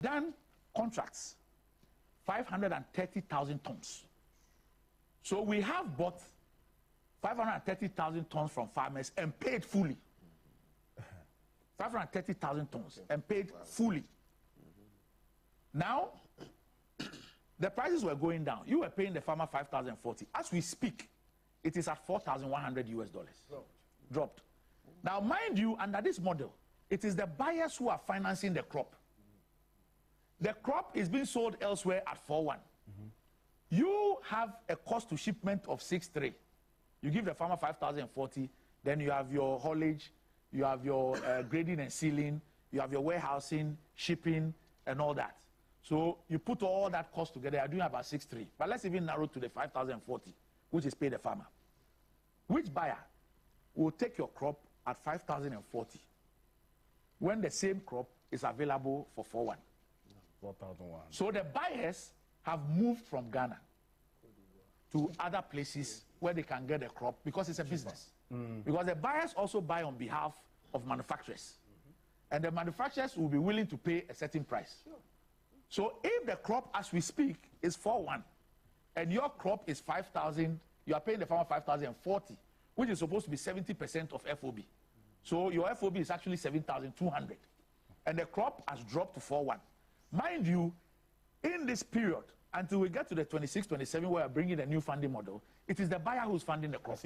done contracts, 530,000 tons. So we have bought 530,000 tons from farmers and paid fully. 530,000 tons and paid fully. Now, the prices were going down. You were paying the farmer 5,040. As we speak, it is at 4,100 US dollars. Dropped. Now, mind you, under this model, it is the buyers who are financing the crop. The crop is being sold elsewhere at 4.1. You have a cost to shipment of 6.3. You give the farmer 5,040, then you have your haulage, you have your grading and sealing, you have your warehousing, shipping, and all that. So you put all that cost together, you're doing about 6.3. But let's even narrow to the 5,040, which is paid the farmer. Which buyer will take your crop at 5,040 when the same crop is available for 4.1? 4,001. So the buyers have moved from Ghana to other places where they can get the crop because it's a business. Because the buyers also buy on behalf of manufacturers. And the manufacturers will be willing to pay a certain price. So if the crop, as we speak, is 4.1, and your crop is 5,000, you are paying the farmer 5,040, which is supposed to be 70% of FOB. So your FOB is actually 7,200. And the crop has dropped to 4.1. Mind you, in this period, until we get to the 26-27, where we're bringing a new funding model, it is the buyer who's funding the crop.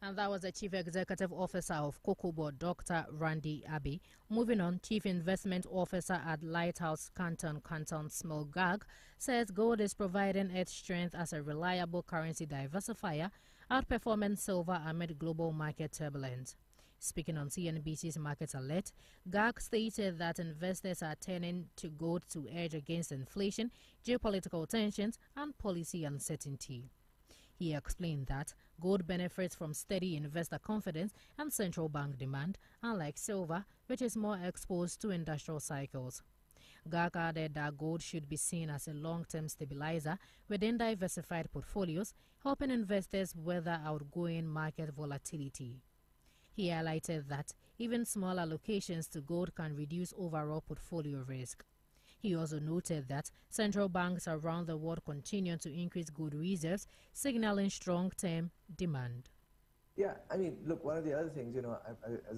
And that was the Chief Executive Officer of Cocoa Board, Dr. Randy Abbey. Moving on, Chief Investment Officer at Lighthouse Canton Small Gag, says gold is providing its strength as a reliable currency diversifier, outperforming silver amid global market turbulence. Speaking on CNBC's Market Alert, Gag stated that investors are turning to gold to edge against inflation, geopolitical tensions, and policy uncertainty. He explained that gold benefits from steady investor confidence and central bank demand, unlike silver, which is more exposed to industrial cycles. Gag added that gold should be seen as a long-term stabilizer within diversified portfolios, helping investors weather outgoing market volatility. He highlighted that even small allocations to gold can reduce overall portfolio risk. He also noted that central banks around the world continue to increase gold reserves, signaling strong-term demand. Yeah, I mean, look, one of the other things, as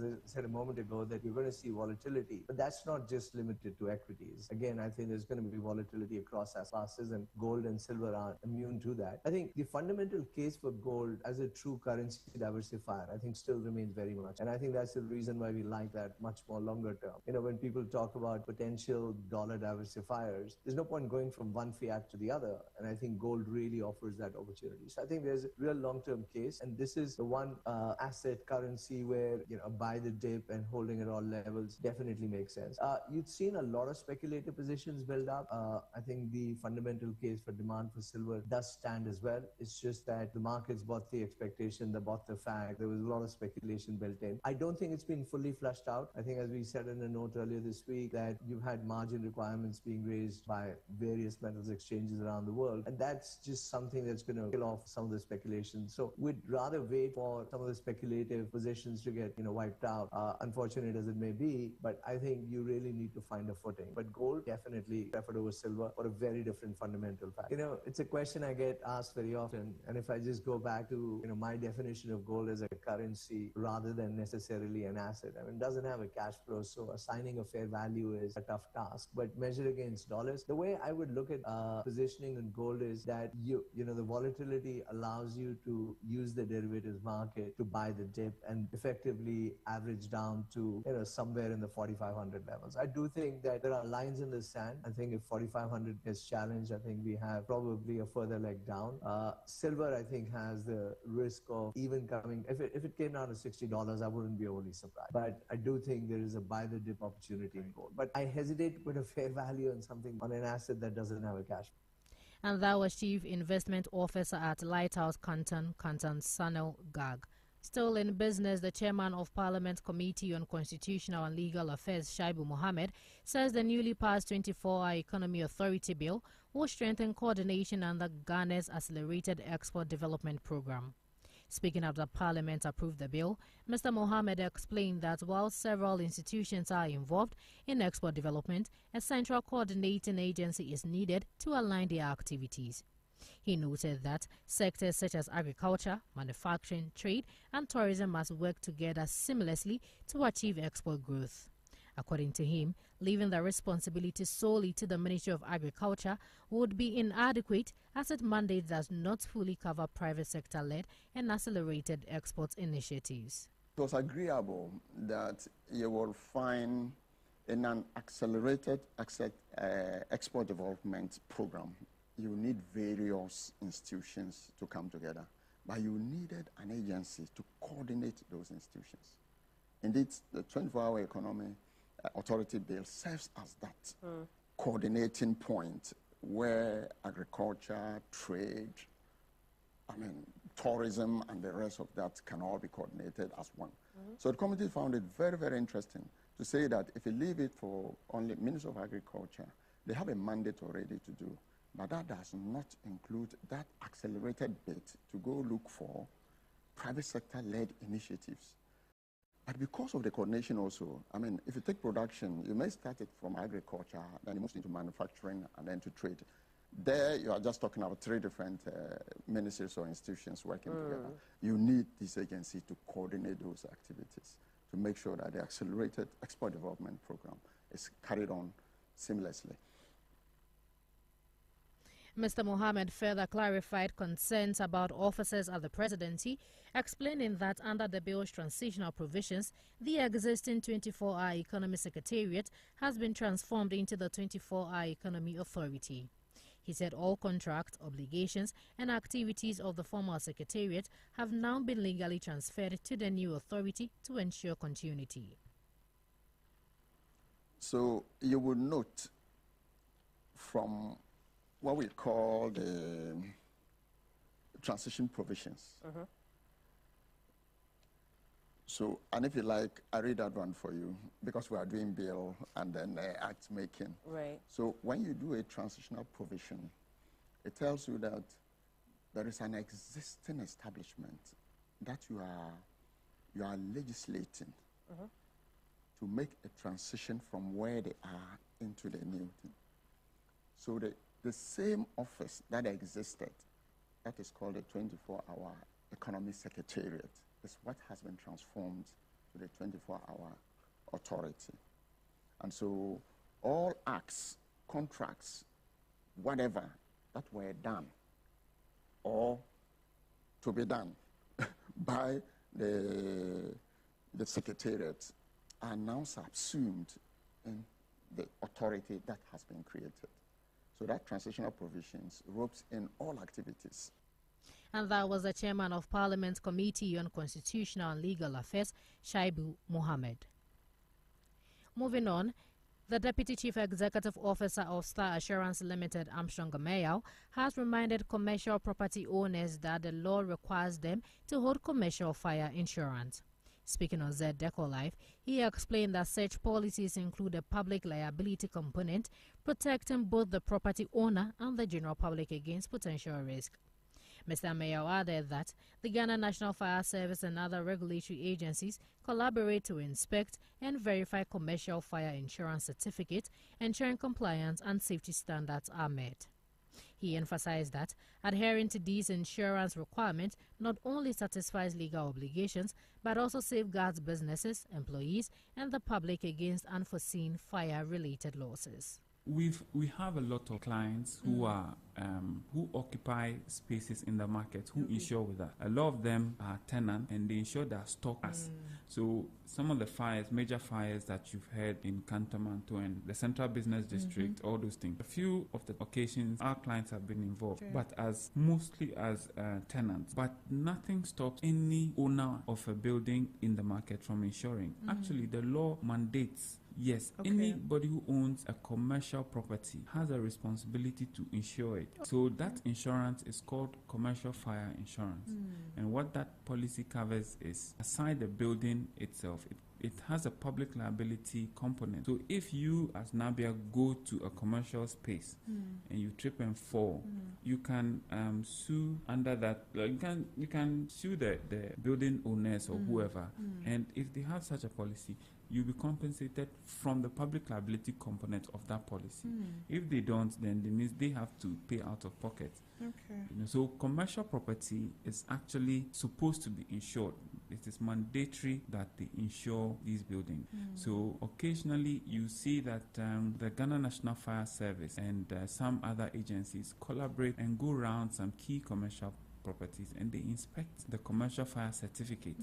I said a moment ago, that you're going to see volatility, but that's not just limited to equities. Again, I think there's going to be volatility across asset classes, and gold and silver aren't immune to that. I think the fundamental case for gold as a true currency diversifier, I think still remains very much. And I think that's the reason why we like that much more longer term. When people talk about potential dollar diversifiers, there's no point going from one fiat to the other. And I think gold really offers that opportunity. So I think there's a real long-term case. And this is the one asset currency where buy the dip and holding at all levels definitely makes sense. You've seen a lot of speculative positions build up. I think the fundamental case for demand for silver does stand as well. It's just that the markets bought the expectation, they bought the fact. There was a lot of speculation built in. I don't think it's been fully flushed out. I think, as we said in a note earlier this week, that you've had margin requirements being raised by various metals exchanges around the world, and that's just something that's going to kill off some of the speculation. So we'd rather wait for some of the speculative positions to get wiped out, unfortunate as it may be, but I think you really need to find a footing. But gold definitely preferred over silver for a very different fundamental fact. It's a question I get asked very often, and if I just go back to my definition of gold as a currency rather than necessarily an asset, I mean, it doesn't have a cash flow, so assigning a fair value is a tough task. But measured against dollars, the way I would look at positioning in gold is that the volatility allows you to use the derivatives market to buy the dip and effectively average down to somewhere in the 4,500 levels. I do think that there are lines in the sand. I think if 4,500 gets challenged, I think we have probably a further leg down. Silver, I think, has the risk of even coming. If it came down to $60, I wouldn't be overly surprised. But I do think there is a buy the dip opportunity in gold. But I hesitate to put a fair value on an asset that doesn't have a cash. And that was Chief Investment Officer at Lighthouse Canton Sanel Gag. Still in business, the chairman of Parliament Committee on Constitutional and Legal Affairs, Shaibu Mohammed, says the newly passed 24-hour Economy Authority Bill will strengthen coordination under Ghana's Accelerated Export Development Program. Speaking after Parliament approved the bill, Mr. Mohammed explained that while several institutions are involved in export development, a central coordinating agency is needed to align their activities. He noted that sectors such as agriculture, manufacturing, trade, and tourism must work together seamlessly to achieve export growth. According to him, leaving the responsibility solely to the Ministry of Agriculture would be inadequate, as its mandate does not fully cover private sector-led and accelerated export initiatives. It was agreeable that you will find in an accelerated export development program, you need various institutions to come together, but you needed an agency to coordinate those institutions. Indeed, the 24-hour economy authority bill serves as that coordinating point where agriculture, trade, tourism and the rest of that can all be coordinated as one. So the committee found it very, very interesting to say that if you leave it for only Ministry of Agriculture, they have a mandate already to do, but that does not include that accelerated bit to go look for private sector-led initiatives. But because of the coordination also, if you take production, you may start it from agriculture, then you move into manufacturing, and then to trade. There, you are just talking about three different ministries or institutions working together. You need this agency to coordinate those activities to make sure that the accelerated export development program is carried on seamlessly. Mr. Mohammed further clarified concerns about officers at the presidency, explaining that under the bill's transitional provisions, the existing 24-hour Economy Secretariat has been transformed into the 24-hour Economy Authority. He said all contracts, obligations, and activities of the former Secretariat have now been legally transferred to the new authority to ensure continuity. So you will note from what we call the transition provisions. So, and if you like, I read that one for you, because we are doing bill and then act making. Right. So when you do a transitional provision, it tells you that there is an existing establishment that you are legislating to make a transition from where they are into the new thing. So the same office that existed, that is called the 24-hour Economy Secretariat, is what has been transformed to the 24-hour authority. And so all acts, contracts, whatever that were done or to be done by the Secretariat are now subsumed in the authority that has been created. So that transitional provisions ropes in all activities. And that was the chairman of Parliament's Committee on Constitutional and Legal Affairs, Shaibu Mohammed. Moving on, the Deputy Chief Executive Officer of Star Assurance Limited, Armstrong Gamayau, has reminded commercial property owners that the law requires them to hold commercial fire insurance. Speaking on Zed Deco Live, he explained that such policies include a public liability component protecting both the property owner and the general public against potential risk. Mr. Mayor added that the Ghana National Fire Service and other regulatory agencies collaborate to inspect and verify commercial fire insurance certificates, ensuring compliance and safety standards are met. He emphasized that adhering to these insurance requirements not only satisfies legal obligations, but also safeguards businesses, employees, and the public against unforeseen fire-related losses. We have a lot of clients who are who occupy spaces in the market, who insure with us. A lot of them are tenants and they insure their stockers. So some of the fires, major fires that you've heard in Cantonment and the Central Business District, all those things. A few of the occasions our clients have been involved, but as mostly as tenants. But nothing stops any owner of a building in the market from insuring. Actually, the law mandates, yes, anybody who owns a commercial property has a responsibility to insure it. So that insurance is called commercial fire insurance. And what that policy covers is, aside the building itself, it it has a public liability component. So if you as Nabia go to a commercial space and you trip and fall, you can sue under that. You can sue the building owners or whoever, and if they have such a policy, you'll be compensated from the public liability component of that policy. If they don't, then it means they have to pay out of pocket. Okay. So commercial property is actually supposed to be insured. It is mandatory that they insure these buildings. So occasionally you see that the Ghana National Fire Service and some other agencies collaborate and go around some key commercial properties and they inspect the commercial fire certificate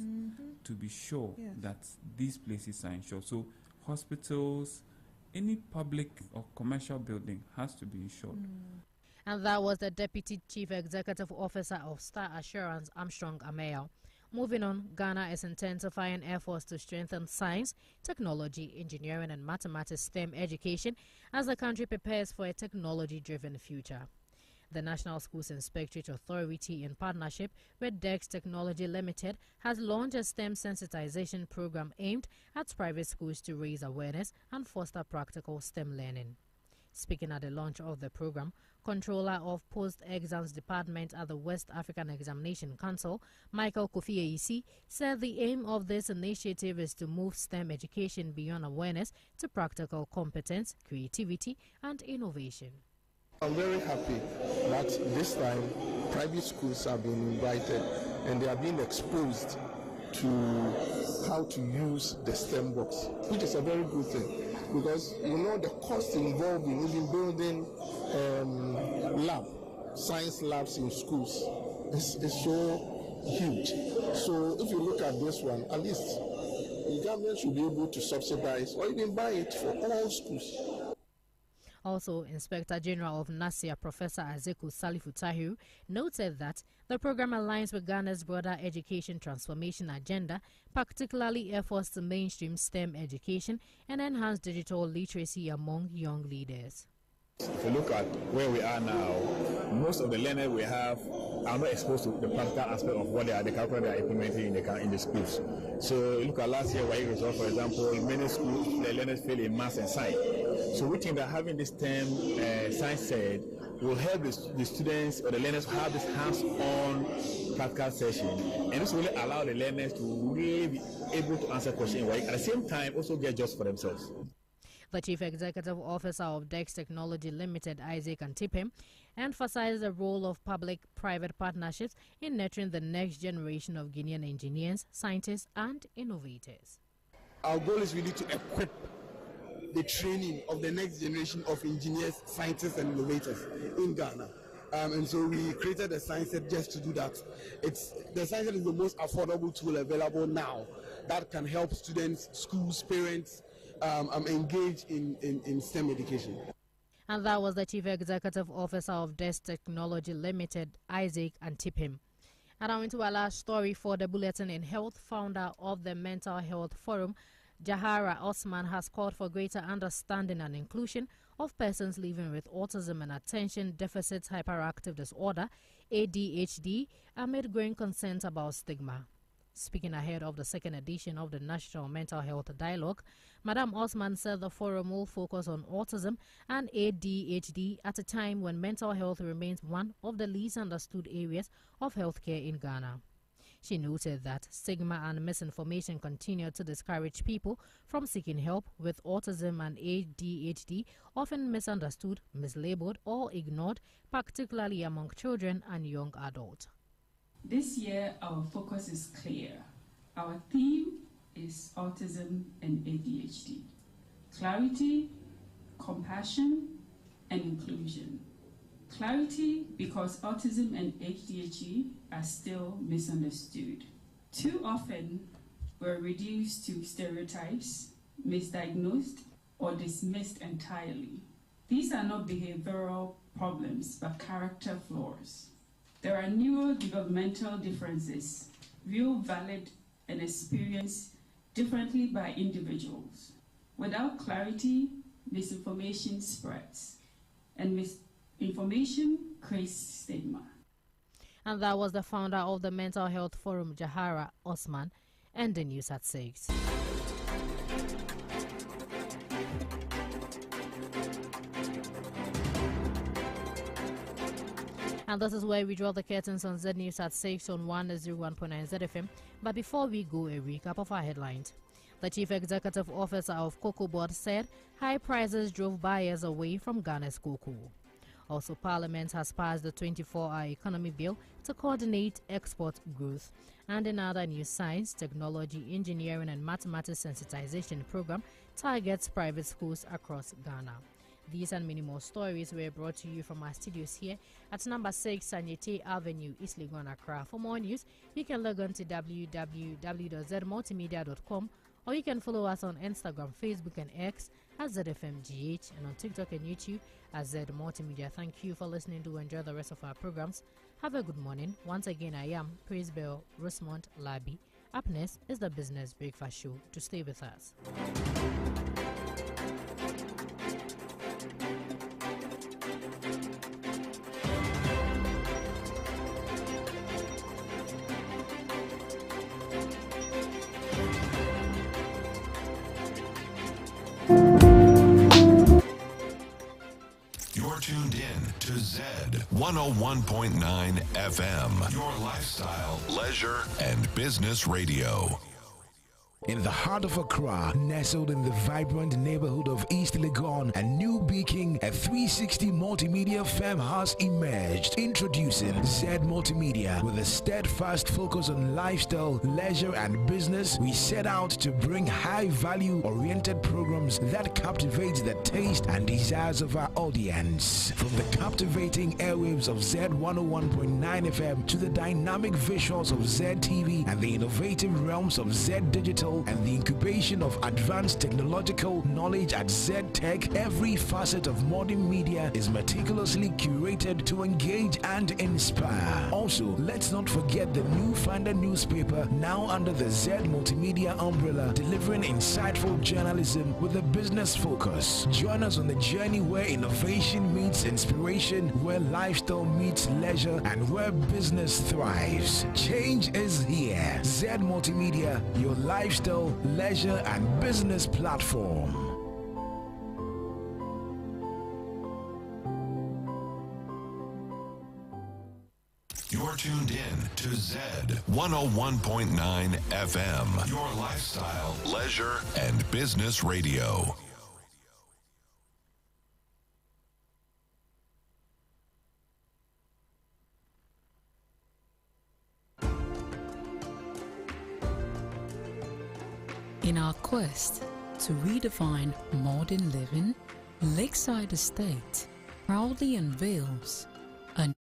to be sure that these places are insured. So hospitals, any public or commercial building has to be insured. And that was the Deputy Chief Executive Officer of Star Assurance, Armstrong Ameo. Moving on, Ghana is intensifying efforts to strengthen science, technology, engineering and mathematics STEM education as the country prepares for a technology-driven future. The National Schools Inspectorate Authority, in partnership with DEX Technology Limited, has launched a STEM sensitization program aimed at private schools to raise awareness and foster practical STEM learning. Speaking at the launch of the program, Controller of Post-Exams Department at the West African Examination Council, Michael Kofi Eisi, said the aim of this initiative is to move STEM education beyond awareness to practical competence, creativity, and innovation. I'm very happy that this time private schools have been invited and they are being exposed to how to use the STEM box, which is a very good thing because you know the cost involved in even building science labs in schools is so huge. So if you look at this one, at least the government should be able to subsidize or even buy it for all schools. Also, Inspector General of NASIA, Professor Azeku Salifu Tahiru, noted that the program aligns with Ghana's broader education transformation agenda, particularly efforts to mainstream STEM education and enhance digital literacy among young leaders. If you look at where we are now, most of the learners we have are not exposed to the practical aspect of what the curriculum they are implementing in the schools. So look at last year, YE result, for example, in many schools, the learners fail in maths and science. So we think that having this term, science said, will help the students or the learners have this hands-on practical session. And this will really allow the learners to really be able to answer questions at the same time also get jobs for themselves. The Chief Executive Officer of DEX Technology Limited, Isaac Antipem, emphasized the role of public-private partnerships in nurturing the next generation of Guinean engineers, scientists, and innovators. Our goal is really to equip the training of the next generation of engineers, scientists, and innovators in Ghana. And so we created a science set just to do that. The science set is the most affordable tool available now that can help students, schools, parents, engage in STEM education. And that was the Chief Executive Officer of DEX Technology Limited, Isaac Antipem. And now into our last story for the Bulletin in Health. Founder of the Mental Health Forum, Jahara Osman, has called for greater understanding and inclusion of persons living with autism and attention deficit hyperactive disorder, ADHD, amid growing concerns about stigma. Speaking ahead of the second edition of the National Mental Health Dialogue, Madam Osman said the forum will focus on autism and ADHD at a time when mental health remains one of the least understood areas of healthcare in Ghana. She noted that stigma and misinformation continue to discourage people from seeking help, with autism and ADHD often misunderstood, mislabeled, or ignored, particularly among children and young adults. This year, our focus is clear. Our theme is autism and ADHD. Clarity, compassion, and inclusion. Clarity because autism and ADHD are still misunderstood. Too often, we're reduced to stereotypes, misdiagnosed, or dismissed entirely. These are not behavioral problems, but character flaws. There are neurodevelopmental differences, real, valid, and experienced differently by individuals. Without clarity, misinformation spreads, and misinformation creates stigma. And that was the founder of the Mental Health Forum, Jahara Osman, and the news at 6. And this is where we draw the curtains on Z News at 6 on 101.9 ZFM. But before we go, a recap of our headlines. The Chief Executive Officer of Cocoa Board said high prices drove buyers away from Ghana's cocoa. Also, Parliament has passed the 24-hour economy bill to coordinate export growth. And in other news, science, technology, engineering and mathematics sensitization program targets private schools across Ghana. These and many more stories were brought to you from our studios here at number 6 Sanyete Avenue, East Legon, Accra. For more news, you can log on to www.zmultimedia.com, or you can follow us on Instagram, Facebook and X at ZFMGH, and on TikTok and YouTube at Z Multimedia. Thank you for listening. Do enjoy the rest of our programs. Have a good morning. Once again, I am Praise Bell Rosemont Labi. Up next is the Business Breakfast Show. To stay with us. You're tuned in to Zed 101.9 FM, your lifestyle, leisure, and business radio. In the heart of Accra, nestled in the vibrant neighborhood of East Legon and New Beacon, a 360 multimedia firm has emerged. Introducing Zed Multimedia. With a steadfast focus on lifestyle, leisure and business, we set out to bring high-value oriented programs that captivate the taste and desires of our audience. From the captivating airwaves of Zed 101.9 FM to the dynamic visuals of Zed TV and the innovative realms of Zed Digital and the incubation of advanced technological knowledge at Zed Tech, every facet of modern media is meticulously curated to engage and inspire. Also, let's not forget the new-founded newspaper now under the Zed Multimedia umbrella, delivering insightful journalism with a business focus. Join us on the journey where innovation meets inspiration, where lifestyle meets leisure, and where business thrives. Change is here. Zed Multimedia, your lifestyle, leisure and business platform. You're tuned in to Zed 101.9 FM, your lifestyle, leisure, and business radio. In our quest to redefine modern living, Lakeside Estate proudly unveils a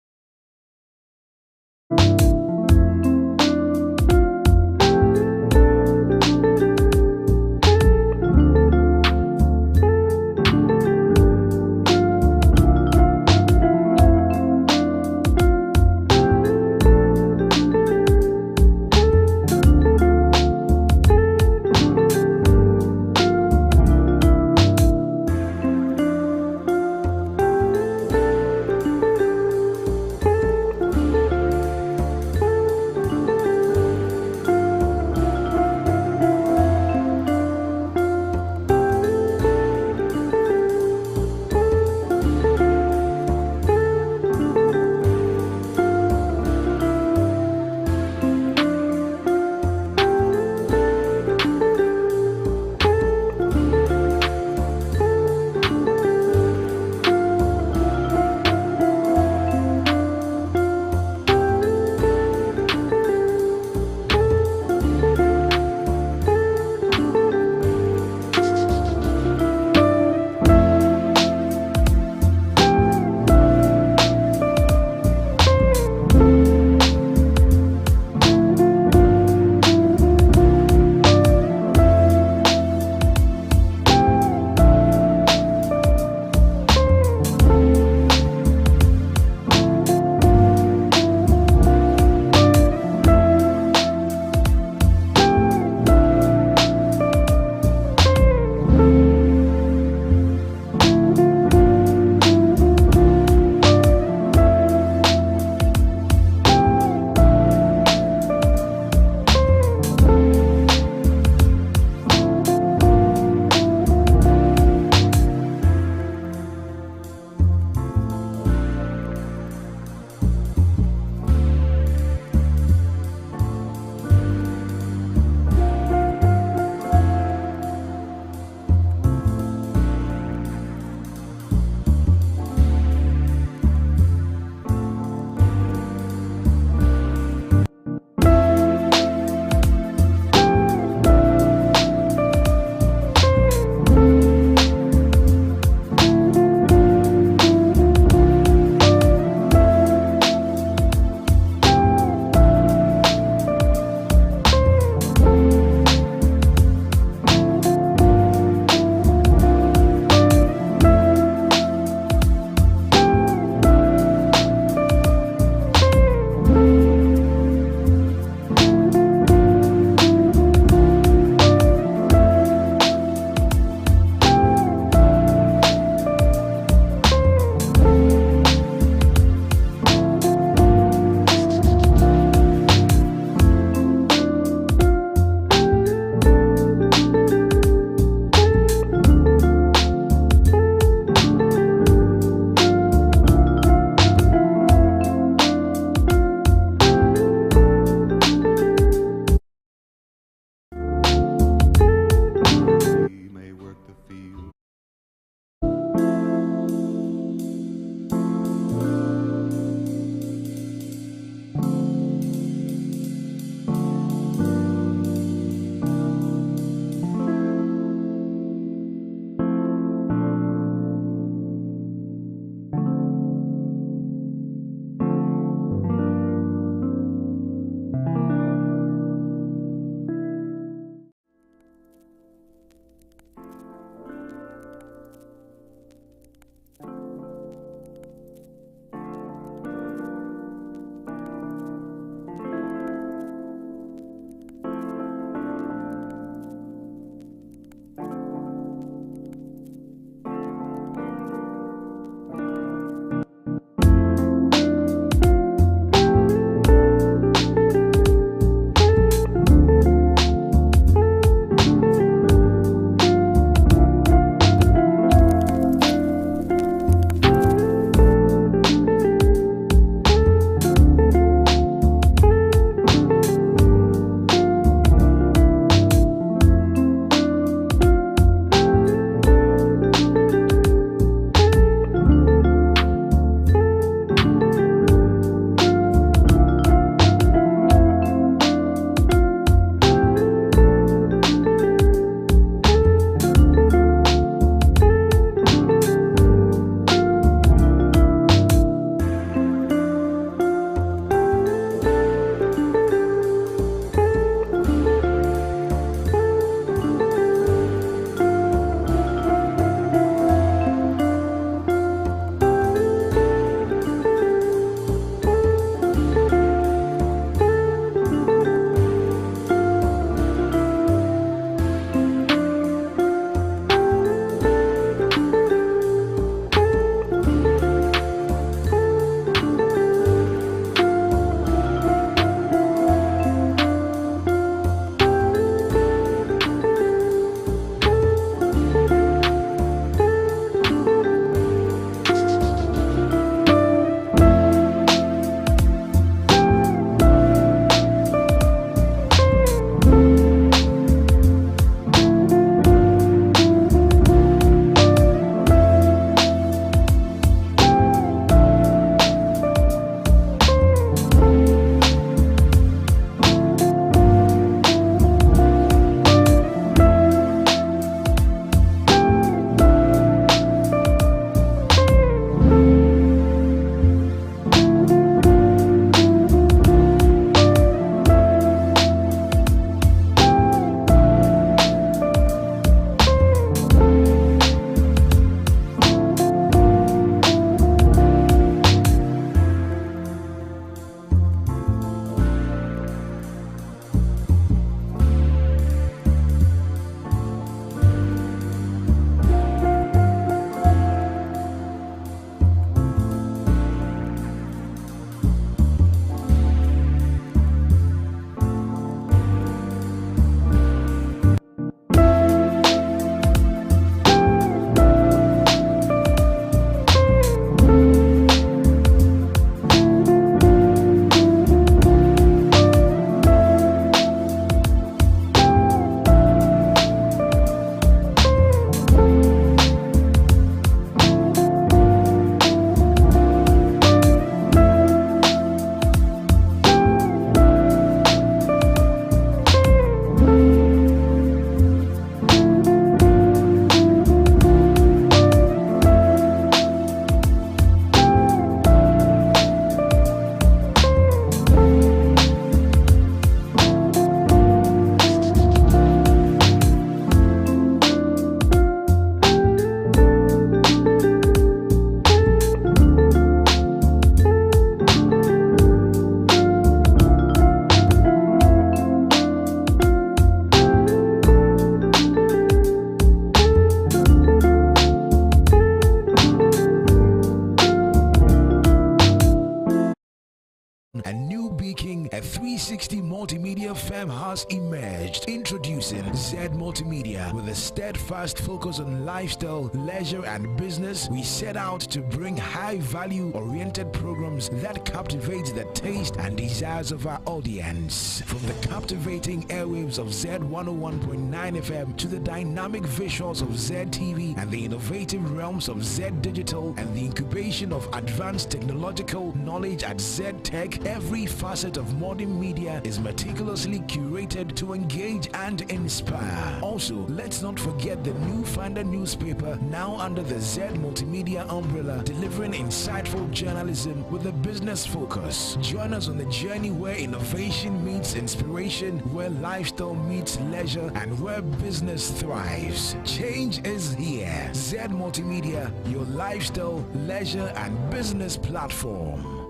360 multimedia firm has emerged. Introducing Zed Multimedia. With a steadfast focus on lifestyle, leisure, and business, we set out to bring high-value oriented programs that captivate the taste and desires of our audience. From the captivating airwaves of Zed 101.9 FM to the dynamic visuals of Zed TV and the innovative realms of Zed Digital and the incubation of advanced technological knowledge at Zed Tech, every facet of modern media is meticulously curated to engage and inspire. Also, let's not forget the New Finder newspaper, now under the Zed Multimedia umbrella, delivering insightful journalism with a business focus. Join us on the journey where innovation meets inspiration, where lifestyle meets leisure, and where business thrives. Change is here. Zed Multimedia, your lifestyle, leisure, and business platform.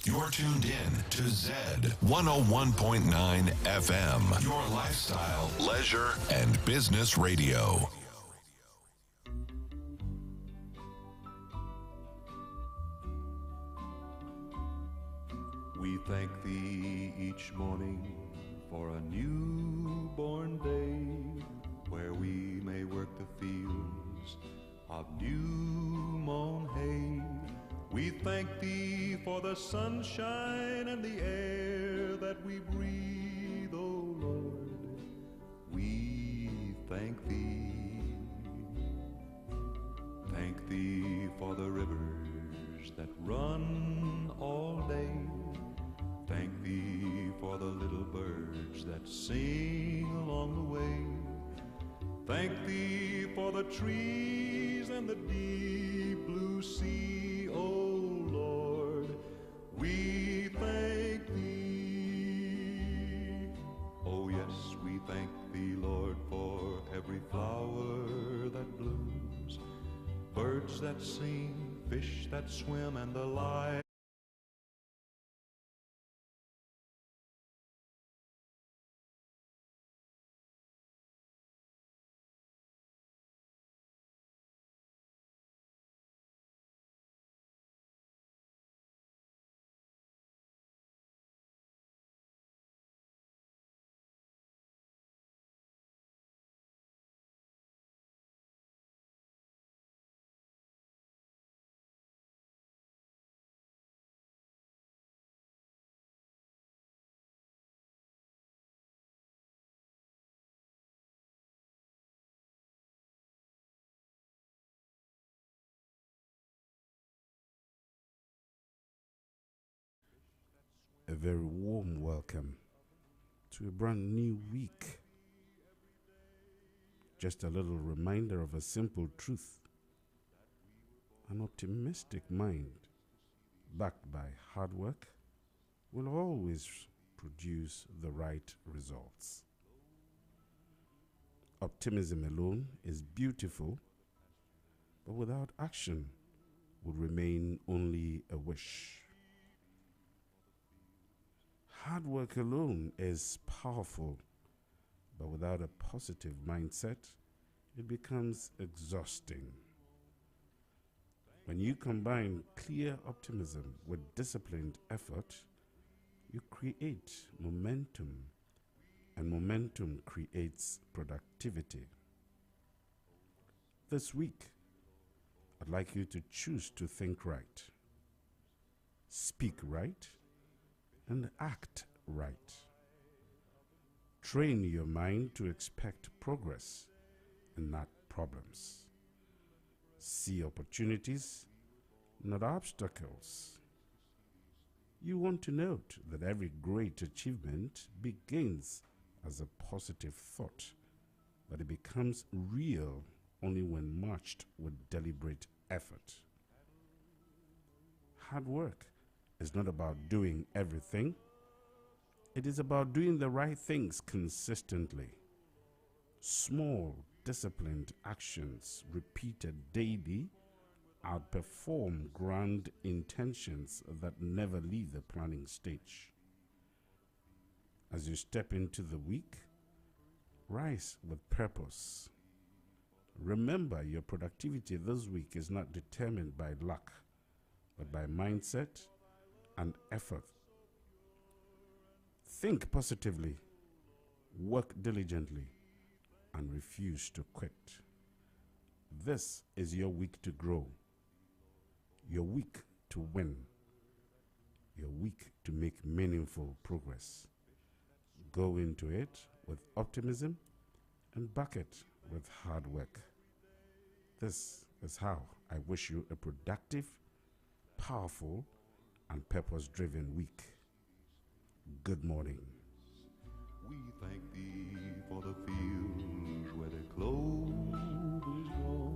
You're tuned in to Zed 101.9 FM, your lifestyle, leisure, and business radio. We thank thee each morning for a newborn day, where we may work the fields of new mown hay. We thank thee for the sunshine and the air that we breathe, O Lord. We thank thee. Thank thee for the rivers that run all day. Thank thee for the little birds that sing along the way. Thank thee for the trees and the deep blue sea, O Lord. We thank thee. Oh yes, we thank thee, Lord, for every flower that blooms, birds that sing, fish that swim, and the light. A very warm welcome to a brand new week. Just a little reminder of a simple truth. An optimistic mind, backed by hard work, will always produce the right results. Optimism alone is beautiful, but without action will remain only a wish. Hard work alone is powerful, but without a positive mindset, it becomes exhausting. When you combine clear optimism with disciplined effort, you create momentum, and momentum creates productivity. This week, I'd like you to choose to think right, speak right, and act right. Train your mind to expect progress and not problems. See opportunities, not obstacles. You want to note that every great achievement begins as a positive thought, but it becomes real only when matched with deliberate effort. Hard work is not about doing everything. It is about doing the right things consistently. Small, disciplined actions repeated daily outperform grand intentions that never leave the planning stage. As you step into the week, rise with purpose. Remember, your productivity this week is not determined by luck, but by mindset and effort. Think positively, work diligently, and refuse to quit. This is your week to grow, your week to win, your week to make meaningful progress. Go into it with optimism and back it with hard work. This is how I wish you a productive, powerful, and purpose-driven week. Good morning. We thank thee for the fields where the clover is grown.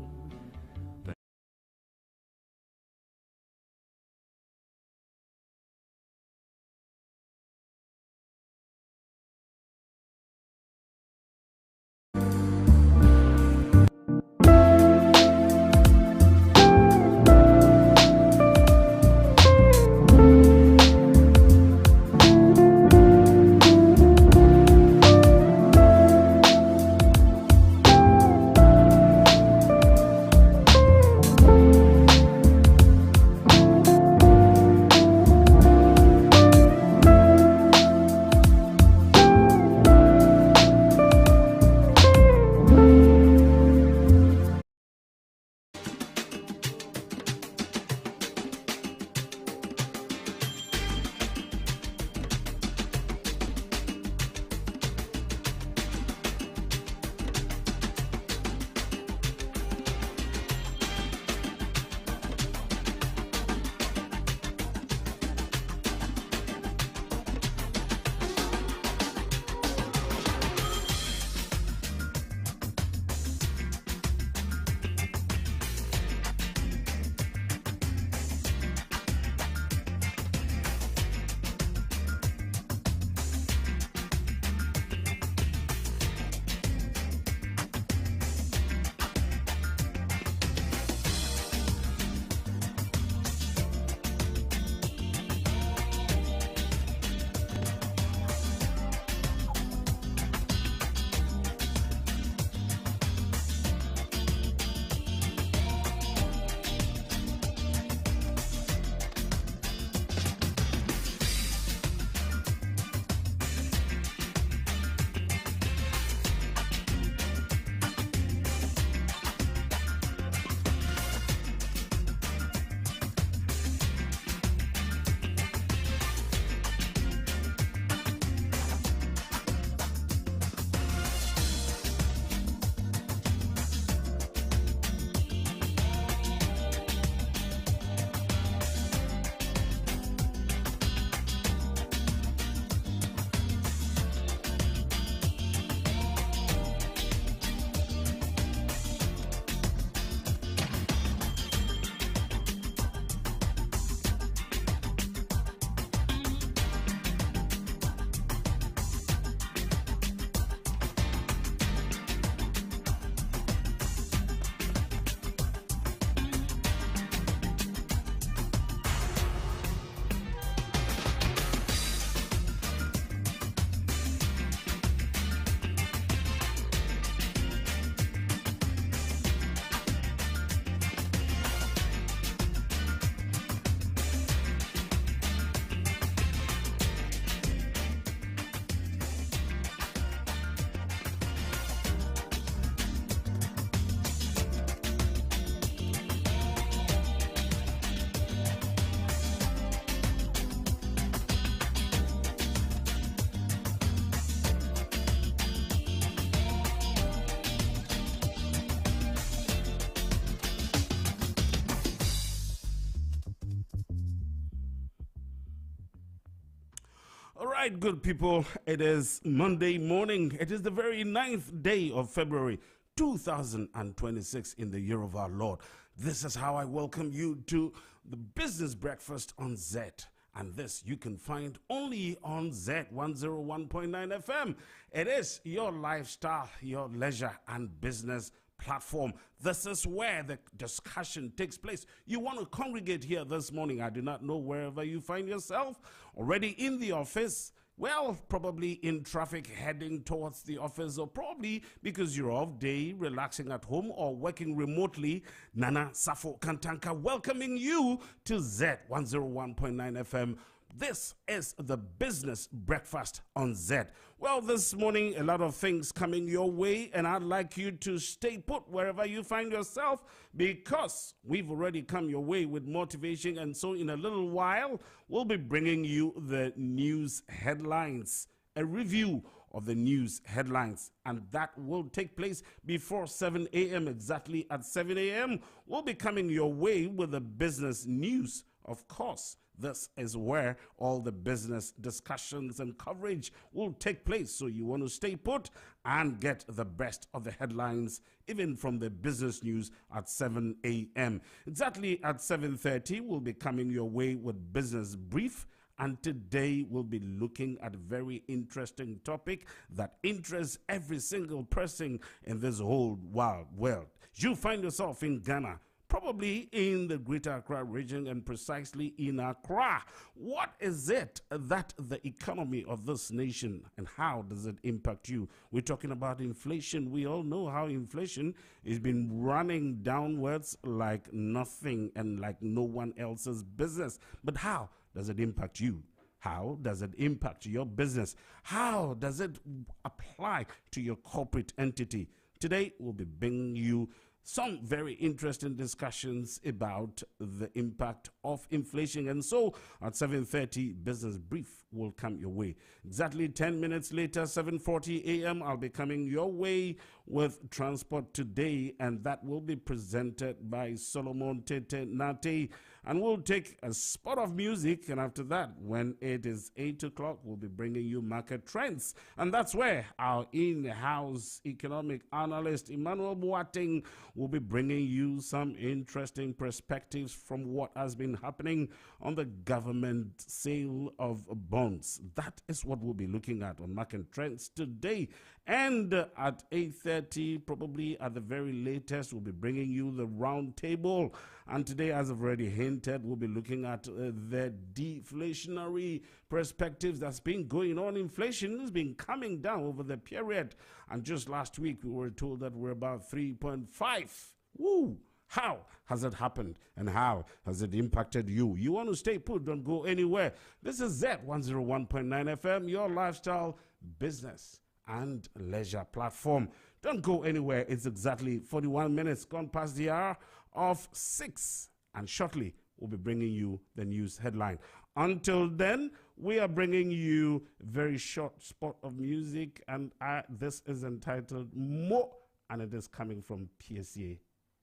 right, good people. It is Monday morning. It is the very 9th day of February 2026 in the year of our Lord. This is how I welcome you to the Business Breakfast on Zed. And this you can find only on Zed 101.9 FM. It is your lifestyle, your leisure and business platform. This is where the discussion takes place. You want to congregate here this morning. I do not know wherever you find yourself, already in the office, Well, probably in traffic heading towards the office, or probably because you're off day, relaxing at home or working remotely. Nana Safo Kantanka welcoming you to Zed 101.9 FM. This is the Business Breakfast on Zed. Well, this morning, a lot of things coming your way, and I'd like you to stay put wherever you find yourself, because we've already come your way with motivation. And so in a little while, we'll be bringing you the news headlines, a review of the news headlines, and that will take place before 7 a.m. Exactly at 7 a.m. We'll be coming your way with the business news, of course. This is where all the business discussions and coverage will take place. So you want to stay put and get the best of the headlines, even from the business news at 7 a.m. Exactly at 7:30, we'll be coming your way with Business Brief. And today we'll be looking at a very interesting topic that interests every single person in this whole wide world. You find yourself in Ghana, probably in the Greater Accra region, and precisely in Accra. What is it that the economy of this nation, and how does it impact you? We're talking about inflation. We all know how inflation has been running downwards like nothing and like no one else's business. But how does it impact you? How does it impact your business? How does it apply to your corporate entity? Today, we'll be bringing you some very interesting discussions about the impact of inflation. And so at 7:30, Business Brief will come your way. Exactly 10 minutes later, 7:40 a.m., I'll be coming your way with Transport Today, and that will be presented by Solomon Tete Nate. And we'll take a spot of music, and after that, when it is 8 o'clock, we'll be bringing you Market Trends. And that's where our in-house economic analyst, Emmanuel Boateng, will be bringing you some interesting perspectives from what has been happening on the government sale of bonds. That is what we'll be looking at on Market Trends today. And at 8:30, probably at the very latest, we'll be bringing you the round table. And today, as I've already hinted, we'll be looking at the deflationary perspectives that's been going on. Inflation has been coming down over the period. And just last week, we were told that we're about 3.5. Woo! How has it happened, and how has it impacted you? You want to stay put, don't go anywhere. This is Zed 101.9 FM, your lifestyle, business, and leisure platform. Don't go anywhere. It's exactly 41 minutes gone past the hour of 6. And shortly, we'll be bringing you the news headline. Until then, we are bringing you a very short spot of music, and this is entitled Mo, and it is coming from PSA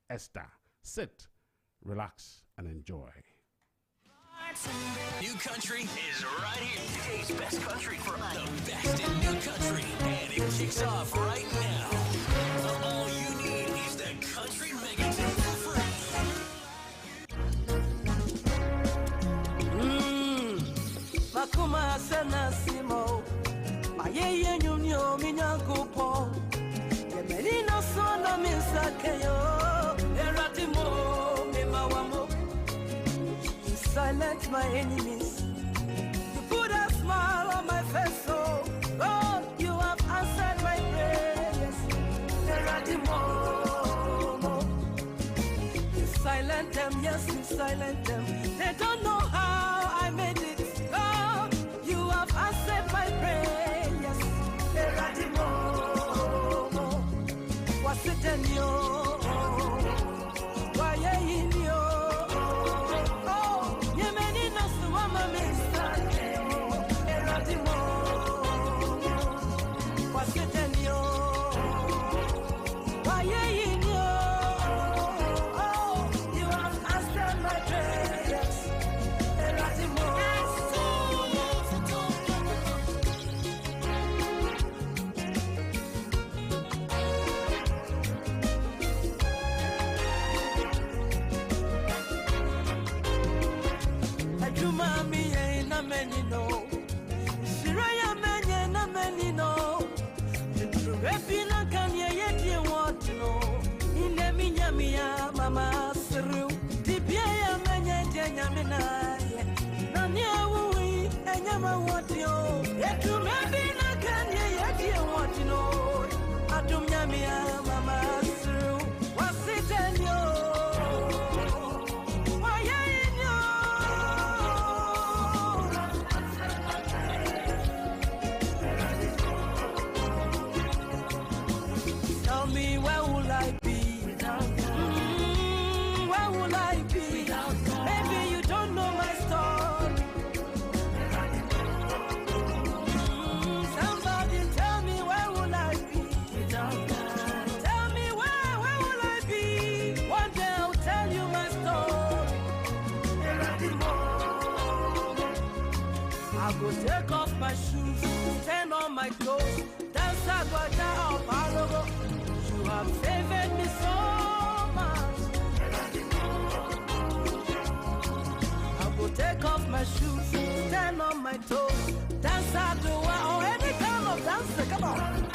Esther. Sit, relax, and enjoy. New country is right here. Today's best country for the best in new country. And it kicks off right now. All you need is the Country Megaton for free. Makuma sana simo. Mayeye nyumyo minyakupo. Yemelina sono misakeyo. Eratimo mimawamo. Silence my enemies. You put a smile on my face, so Lord, you have answered my prayers. You silent them, yes, you silent them. They don't know how I made it. Lord, you have answered my prayers. What's it in you? Why in you? Mama me, where will I be? Where will I be? Maybe you don't know my story. Somebody tell me, where will I be? Tell me where will I be? One day I'll tell you my story. I go take off my shoes, stand on my toes, dance agwata of Alogo. You have favored me so much. I go take off my shoes, stand on my toes, dance agwata or any kind of dance. Come on.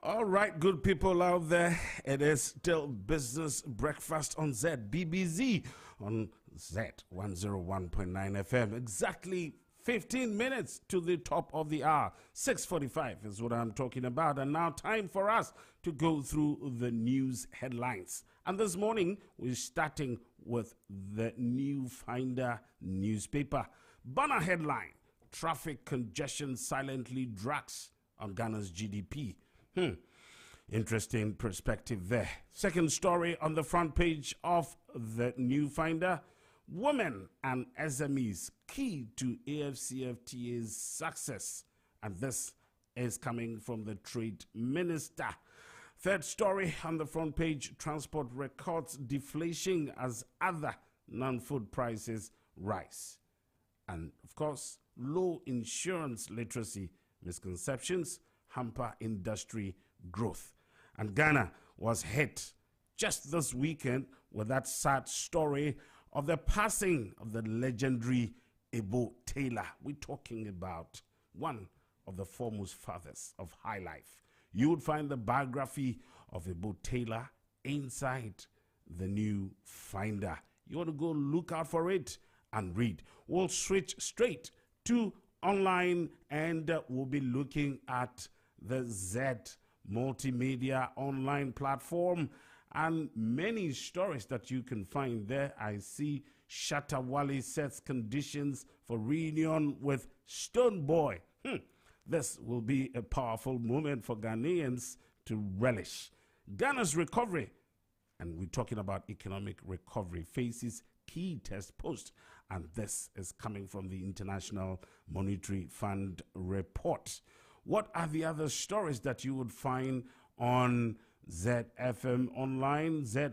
All right, good people out there. It is still Business Breakfast on Zed, BBZ on Zed 101.9 FM. Exactly 15 minutes to the top of the hour. 6:45 is what I'm talking about. And now time for us to go through the news headlines. And this morning, we're starting with the New Finder newspaper. Banner headline: traffic congestion silently drags on Ghana's GDP. Interesting perspective there. Second story on the front page of the New Finder: women and SMEs key to AFCFTA's success. And this is coming from the Trade Minister. Third story on the front page: transport records deflation as other non-food prices rise. And of course, low insurance literacy misconceptions hamper industry growth. And Ghana was hit just this weekend with that sad story of the passing of the legendary Ebo Taylor. We're talking about one of the foremost fathers of high life. You would find the biography of Ebo Taylor inside the New Finder. You want to go look out for it and read. We'll switch straight to online, and we'll be looking at the Zed multimedia online platform and many stories that you can find there. I see Shatta Wale sets conditions for reunion with Stone Boy. This will be a powerful moment for Ghanaians to relish. Ghana's recovery, and we're talking about economic recovery, faces key test post, and this is coming from the International Monetary Fund report. What are the other stories that you would find on ZFM Online, Z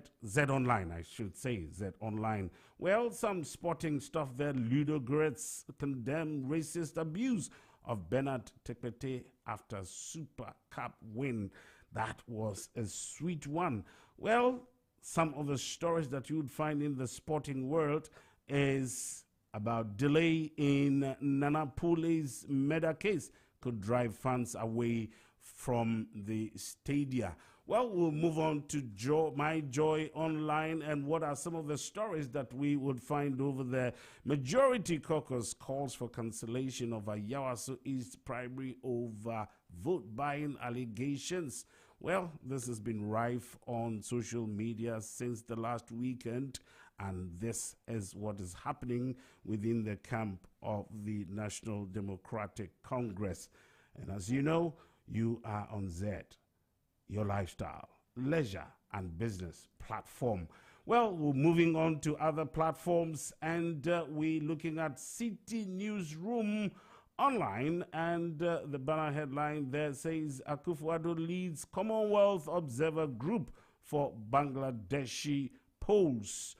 Online, I should say, Z Online? Well, some sporting stuff there. Ludogorets condemn racist abuse of Bernard Tekpete after Super Cup win. That was a sweet one. Well, some of the stories that you would find in the sporting world is about delay in Nana Pule's murder case could drive fans away from the stadia. Well, we'll move on to My Joy Online, and what are some of the stories that we would find over there? Majority Caucus calls for cancellation of Ayawaso East primary over vote buying allegations. Well, this has been rife on social media since the last weekend, and this is what is happening within the camp of the National Democratic Congress. And as you know, you are on Zed, your lifestyle, leisure, and business platform. Well, we're moving on to other platforms, and we're looking at City Newsroom Online, and the banner headline there says Akufo-Addo leads Commonwealth Observer Group for Bangladeshi polls.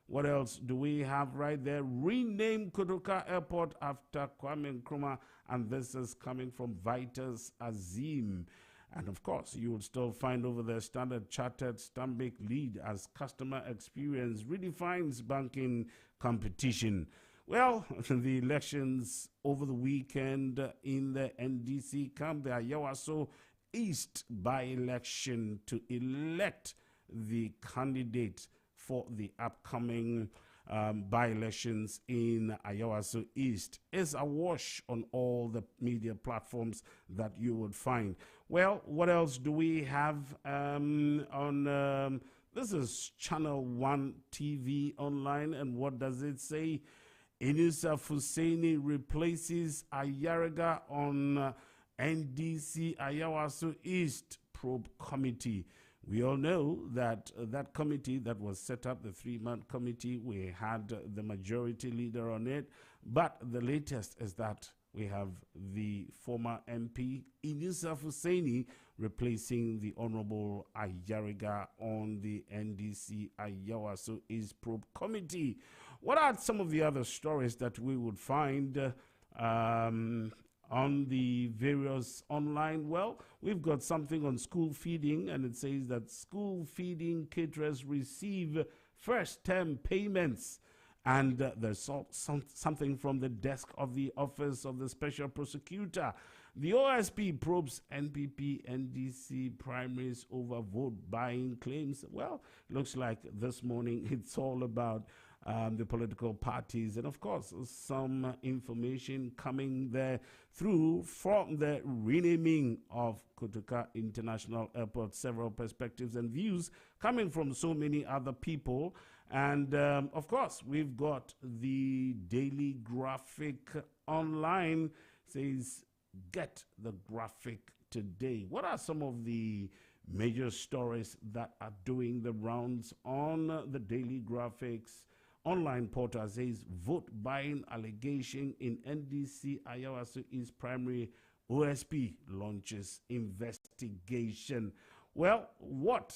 What else do we have right there? Rename Kotoka Airport after Kwame Nkrumah, and this is coming from Vitus Azim. And of course, you will still find over there Standard Chartered Stanbic lead as customer experience redefines banking competition. Well, the elections over the weekend in the NDC camp, the Ayawaso East by-election to elect the candidate for the upcoming by-elections in Ayawaso East is awash on all the media platforms that you would find. Well, what else do we have on... this is Channel 1 TV online, and what does it say? Inusa Fuseni replaces Ayariga on NDC Ayawaso East Probe Committee. We all know that that committee that was set up, the 3-month committee, we had the majority leader on it. But the latest is that we have the former MP, Inusa Fuseni, replacing the Honorable Ayariga on the NDC Ayawaso East Probe Committee. What are some of the other stories that we would find on the various online? Well, we've got something on school feeding, and it says that school feeding caterers receive first-term payments. And there's something from the desk of the Office of the Special Prosecutor. The OSP probes NPP, NDC primaries over vote buying claims. Well, looks like this morning it's all about the political parties, and of course some information coming there through from the renaming of Kotoka International Airport, several perspectives and views coming from so many other people. And of course we've got the Daily Graphic online, says get the graphic today. What are some of the major stories that are doing the rounds on the Daily Graphics online portal? Says vote buying allegation in NDC Ayawaso East Primary, OSP launches investigation. Well, what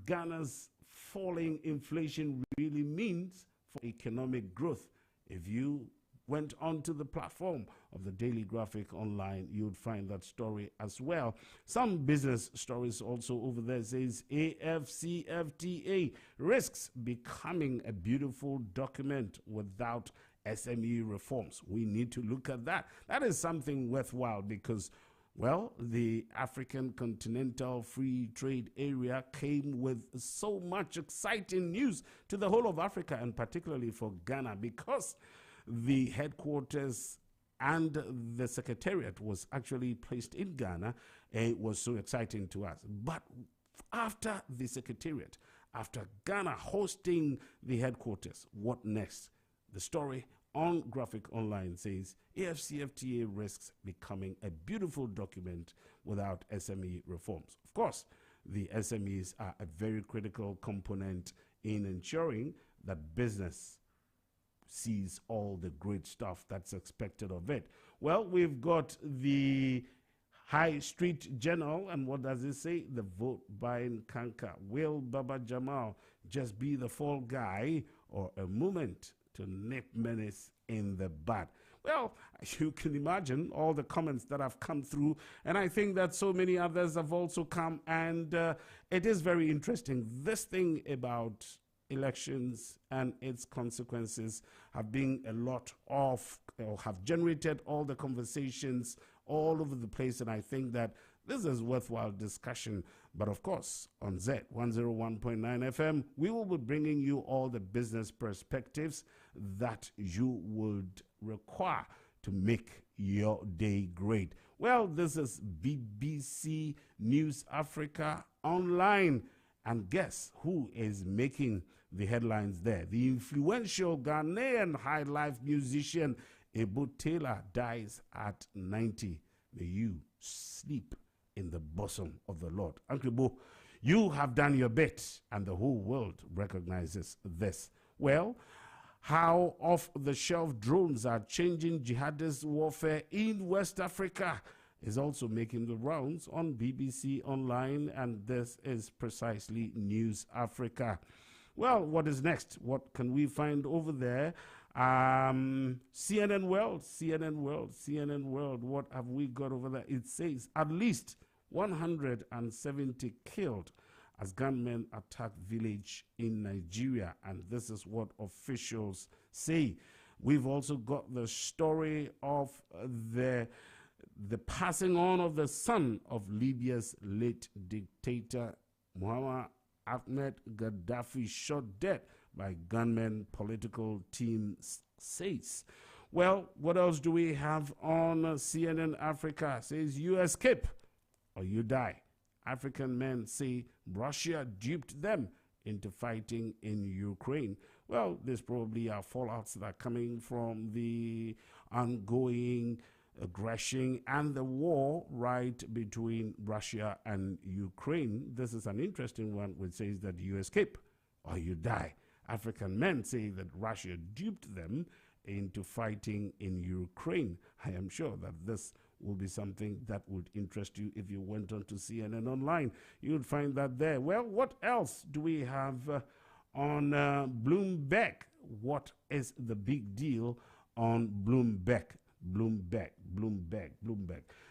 Ghana's falling inflation really means for economic growth. If you went onto the platform of the Daily Graphic online, you would find that story as well. Some business stories also over there. Says AFCFTA risks becoming a beautiful document without SME reforms. We need to look at that. That is something worthwhile because, well, the African Continental Free Trade Area came with so much exciting news to the whole of Africa, and particularly for Ghana, because the headquarters and the secretariat was actually placed in Ghana. It was so exciting to us. But after the secretariat, after Ghana hosting the headquarters, what next? The story on Graphic Online says AFCFTA risks becoming a beautiful document without SME reforms. Of course, the SMEs are a very critical component in ensuring that business sees all the great stuff that's expected of it. Well, we've got the High Street Journal, and what does it say? The vote buying canker. Will Baba Jamal just be the fall guy or a moment to nip menace in the bud? Well, you can imagine all the comments that have come through, and I think that so many others have also come, and it is very interesting. This thing about elections and its consequences have been a lot of, or have generated all the conversations all over the place, and I think that this is worthwhile discussion. But of course, on Zed 101.9 FM, we will be bringing you all the business perspectives that you would require to make your day great. Well, this is BBC News Africa Online, and guess who is making the headlines there? The influential Ghanaian high life musician Ebo Taylor dies at 90. May you sleep in the bosom of the Lord. Uncle Bo, you have done your bit, and the whole world recognizes this. Well, how off-the-shelf drones are changing jihadist warfare in West Africa is also making the rounds on BBC Online, and this is precisely News Africa. Well, what is next? What can we find over there? CNN World, what have we got over there? It says at least 170 killed as gunmen attack village in Nigeria, and this is what officials say. We've also got the story of the passing on of the son of Libya's late dictator Muammar Ahmed Gaddafi shot dead by gunmen, political team says. Well, what else do we have on CNN Africa? Says you escape or you die. African men say Russia duped them into fighting in Ukraine. Well, there's probably fallouts that are coming from the ongoing aggression and the war right between Russia and Ukraine. This is an interesting one which says that you escape or you die. African men say that Russia duped them into fighting in Ukraine. I am sure that this will be something that would interest you if you went on to CNN Online. You would find that there. Well, what else do we have on Bloomberg? What is the big deal on Bloomberg? Bloomberg.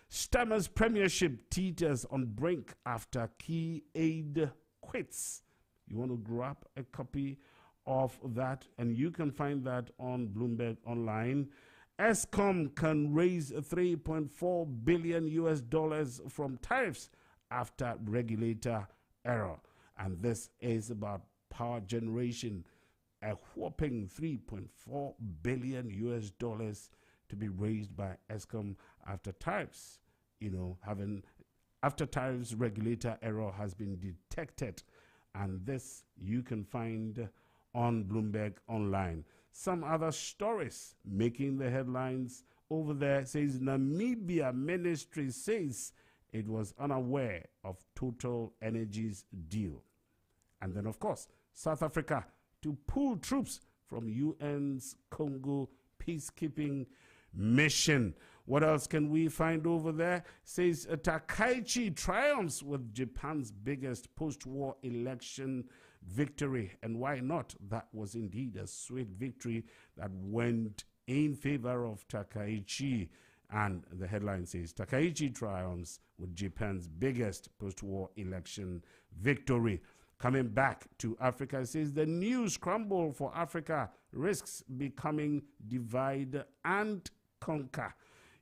Stammer's premiership teeters on brink after key aide quits. You want to grab a copy of that, and you can find that on Bloomberg Online. ESCOM can raise $3.4 billion from tariffs after regulator error. And this is about power generation. A whopping $3.4 billion to be raised by ESCOM after tariffs. After tariffs regulator error has been detected. And this you can find on Bloomberg Online. Some other stories making the headlines over there says Namibia ministry says it was unaware of Total Energy's deal. And then, of course, South Africa to pull troops from UN's Congo peacekeeping mission. What else can we find over there? Says Takaichi triumphs with Japan's biggest post-war election victory. And why not? That was indeed a sweet victory that went in favor of Takaichi. And the headline says Takaichi triumphs with Japan's biggest post-war election victory. Coming back to Africa, it says the new scramble for Africa risks becoming divide and conquer.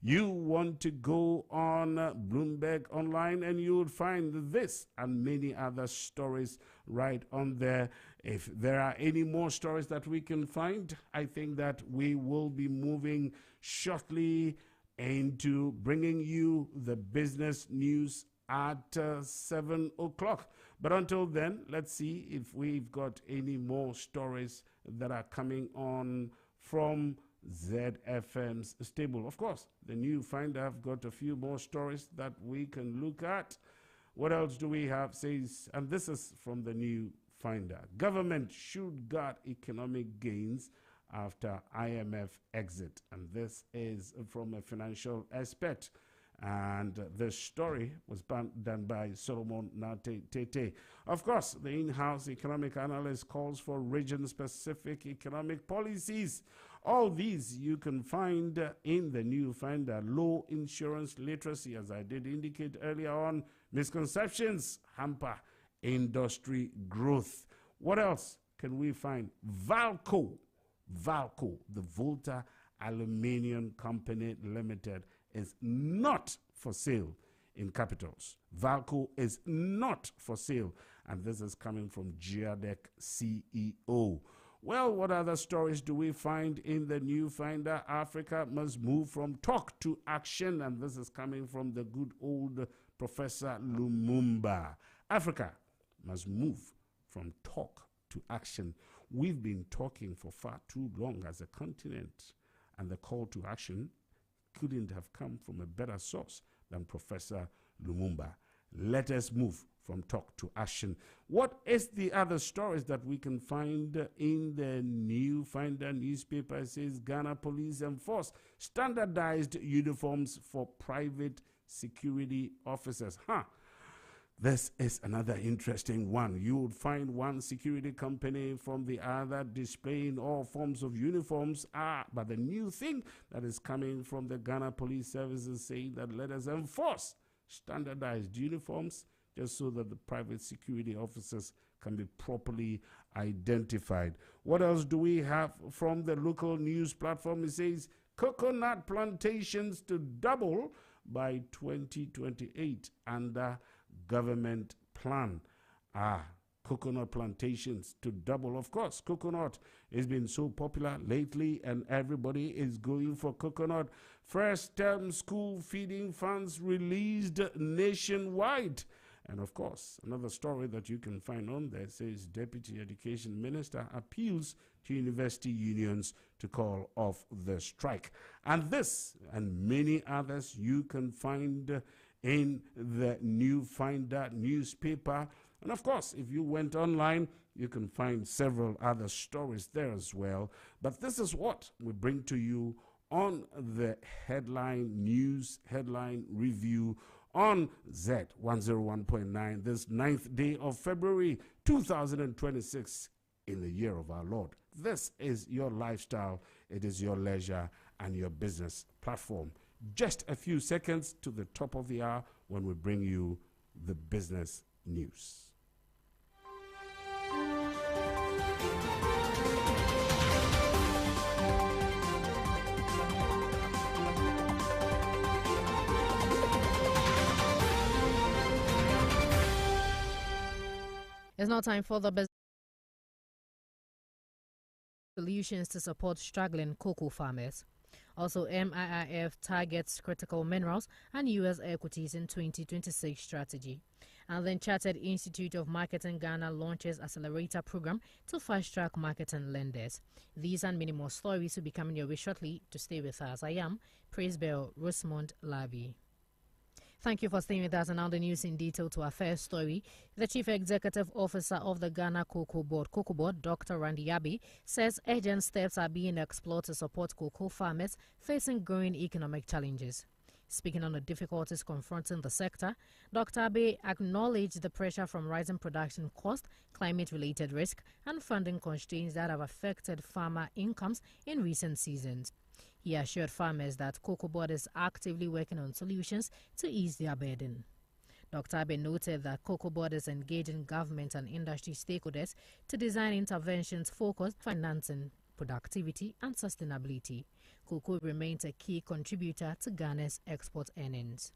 You want to go on Bloomberg Online and you would find this and many other stories right on there. If there are any more stories that we can find, I think that we will be moving shortly into bringing you the business news at 7 o'clock. But until then, let's see if we've got any more stories that are coming on from ZFM's stable. Of course, the new finder have got a few more stories that we can look at. What else do we have? Says, and this is from the new finder. Government should guard economic gains after IMF exit. And this is from a financial aspect. And the story was done by Solomon Nate. Of course, the in-house economic analyst calls for region-specific economic policies. All these you can find in the new finder. Low insurance literacy, as I did indicate earlier on. Misconceptions hamper industry growth. What else can we find? Valco, the Volta Aluminium Company Limited, is not for sale in capitals. Valco is not for sale. And this is coming from Giadec CEO. Well, what other stories do we find in the new finder? Africa must move from talk to action. And this is coming from the good old Professor Lumumba. Africa must move from talk to action. We've been talking for far too long as a continent. And the call to action couldn't have come from a better source than Professor Lumumba. Let us move from talk to action. What is the other stories that we can find in the new finder newspaper? It says Ghana police enforce standardized uniforms for private security officers. This is another interesting one. You would find one security company from the other displaying all forms of uniforms. But the new thing that is coming from the Ghana Police Services saying that let us enforce standardized uniforms just so that the private security officers can be properly identified. What else do we have from the local news platform? It says coconut plantations to double by 2028 under government plan. coconut plantations to double. Of course, coconut has been so popular lately and everybody is going for coconut. First term school feeding funds released nationwide. And of course, another story that you can find on there says Deputy Education Minister appeals to university unions to call off the strike. And this and many others you can find in the New Finder newspaper. And of course, if you went online, you can find several other stories there as well. But this is what we bring to you on the headline news, headline review on Z 101.9 this 9th day of February 2026 in the year of our Lord. This is your lifestyle, it is your leisure and your business platform. Just a few seconds to the top of the hour when we bring you the business news. It's now time for the business solutions to support struggling cocoa farmers. Also, MIIF targets critical minerals and U.S. equities in 2026 strategy. And then Chartered Institute of Marketing Ghana launches accelerator program to fast-track marketing lenders. These and many more stories will be coming your way shortly. To stay with us, I am Praise Bell Rosamond Labi. Thank you for staying with us. And now the news in detail to our first story. The Chief Executive Officer of the Ghana Cocoa Board, Dr. Randy Abbey, says urgent steps are being explored to support cocoa farmers facing growing economic challenges. Speaking on the difficulties confronting the sector, Dr. Abbey acknowledged the pressure from rising production costs, climate-related risk, and funding constraints that have affected farmer incomes in recent seasons. He assured farmers that Cocoa Board is actively working on solutions to ease their burden. Dr. Abbey noted that Cocoa Board is engaging government and industry stakeholders to design interventions focused on financing, productivity and sustainability. Cocoa remains a key contributor to Ghana's export earnings.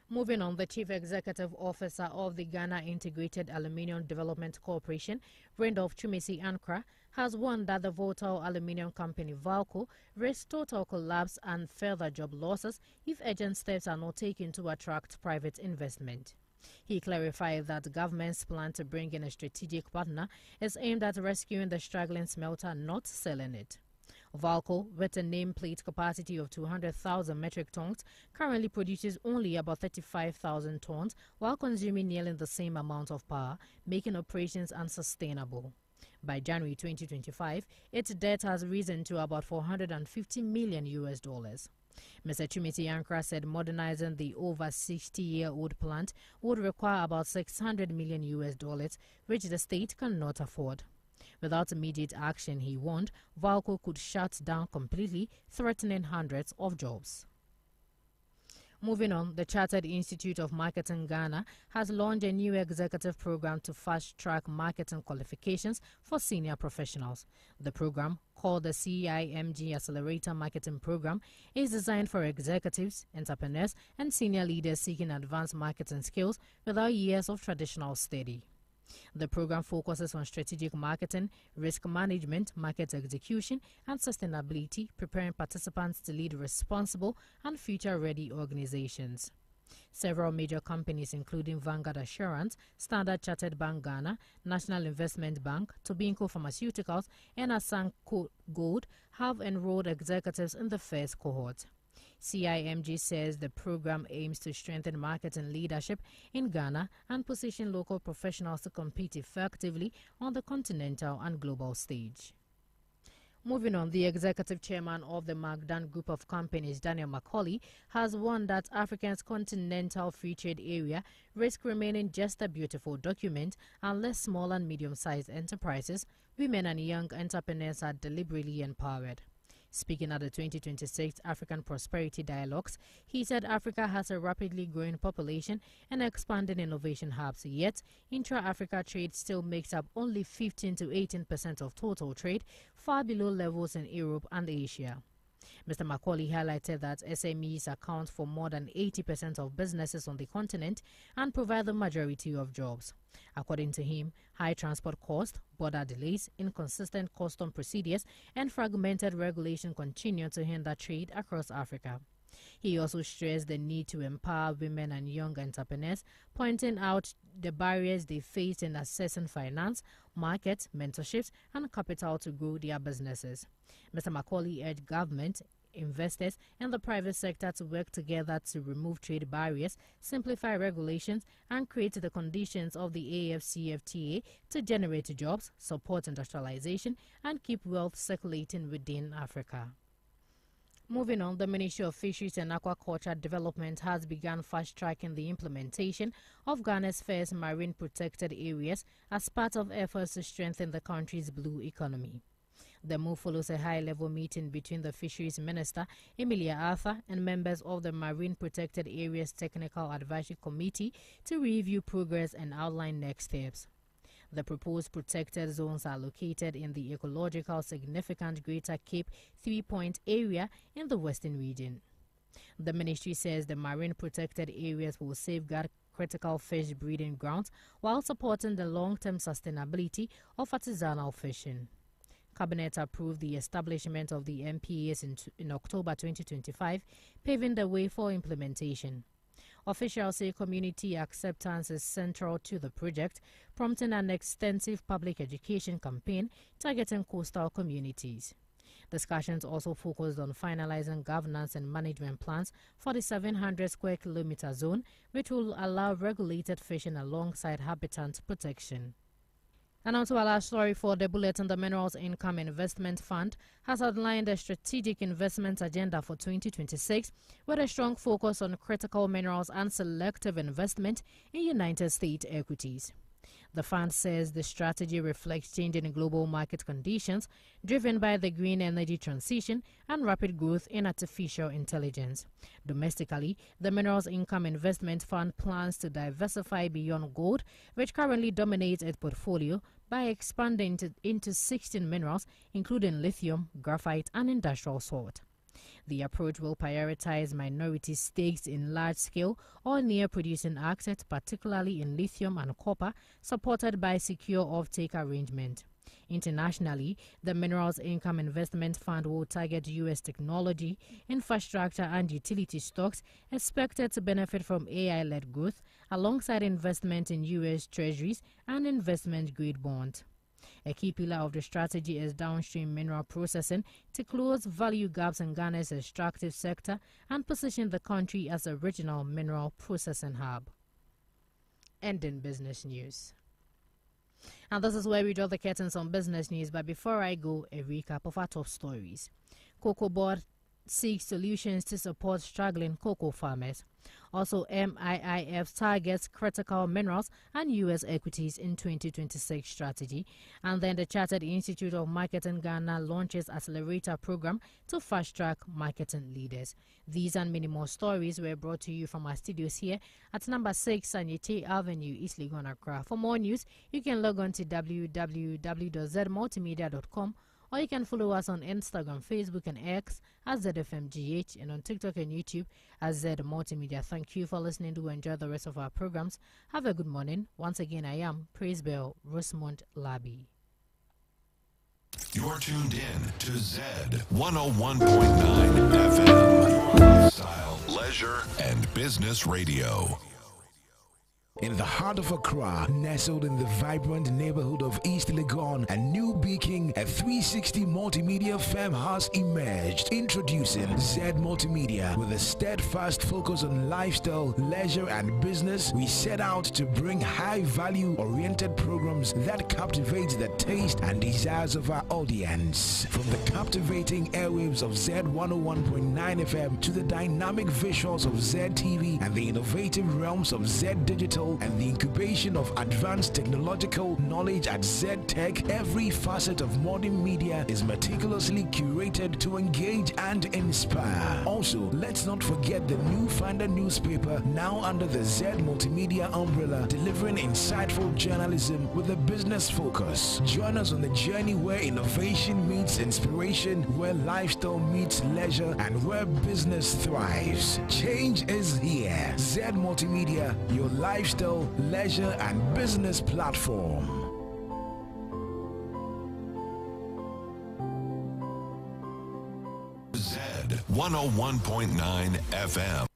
Moving on, the Chief Executive Officer of the Ghana Integrated Aluminium Development Corporation, Randolph Chumesi Ankra, has warned that the volatile aluminium company Valco risks total collapse and further job losses if urgent steps are not taken to attract private investment. He clarified that the government's plan to bring in a strategic partner is aimed at rescuing the struggling smelter, not selling it. Valco, with a nameplate capacity of 200,000 metric tons, currently produces only about 35,000 tons while consuming nearly the same amount of power, making operations unsustainable. By January 2025, its debt has risen to about $450 million. Mr. Chumesi Ankra said modernizing the over 60-year-old plant would require about $600 million, which the state cannot afford. Without immediate action, he warned, Valco could shut down completely, threatening hundreds of jobs. Moving on, the Chartered Institute of Marketing Ghana has launched a new executive program to fast-track marketing qualifications for senior professionals. The program, called the CIMG Accelerator Marketing Program, is designed for executives, entrepreneurs, and senior leaders seeking advanced marketing skills without years of traditional study. The program focuses on strategic marketing, risk management, market execution, and sustainability, preparing participants to lead responsible and future-ready organizations. Several major companies, including Vanguard Assurance, Standard Chartered Bank Ghana, National Investment Bank, Tobinco Pharmaceuticals, and Asanko Gold, have enrolled executives in the first cohort. CIMG says the program aims to strengthen marketing leadership in Ghana and position local professionals to compete effectively on the continental and global stage. Moving on, the executive chairman of the Magdan Group of Companies, Daniel Macaulay, has warned that Africa's continental free trade area risks remaining just a beautiful document unless small and medium-sized enterprises, women and young entrepreneurs are deliberately empowered. Speaking at the 2026 African Prosperity Dialogues, he said Africa has a rapidly growing population and expanding innovation hubs, yet intra-Africa trade still makes up only 15 to 18% of total trade, far below levels in Europe and Asia. Mr. Macaulay highlighted that SMEs account for more than 80% of businesses on the continent and provide the majority of jobs. According to him, high transport costs, border delays, inconsistent custom procedures, and fragmented regulation continue to hinder trade across Africa. He also stressed the need to empower women and young entrepreneurs, pointing out the barriers they face in accessing finance, markets, mentorships, and capital to grow their businesses. Mr. Macaulay urged government, investors, and the private sector to work together to remove trade barriers, simplify regulations, and create the conditions of the AfCFTA to generate jobs, support industrialization, and keep wealth circulating within Africa. Moving on, the Ministry of Fisheries and Aquaculture Development has begun fast-tracking the implementation of Ghana's first marine protected areas as part of efforts to strengthen the country's blue economy. The move follows a high-level meeting between the Fisheries Minister, Emilia Arthur, and members of the Marine Protected Areas Technical Advisory Committee to review progress and outline next steps. The proposed protected zones are located in the ecological significant Greater Cape 3-point area in the Western region. The ministry says the marine protected areas will safeguard critical fish breeding grounds while supporting the long-term sustainability of artisanal fishing. Cabinet approved the establishment of the MPAs in October 2025, paving the way for implementation. Officials say community acceptance is central to the project, prompting an extensive public education campaign targeting coastal communities. Discussions also focused on finalizing governance and management plans for the 700 square kilometer zone, which will allow regulated fishing alongside habitat protection. And on to our last story for the bulletin, the Minerals Income Investment Fund has outlined a strategic investment agenda for 2026 with a strong focus on critical minerals and selective investment in United States equities. The fund says the strategy reflects changing global market conditions driven by the green energy transition and rapid growth in artificial intelligence. Domestically, the Minerals Income Investment Fund plans to diversify beyond gold, which currently dominates its portfolio, by expanding into 16 minerals, including lithium, graphite, and industrial salt. The approach will prioritize minority stakes in large-scale or near-producing assets, particularly in lithium and copper, supported by secure offtake arrangement. Internationally, the Minerals Income Investment Fund will target U.S. technology, infrastructure, and utility stocks expected to benefit from AI-led growth, alongside investment in U.S. treasuries and investment-grade bonds. A key pillar of the strategy is downstream mineral processing to close value gaps in Ghana's extractive sector and position the country as a regional mineral processing hub. Ending business news. And this is where we draw the curtains on business news. But before I go, a recap of our top stories. Cocoa Board seeks solutions to support struggling cocoa farmers. Also, MIIF targets critical minerals and U.S. equities in 2026 strategy. And then the Chartered Institute of Marketing Ghana launches accelerator program to fast-track marketing leaders. These and many more stories were brought to you from our studios here at number 6 Sanyete Avenue, East Legon, Accra. For more news, you can log on to www.zedmultimedia.com, or you can follow us on Instagram, Facebook, and X as ZFMGH, and on TikTok and YouTube as Zed Multimedia. Thank you for listening. Do enjoy the rest of our programs. Have a good morning. Once again, I am Praise Bell Rosemont Labi. You're tuned in to Zed 101.9 FM, your lifestyle, leisure, and business radio. In the heart of Accra, nestled in the vibrant neighborhood of East Legon, a new beacon, a 360 multimedia farmhouse emerged. Introducing Zed Multimedia. With a steadfast focus on lifestyle, leisure, and business, we set out to bring high-value oriented programs that captivate the taste and desires of our audience. From the captivating airwaves of Zed 101.9 FM to the dynamic visuals of Zed TV and the innovative realms of Zed Digital Digital and the incubation of advanced technological knowledge at Zed Tech, every facet of modern media is meticulously curated to engage and inspire. Also, let's not forget the New Finder newspaper, now under the Zed Multimedia umbrella, delivering insightful journalism with a business focus. Join us on the journey where innovation meets inspiration, where lifestyle meets leisure, and where business thrives. Change is here. Zed Multimedia, your lifestyle, leisure, and business platform. Zed 101.9 FM.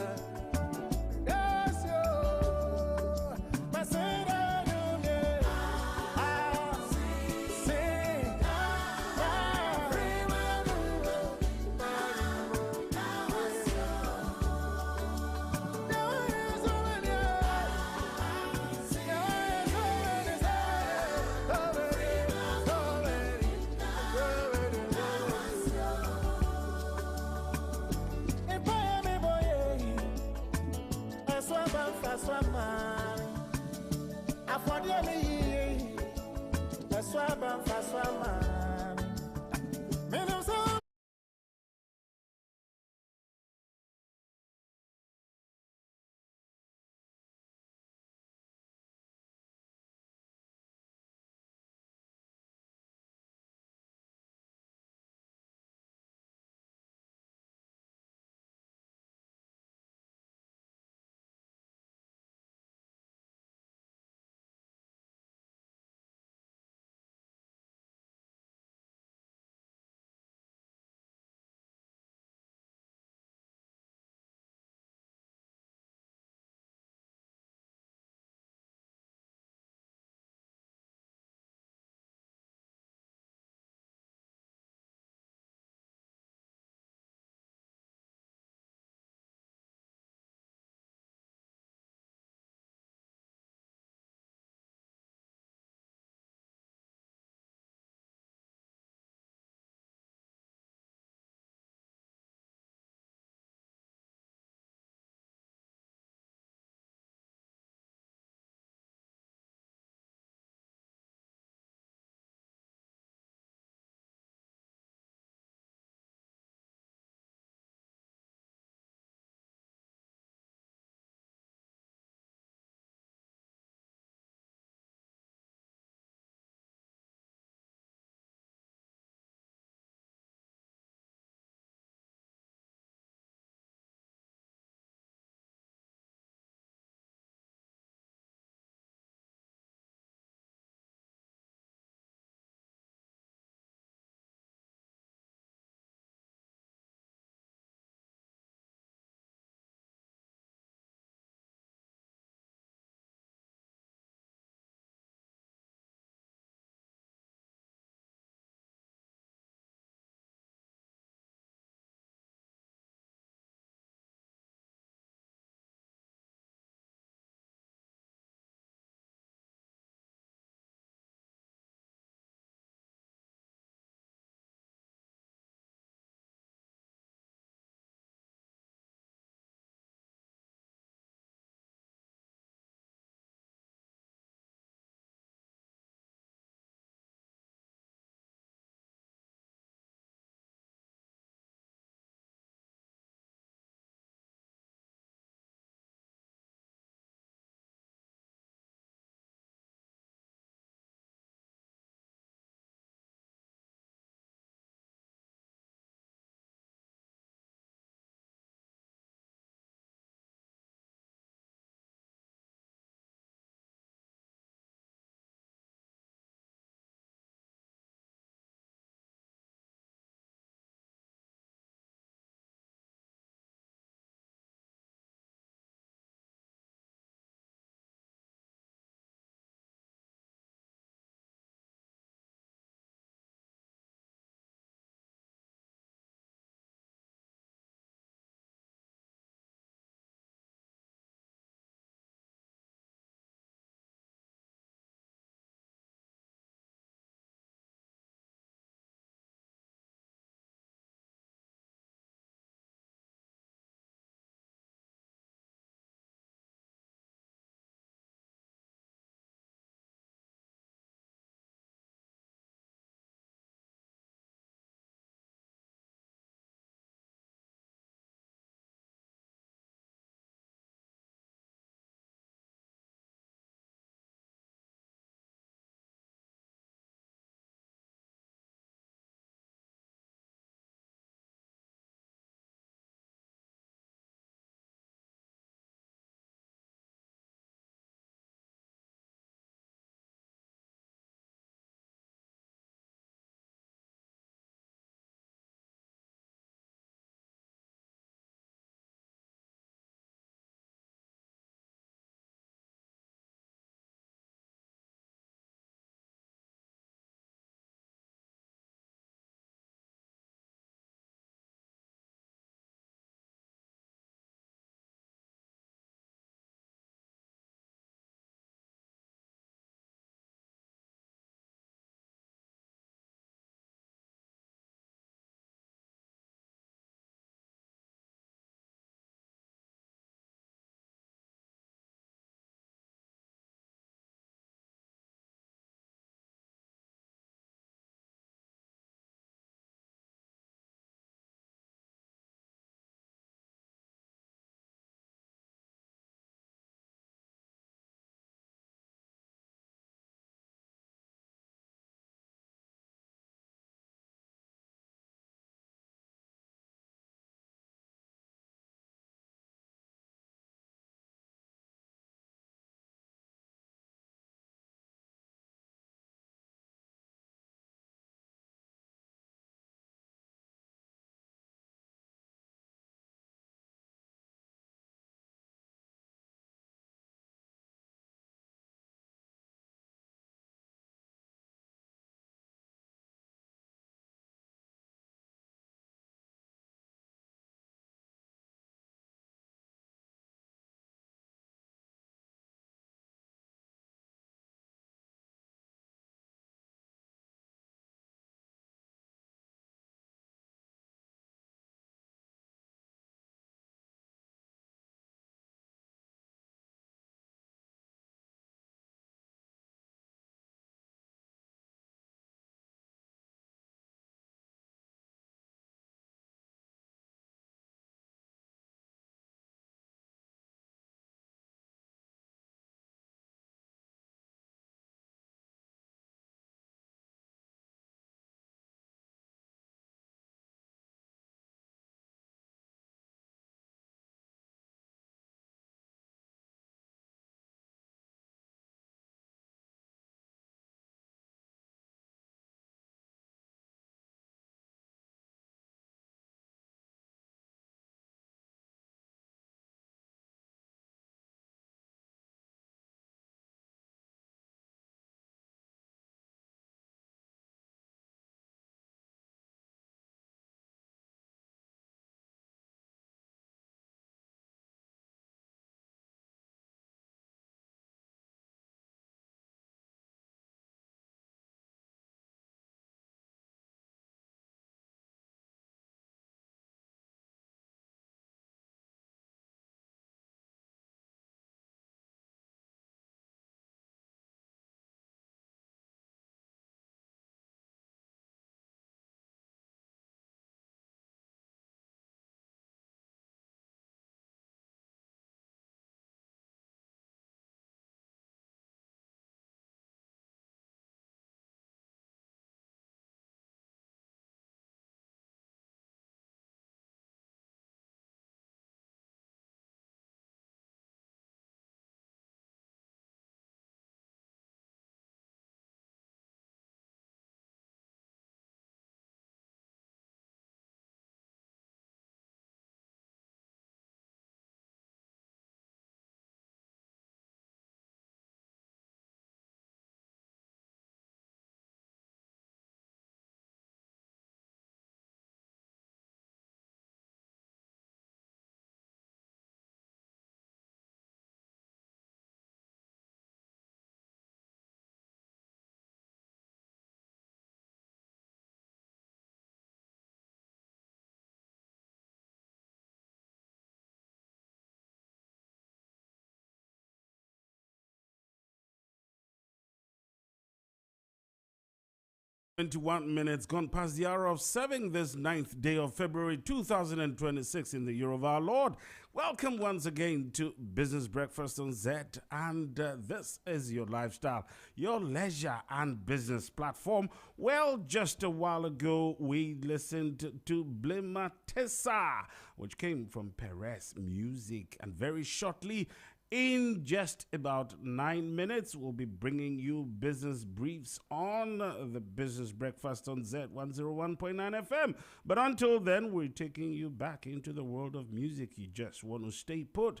21 minutes gone past the hour of 7 this 9th day of February 2026 in the year of our Lord. Welcome once again to Business Breakfast on Zed, and this is your lifestyle, your leisure and business platform. Well, just a while ago, we listened to Blima Tessa, which came from Perez Music, and very shortly, in just about 9 minutes, we'll be bringing you business briefs on the Business Breakfast on Z 101.9 FM. But until then, we're taking you back into the world of music. You just want to stay put.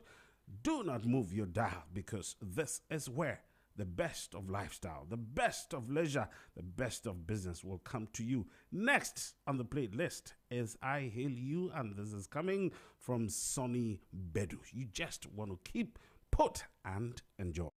Do not move your dial, because this is where the best of lifestyle, the best of leisure, the best of business will come to you. Next on the playlist is I Hail You, and this is coming from Sonny Bedu. You just want to keep put and enjoy.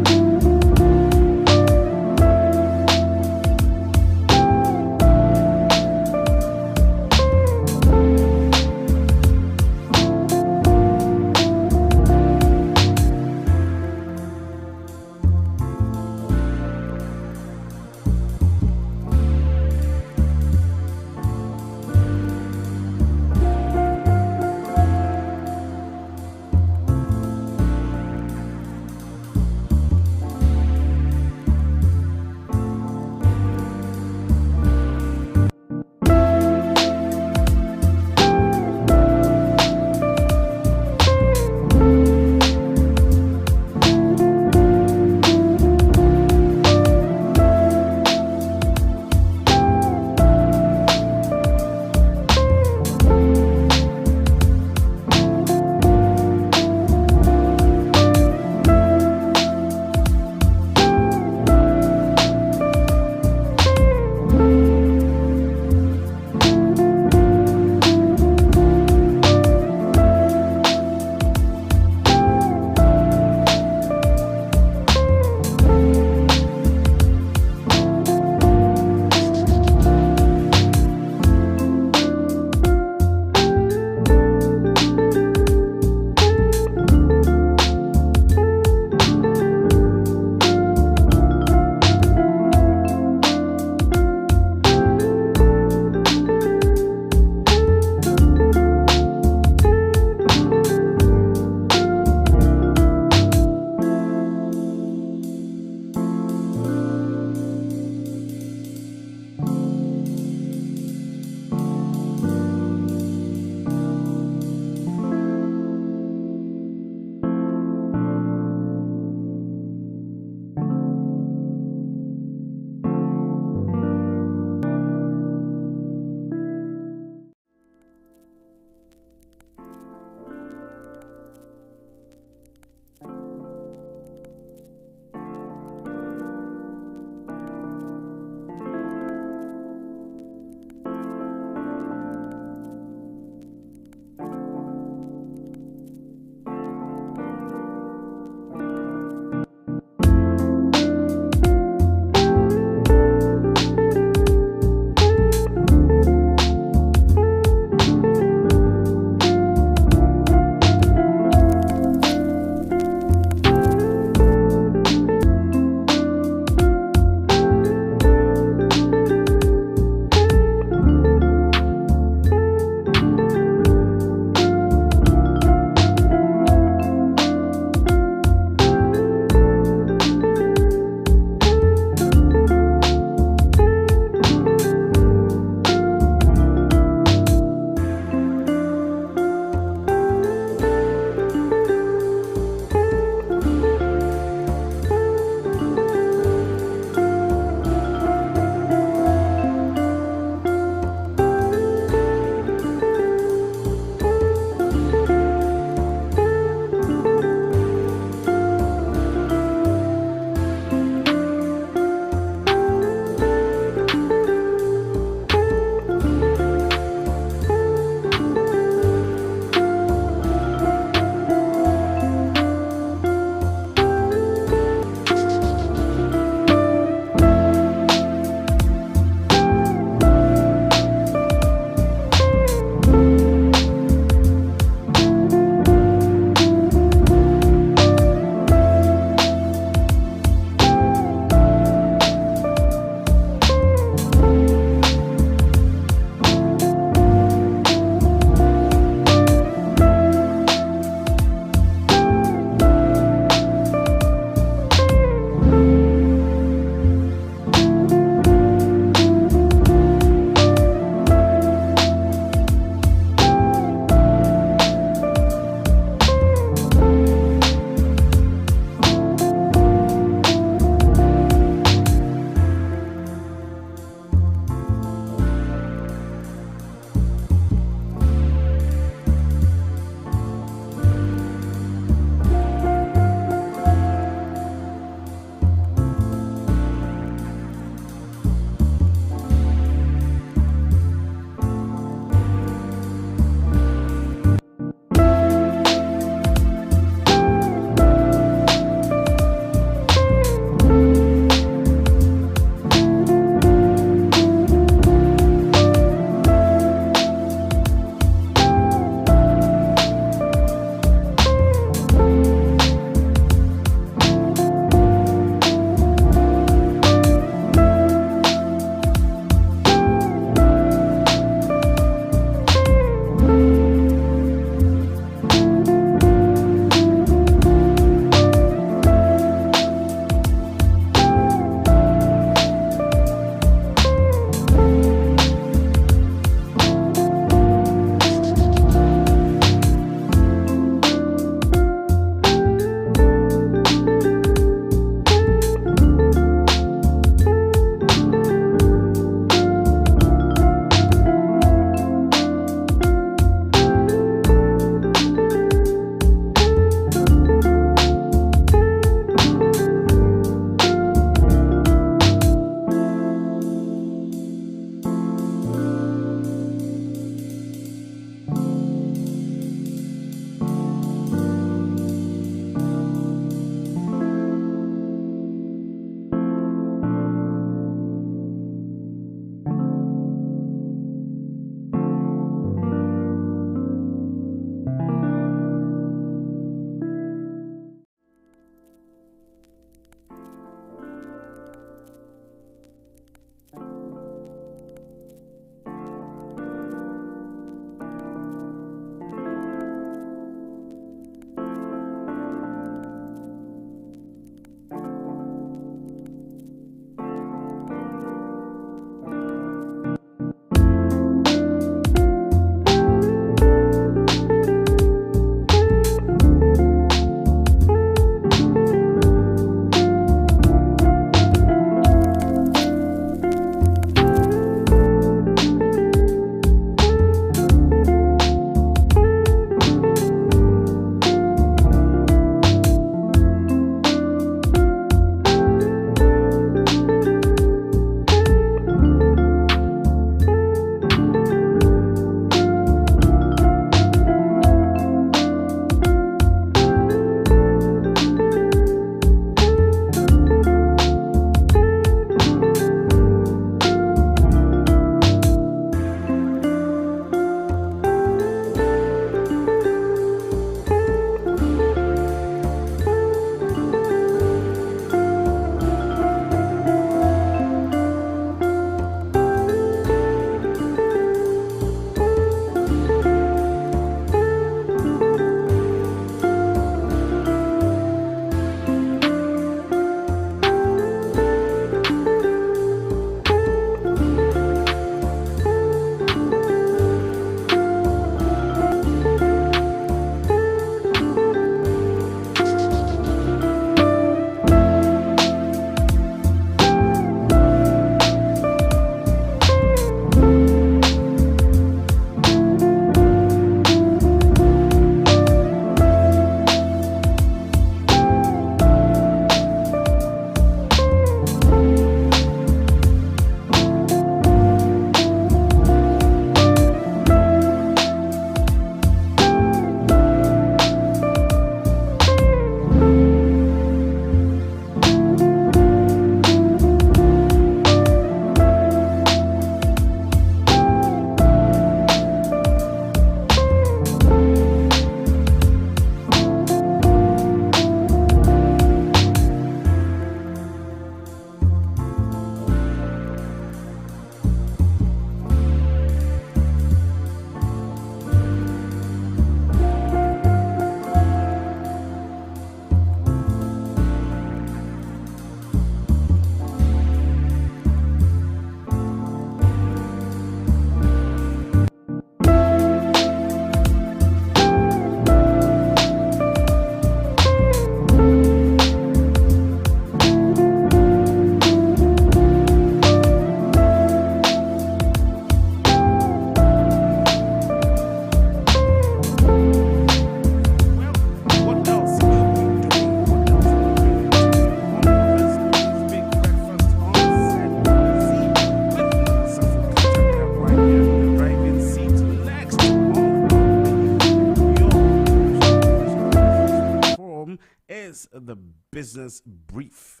Business Brief.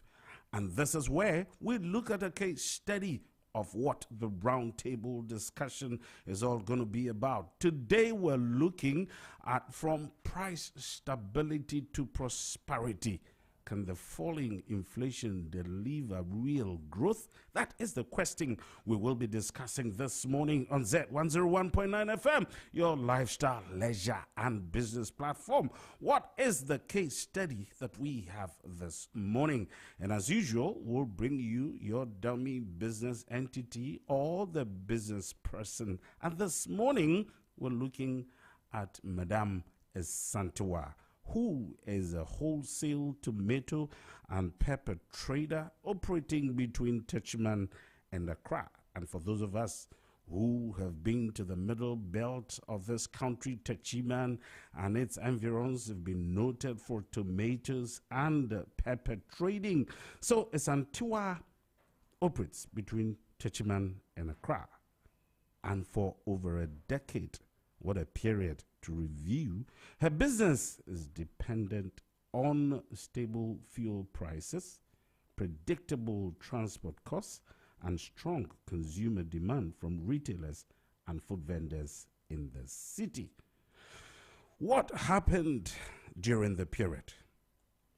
And this is where we look at a case study of what the roundtable discussion is all going to be about. Today we're looking at from price stability to prosperity. Can the falling inflation deliver real growth? That is the question we will be discussing this morning on Z101.9 FM, your lifestyle, leisure, and business platform. What is the case study that we have this morning? And as usual, we'll bring you your dummy business entity or the business person. And this morning, we're looking at Madame Santua, who is a wholesale tomato and pepper trader operating between Techiman and Accra. And for those of us who have been to the middle belt of this country, Techiman and its environs have been noted for tomatoes and pepper trading. So Santua operates between Techiman and Accra. And for over a decade, what a period to review. Her business is dependent on stable fuel prices, predictable transport costs, and strong consumer demand from retailers and food vendors in the city. What happened during the period?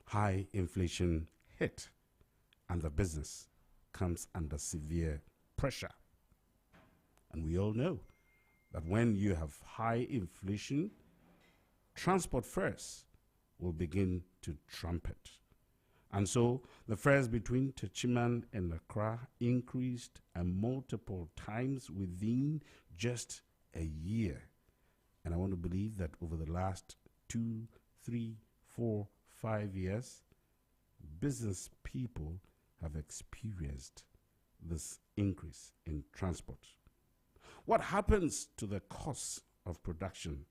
High inflation hit, and the business comes under severe pressure. And we all know that when you have high inflation, transport fares will begin to trumpet. And so the fares between Techiman and Accra increased multiple times within just a year. And I want to believe that over the last 2, 3, 4, 5 years, business people have experienced this increase in transport. What happens to the cost of production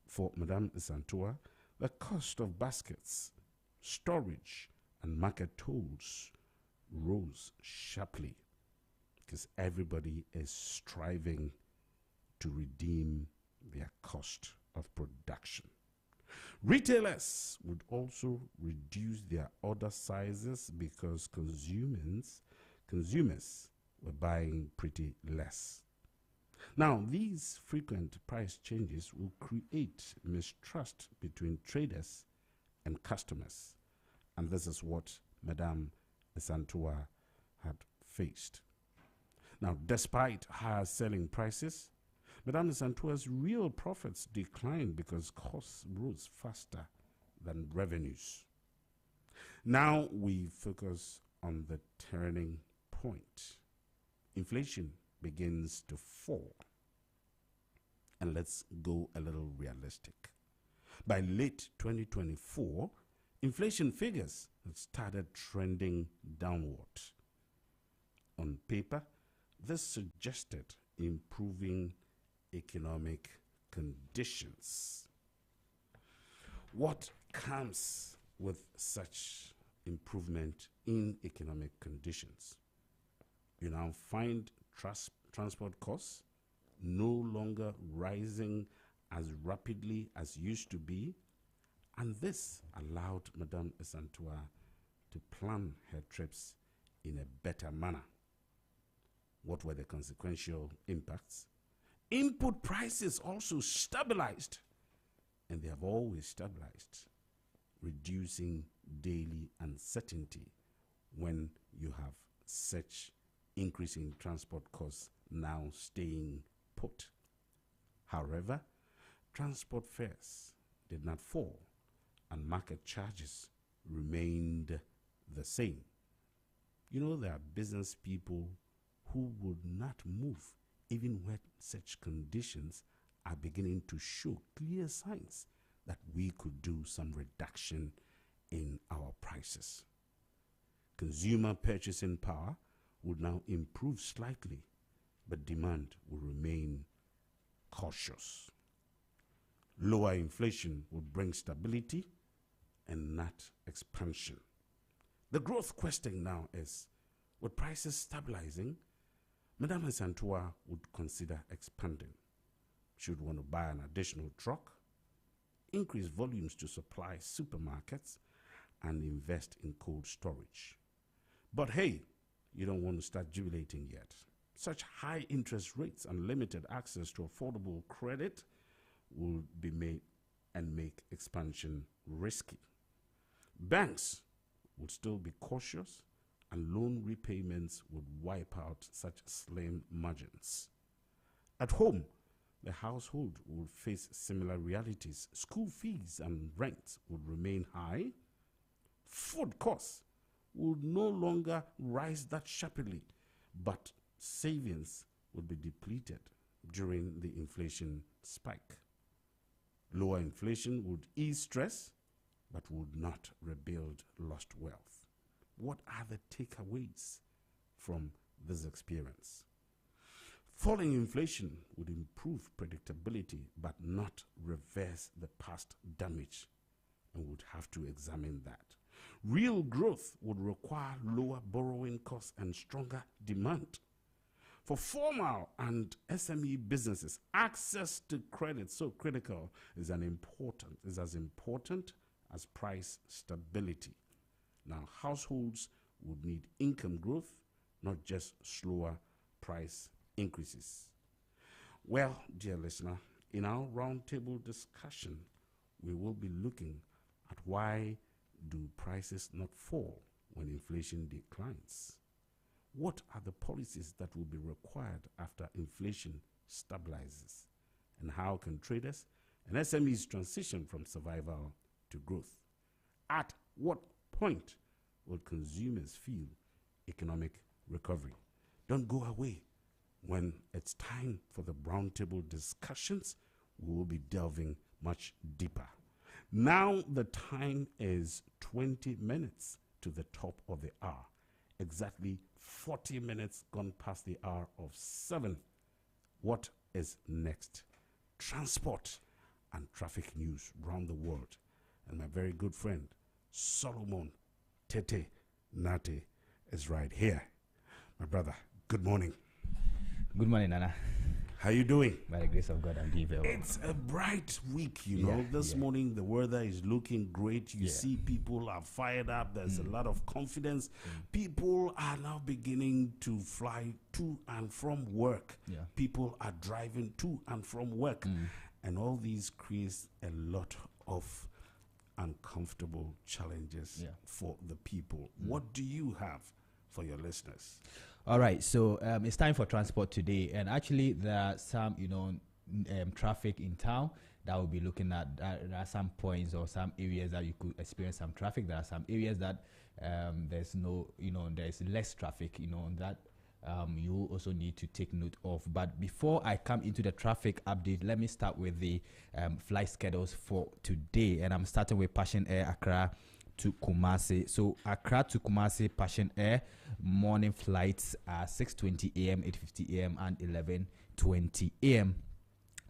for Madame Santua? The cost of baskets, storage, and market tolls rose sharply because everybody is striving to redeem their cost of production. Retailers would also reduce their order sizes because consumers were buying pretty less. Now, these frequent price changes will create mistrust between traders and customers, and this is what Madame Santua had faced. Now, despite higher selling prices, Madame Santua's real profits declined because costs rose faster than revenues. Now we focus on the turning point. Inflation begins to fall. And let's go a little realistic. By late 2024, inflation figures had started trending downward. On paper, this suggested improving economic conditions. What comes with such improvement in economic conditions? You now find transport costs no longer rising as rapidly as used to be, and this allowed Madame Santua to plan her trips in a better manner. What were the consequential impacts? Input prices also stabilized, and they have always stabilized, reducing daily uncertainty when you have such increasing transport costs now staying put. However, transport fares did not fall, and market charges remained the same. You know, there are business people who would not move even when such conditions are beginning to show clear signs that we could do some reduction in our prices. Consumer purchasing power would now improve slightly, but demand will remain cautious. Lower inflation would bring stability and not expansion. The growth question now is, with prices stabilizing, Madame Santua would consider expanding. She would want to buy an additional truck, increase volumes to supply supermarkets, and invest in cold storage. But hey, you don't want to start jubilating yet. Such high interest rates and limited access to affordable credit will be made and make expansion risky. Banks would still be cautious, and loan repayments would wipe out such slim margins. At home, the household will face similar realities. School fees and rent would remain high. Food costs would no longer rise that sharply, but savings would be depleted during the inflation spike. Lower inflation would ease stress, but would not rebuild lost wealth. What are the takeaways from this experience? Falling inflation would improve predictability, but not reverse the past damage, and would have to examine that. Real growth would require lower borrowing costs and stronger demand. For formal and SME businesses, access to credit, so critical, is as important as price stability. Now, households would need income growth, not just slower price increases. Well, dear listener, in our roundtable discussion, we will be looking at why do prices not fall when inflation declines? What are the policies that will be required after inflation stabilizes? And how can traders and SMEs transition from survival to growth? At what point will consumers feel economic recovery? Don't go away. When it's time for the roundtable discussions, we will be delving much deeper. Now the time is 20 minutes to the top of the hour. Exactly 40 minutes gone past the hour of 7. What is next? Transport and traffic news round the world. And my very good friend, Solomon Tete Nate, is right here. My brother, good morning. Good morning, Nana. How you doing? By the grace of God, I'm doing very well. It's a bright week, you know. This morning, the weather is looking great. You see people are fired up. There's a lot of confidence. People are now beginning to fly to and from work. People are driving to and from work. And all these creates a lot of uncomfortable challenges for the people. What do you have for your listeners? All right, so it's time for transport today, and actually there are some, traffic in town that we'll be looking at. There are some points or some areas that you could experience some traffic. There are some areas that there's no, there's less traffic, that you also need to take note of. But before I come into the traffic update, let me start with the flight schedules for today, and I'm starting with Passion Air Accra to Kumasi. So Accra to Kumasi Passion Air morning flights are 6:20 a.m., 8:50 a.m. and 11:20 a.m.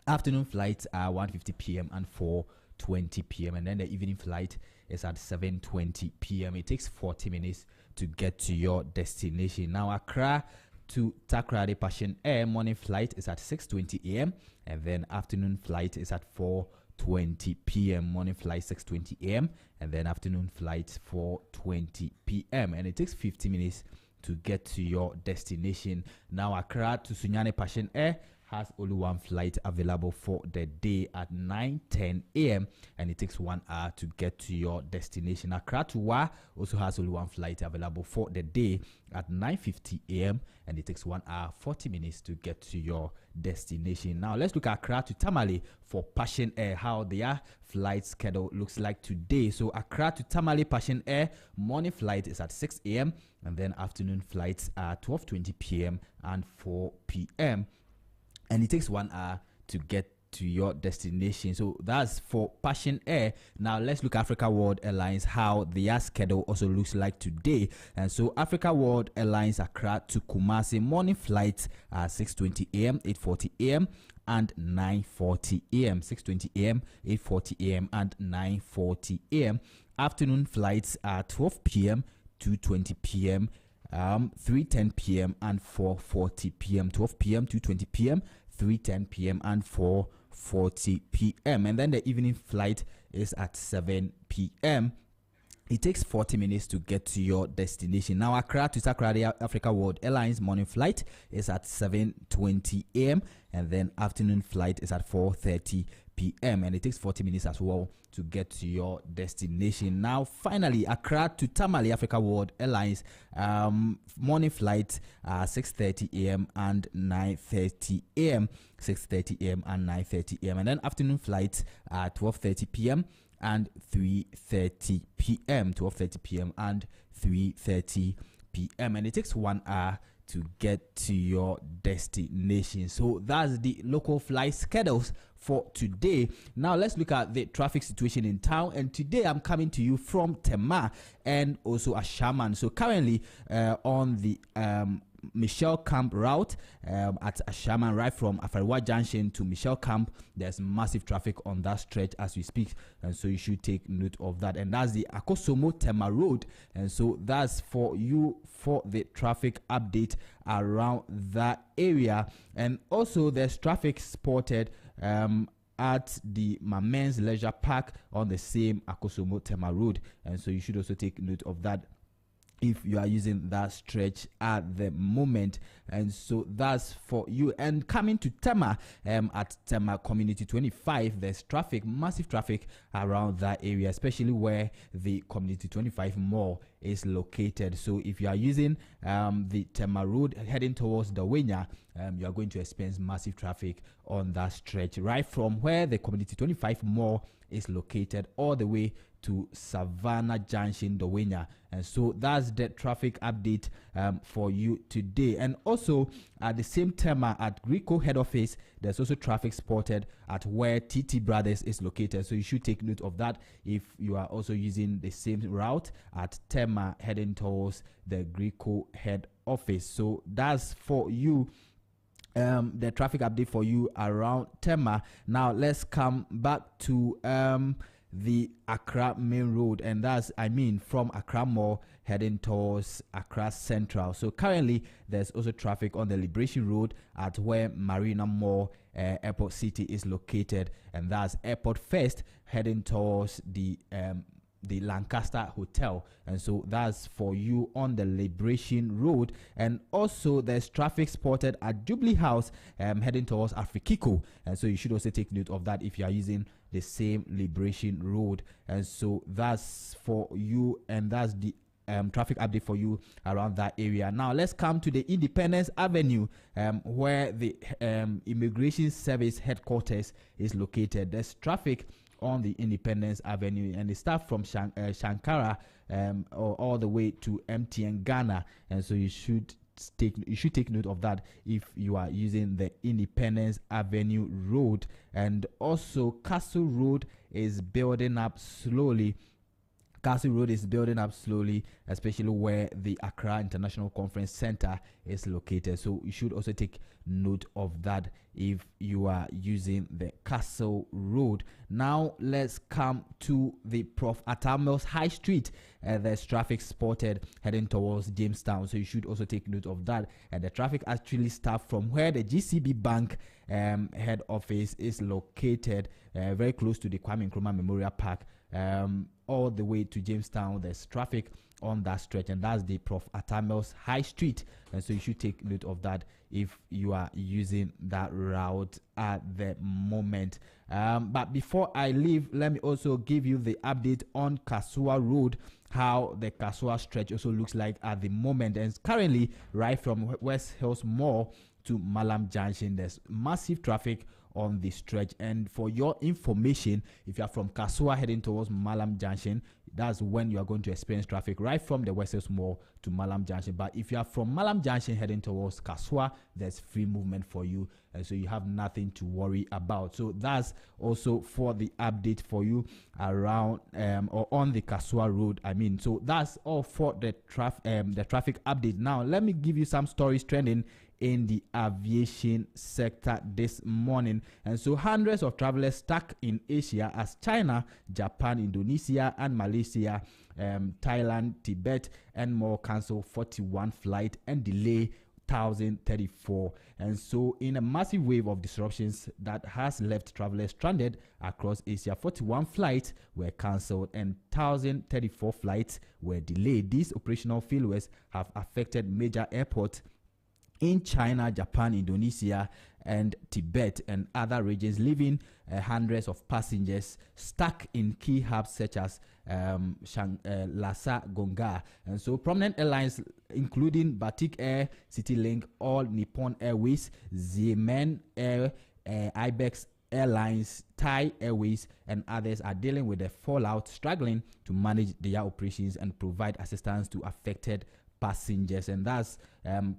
Afternoon flights are 1:50 p.m. and 4:20 p.m. and then the evening flight is at 7:20 p.m. It takes 40 minutes to get to your destination. Now Accra to Takoradi Passion Air morning flight is at 6:20 a.m. and then afternoon flight is at 4:20 p.m. Morning flight 6:20 a.m. and then afternoon flight 4:20 p.m. and it takes 50 minutes to get to your destination. Now Accra to Sunyani Passion Air has only one flight available for the day at 9:10 a.m. and it takes 1 hour to get to your destination. Accra to Wa also has only one flight available for the day at 9:50 a.m. and it takes 1 hour 40 minutes to get to your destination. Now let's look at Accra to Tamale for Passion Air, how their flight schedule looks like today. So Accra to Tamale Passion Air morning flight is at 6 a.m. and then afternoon flights are 12:20 p.m. and 4 p.m. and it takes 1 hour to get to your destination. So that's for Passion Air. Now let's look at Africa World Airlines, how their schedule also looks like today. And so Africa World Airlines Accra to Kumasi morning flights are 6:20 a.m., 8:40 a.m. and 9:40 a.m. 6:20 a.m., 8:40 a.m. and 9:40 a.m. Afternoon flights are 12 p.m., 2:20 p.m., 3:10 p.m. and 4:40 p.m. 12 p.m., 2:20 p.m., 3:10 p.m. and 4:40 p.m. and then the evening flight is at 7 p.m. It takes 40 minutes to get to your destination. Now, Accra to Sakradi Africa World Airlines morning flight is at 7:20 a.m. and then afternoon flight is at 4:30 p.m. and it takes 40 minutes as well to get to your destination. Now, finally, Accra to Tamale Africa World Airlines morning flight 6:30 a.m. and 9:30 a.m. 6:30 a.m. and 9:30 a.m. and then afternoon flights at 12:30 p.m. and 3:30 p.m. 12:30 p.m. and 3:30 p.m. and it takes 1 hour to get to your destination. So that's the local flight schedules for today. Now let's look at the traffic situation in town, and today I'm coming to you from Tema and also Ashaman. So currently on the Michelle Camp route at Ashaman, right from Afariwa Junction to Michelle Camp, there's massive traffic on that stretch as we speak, and so you should take note of that. And that's the Akosomo Tema Road, and so that's for you for the traffic update around that area. And also there's traffic spotted at the Mamen's Leisure Park on the same Akosomo Tema Road, and so you should also take note of that if you are using that stretch at the moment. And so that's for you. And coming to Tema, at Tema Community 25, there's traffic, massive traffic around that area, especially where the Community 25 mall is located. So if you are using the Tema Road heading towards Dawenya, you are going to experience massive traffic on that stretch, right from where the Community 25 mall is located all the way to Savannah Junction, Dawenya. And so that's the traffic update for you today. And also at the same time at Greco head office, there's also traffic spotted at where TT Brothers is located. So you should take note of that if you are also using the same route at Tema heading towards the Greco head office. So that's for you. The traffic update for you around Tema. Now let's come back to the Accra main road, and that's from Accra Mall heading towards Accra Central. So currently there's also traffic on the Liberation Road at where Marina Mall Airport City is located, and that's Airport First heading towards the Lancaster Hotel. And so that's for you on the Liberation Road. And also there's traffic spotted at Jubilee House heading towards Afrikiko, and so you should also take note of that if you are using the same Liberation Road. And so that's for you, and that's the traffic update for you around that area. Now let's come to the Independence Avenue, where the Immigration Service headquarters is located. There's traffic on the Independence Avenue, and they start from Shankara all the way to MTN Ghana, and so you should take note of that if you are using the Independence Avenue road. And also Castle Road is building up slowly. Castle Road is building up slowly, especially where the Accra International Conference Center is located. So you should also take note of that if you are using the Castle Road. Now let's come to the Prof. Atamels High Street. There's traffic spotted heading towards Jamestown, so you should also take note of that. And the traffic actually starts from where the GCB Bank head office is located, very close to the Kwame Nkrumah Memorial Park. All the way to Jamestown, there's traffic on that stretch, and that's the Prof. Atamels High Street, and so you should take note of that if you are using that route at the moment. But before I leave, let me also give you the update on Kasua Road, how the Kasua stretch also looks like at the moment. And currently, right from West Hills Mall to Malam Junction, there's massive traffic on the stretch. And for your information, if you are from Kasua heading towards Malam Junction, that's when you are going to experience traffic right from the West Hills Mall to Malam Junction. But if you are from Malam Junction heading towards Kasua, there's free movement for you, and so you have nothing to worry about. So that's also for the update for you around or on the Kasua Road. So that's all for the traffic update. Now let me give you some stories trending in the aviation sector this morning. And so hundreds of travelers stuck in Asia as China, Japan, Indonesia, and Malaysia, Thailand, Tibet, and more cancel 41 flight and delay 1,034. And so, in a massive wave of disruptions that has left travelers stranded across Asia, 41 flights were cancelled and 1,034 flights were delayed. These operational failures have affected major airports in China, Japan, Indonesia, and Tibet and other regions, leaving hundreds of passengers stuck in key hubs such as Lhasa, Gonga. And so prominent airlines including Batik Air, CityLink, All Nippon Airways, Xiamen Air, Ibex Airlines, Thai Airways, and others are dealing with the fallout, struggling to manage their operations and provide assistance to affected passengers. And that's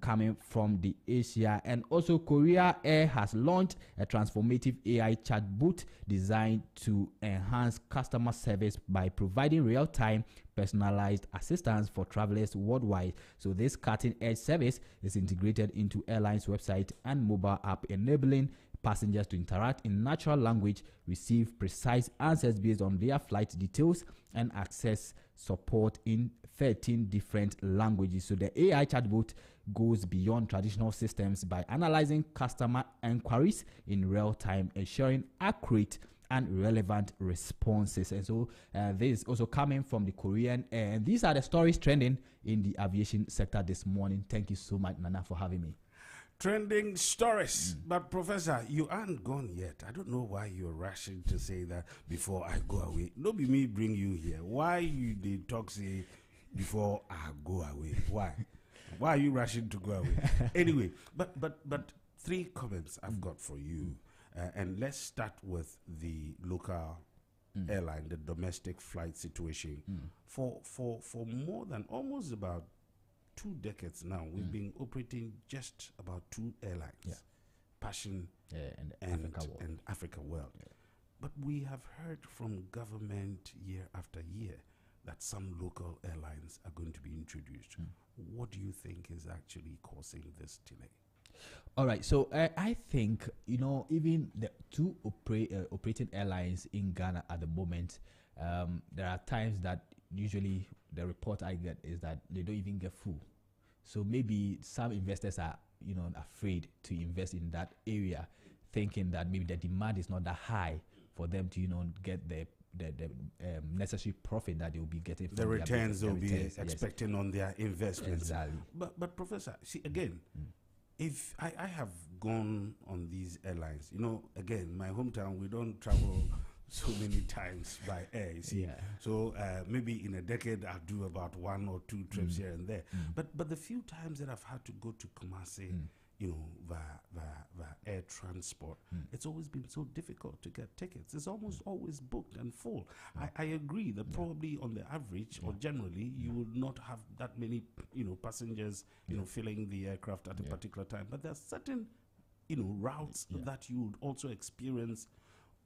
coming from the Asia. And also Korea Air has launched a transformative AI chatbot designed to enhance customer service by providing real-time personalized assistance for travelers worldwide. So this cutting-edge service is integrated into airlines website and mobile app, enabling passengers to interact in natural language, receive precise answers based on their flight details, and access support in 13 different languages. So the AI chatbot goes beyond traditional systems by analyzing customer inquiries in real time, ensuring accurate and relevant responses. And so this is also coming from the Korean Air. And these are the stories trending in the aviation sector this morning. Thank you so much, Nana, for having me. Trending stories. But Professor, you aren't gone yet. I don't know why you're rushing to say that before I go away. No be me bring you here. Why you did talk say before I go away? Why? Why are you rushing to go away? Anyway, but three comments I've got for you. And let's start with the local airline, the domestic flight situation. For more than almost about 2 decades now, we've been operating just about 2 airlines, Passion and Africa World. But we have heard from government year after year that some local airlines are going to be introduced. What do you think is actually causing this delay? All right, so I think, even the 2 operating airlines in Ghana at the moment, there are times that usually the report I get is that they don't even get full. So maybe some investors are, afraid to invest in that area, thinking that maybe the demand is not that high for them to, get the necessary profit that they will be getting from the returns they'll be expecting on their investments. Exactly. But Professor, see again, if I have gone on these airlines, again, my hometown, we don't travel so many times by air, you see. So maybe in a decade I'll do about 1 or 2 trips here and there. But the few times that I've had to go to Kumasi, via air transport, it's always been so difficult to get tickets. It's almost always booked and full. I agree that probably on the average or generally you would not have that many passengers filling the aircraft at a particular time. But there are certain routes that you would also experience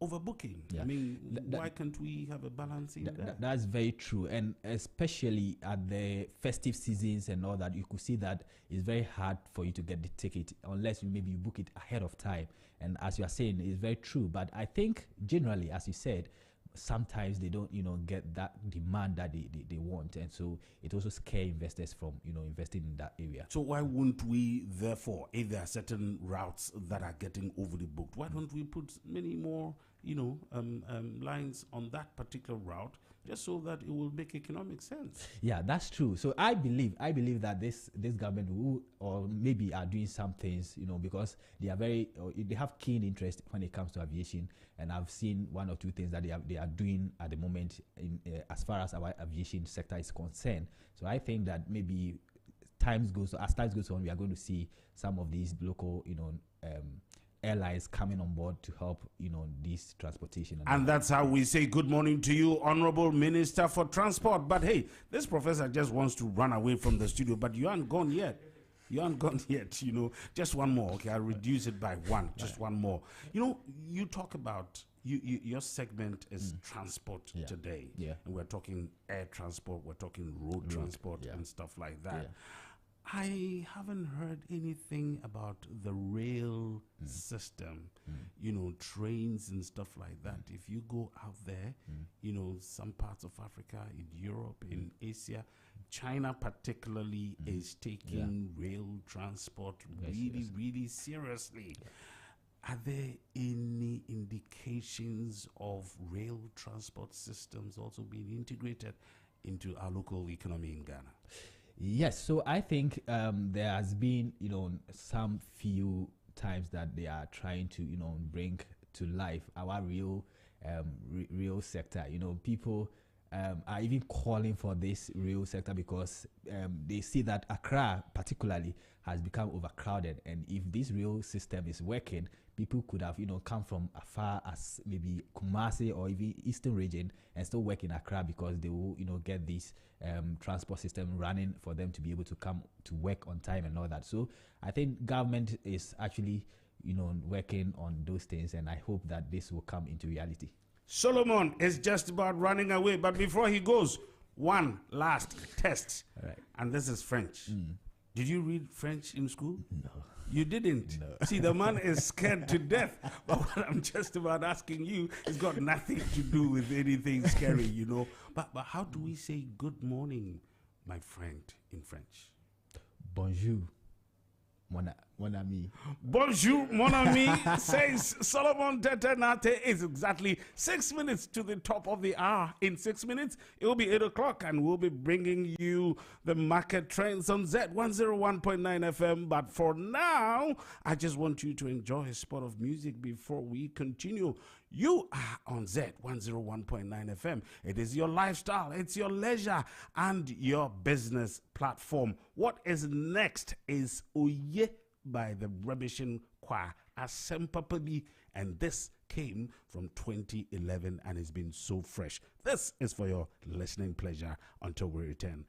overbooking. I mean, why can't we have a balance in that? That's very true, and especially at the festive seasons and all that, you could see that it's very hard for you to get the ticket unless you book it ahead of time. And as you are saying, it's very true. But I think generally, as you said, sometimes they don't get that demand that they want, and so it also scares investors from investing in that area. So why wouldn't we therefore, if there are certain routes that are getting overly booked, why don't we put many more lines on that particular route, just so that it will make economic sense? Yeah, that's true. So I believe that this government will, or maybe are doing some things, because they are they have keen interest when it comes to aviation, and I've seen 1 or 2 things that they are doing at the moment in as far as our aviation sector is concerned. So I think that maybe as time goes on, we are going to see some of these local airlines coming on board to help this transportation. And that's how we say good morning to you, Honorable Minister for Transport. But hey, this professor just wants to run away from the studio, but you aren't gone yet. Just one more. Okay, I'll reduce it by 1. Just one more. You talk about your segment is transport today. And we're talking air transport, we're talking road transport and stuff like that. I haven't heard anything about the rail system, trains and stuff like that. If you go out there, some parts of Africa, in Europe, in Asia, China particularly is taking rail transport really seriously. Are there any indications of rail transport systems also being integrated into our local economy in Ghana? Yes, so I think there has been, some few times that they are trying to, bring to life our real sector. People are even calling for this real sector because they see that Accra particularly has become overcrowded, and if this real system is working, people could have come from afar as maybe Kumasi or even Eastern region and still work in Accra because they will get this transport system running for them to be able to come to work on time and all that. So I think government is actually working on those things, and I hope that this will come into reality. Solomon is just about running away, but before he goes, one last test. All right. And this is French. Did you read French in school? No. You didn't? No. See, the man is scared to death. But what I'm just about asking you has got nothing to do with anything scary, But how do we say good morning, my friend, in French? Bonjour, mon ami. Bonjour, mon ami, says Solomon Tetenate. It's exactly 6 minutes to the top of the hour. In 6 minutes, it will be 8 o'clock, and we'll be bringing you the market trends on Zed 101.9 FM. But for now, I just want you to enjoy a spot of music before we continue. You are on Zed 101.9 FM. It is your lifestyle, it's your leisure, and your business platform. What is next is Oye by the Rebishin Choir, Asempapadi, and this came from 2011 and it's been so fresh. This is for your listening pleasure until we return.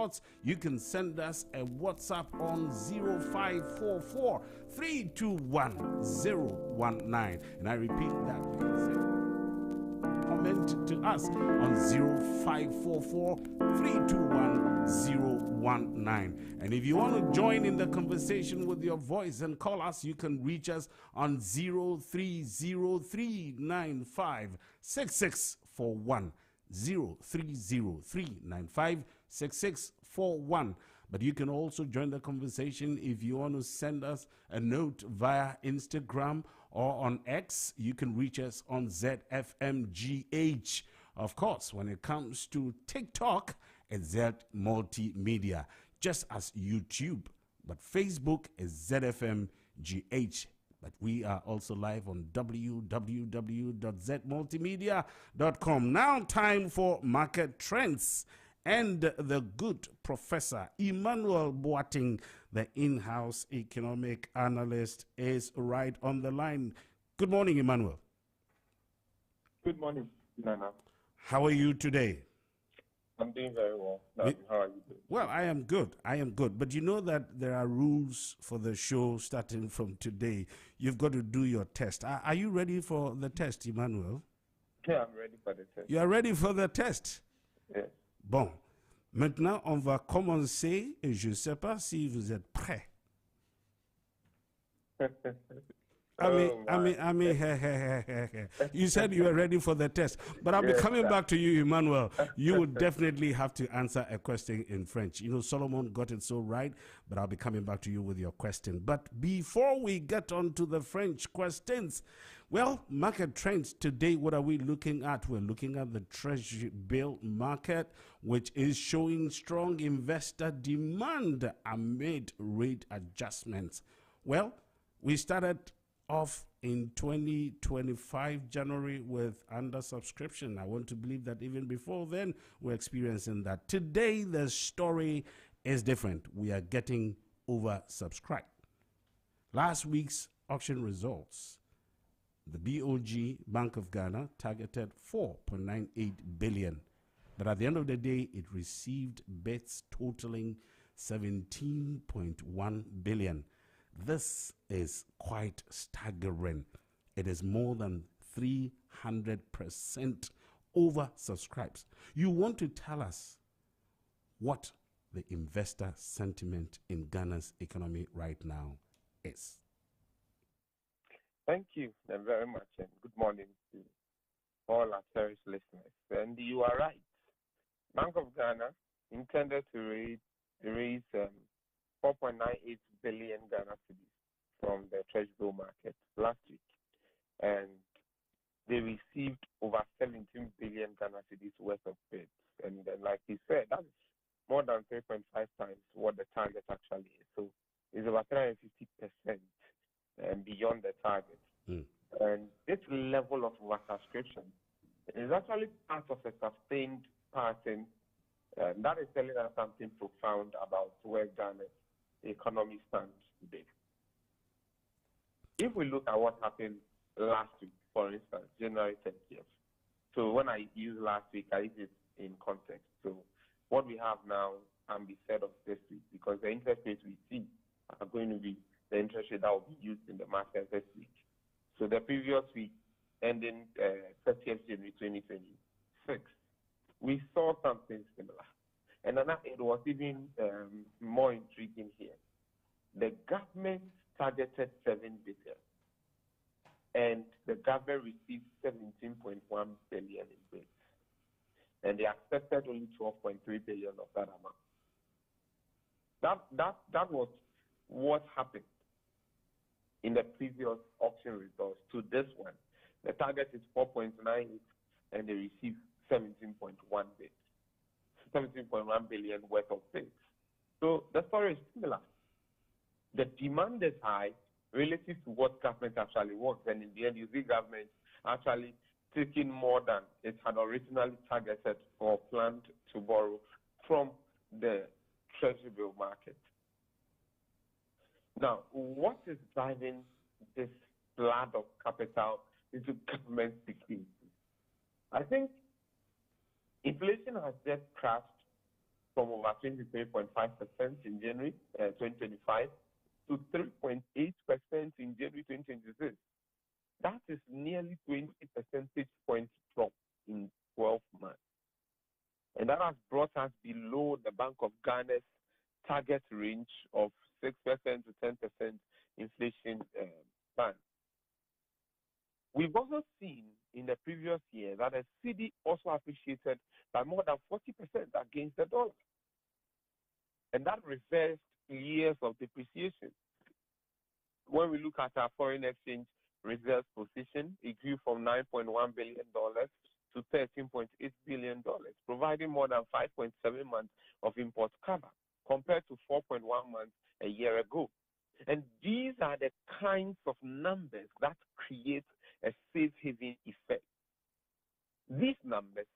thoughts, you can send us a WhatsApp on 0544 321 019. And I repeat that, please. Comment to us on 0544 321 019. And if you want to join in the conversation with your voice and call us, you can reach us on 030395 6641. 030395 6641. But you can also join the conversation if you want to send us a note via Instagram or on X. You can reach us on ZFMGH. Of course, when it comes to TikTok, it's Z Multimedia, just as YouTube. But Facebook is ZFMGH. But we are also live on www.zmultimedia.com. Now, time for market trends. And the good Professor Emmanuel Boating, the in-house economic analyst, is right on the line. Good morning, Emmanuel. Good morning, Nana. How are you today? I'm doing very well. How are you doing? Well, I am good. But you know that there are rules for the show starting from today. You've got to do your test. Are you ready for the test, Emmanuel? Yeah, I'm ready for the test. You are ready for the test? Yes. Bon. Maintenant, on va commencer et je ne sais pas si vous êtes prêts. You said you were ready for the test, but I'll be coming back to you, Emmanuel. You would definitely have to answer a question in French. You know, Solomon got it so right, but I'll be coming back to you with your question. But before we get on to the French questions, well, market trends today, what are we looking at? We're looking at the treasury bill market, which is showing strong investor demand amid rate adjustments. Well, we started off in 2025 January with undersubscription. I want to believe that even before then, we're experiencing that. Today, the story is different. We are getting oversubscribed. Last week's auction results, the BOG, Bank of Ghana, targeted 4.98 billion. But at the end of the day, it received bids totaling 17.1 billion. This is quite staggering. It is more than 300% oversubscribed. You want to tell us what the investor sentiment in Ghana's economy right now is? Thank you very much, and good morning to all our cherished listeners. And you are right. Bank of Ghana intended to raise 4.98 billion Ghana cedis from the treasury bill market last week, and they received over 17 billion Ghana cedis worth of bids. And then, like he said, that's more than 3.5 times what the target actually is. So it's about 350% beyond the target. And this level of oversubscription is actually part of a sustained pattern that is telling us something profound about where Ghana's economy stands today. If we look at what happened last week, for instance, January 30th. So when I use last week, I use it in context. So what we have now can be said of this week, because the interest rates we see are going to be the interest rate that will be used in the market this week. So the previous week, ending 30th January 2026, we saw something similar. And then it was even more intriguing here. The government targeted 7 billion, and the government received 17.1 billion in bids, and they accepted only 12.3 billion of that amount. That was what happened in the previous auction results to this one. The target is 4.98, and they received 17.1 bids. 17.1 billion worth of bids. So the story is similar. The demand is high relative to what government actually wants, and in the end, you see government actually taking more than it had originally targeted or planned to borrow from the treasury bill market. Now, what is driving this flood of capital into government securities? I think inflation has just crashed from over 23.5% in January 2025 to 3.8% in January 2026. That is nearly 20 percentage point drop in 12 months. And that has brought us below the Bank of Ghana's target range of 6% to 10% inflation band. We've also seen in the previous year that the cedi also appreciated by more than 40% against the dollar. And that reversed years of depreciation. When we look at our foreign exchange reserves position, it grew from $9.1 billion to $13.8 billion, providing more than 5.7 months of import cover compared to 4.1 months a year ago. And these are the kinds of numbers that create a safe haven effect. These numbers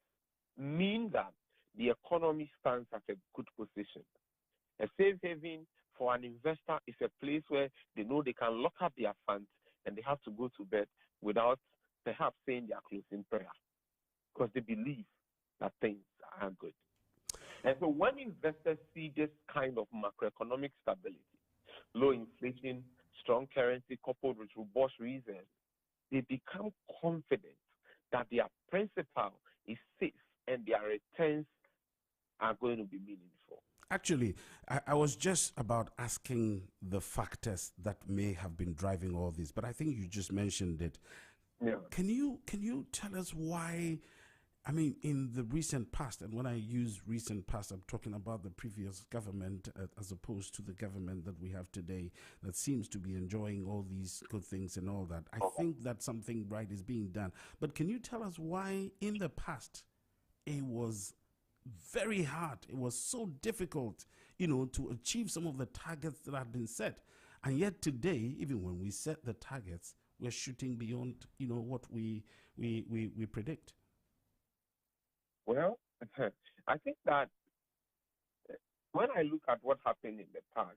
mean that the economy stands at a good position. A safe haven for an investor is a place where they know they can lock up their funds and they have to go to bed without perhaps saying their closing prayer because they believe that things are good. And so when investors see this kind of macroeconomic stability, low inflation, strong currency coupled with robust reserves, they become confident that their principal is safe and their returns are going to be meaningful. Actually, I was just about asking the factors that may have been driving all this, but I think you just mentioned it. Yeah. Can you tell us why? I mean, in the recent past, and when I use recent past, I'm talking about the previous government as opposed to the government that we have today that seems to be enjoying all these good things and all that. I think that something right is being done. But can you tell us why in the past it was very hard, it was so difficult, to achieve some of the targets that had been set? And yet today, even when we set the targets, we're shooting beyond, what we predict. Well, I think that when I look at what happened in the past,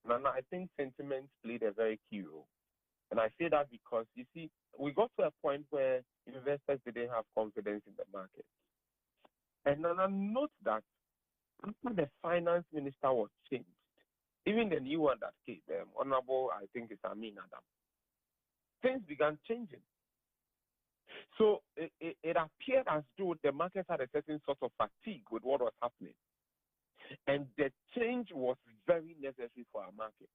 Nana, I think sentiment played a very key role. And I say that because, you see, we got to a point where investors didn't have confidence in the market. And Nana, note that after the finance minister was changed, even the new one that came, Honorable, I think it's Amin Adam, things began changing. So it appeared as though the market had a certain sort of fatigue with what was happening. And the change was very necessary for our market.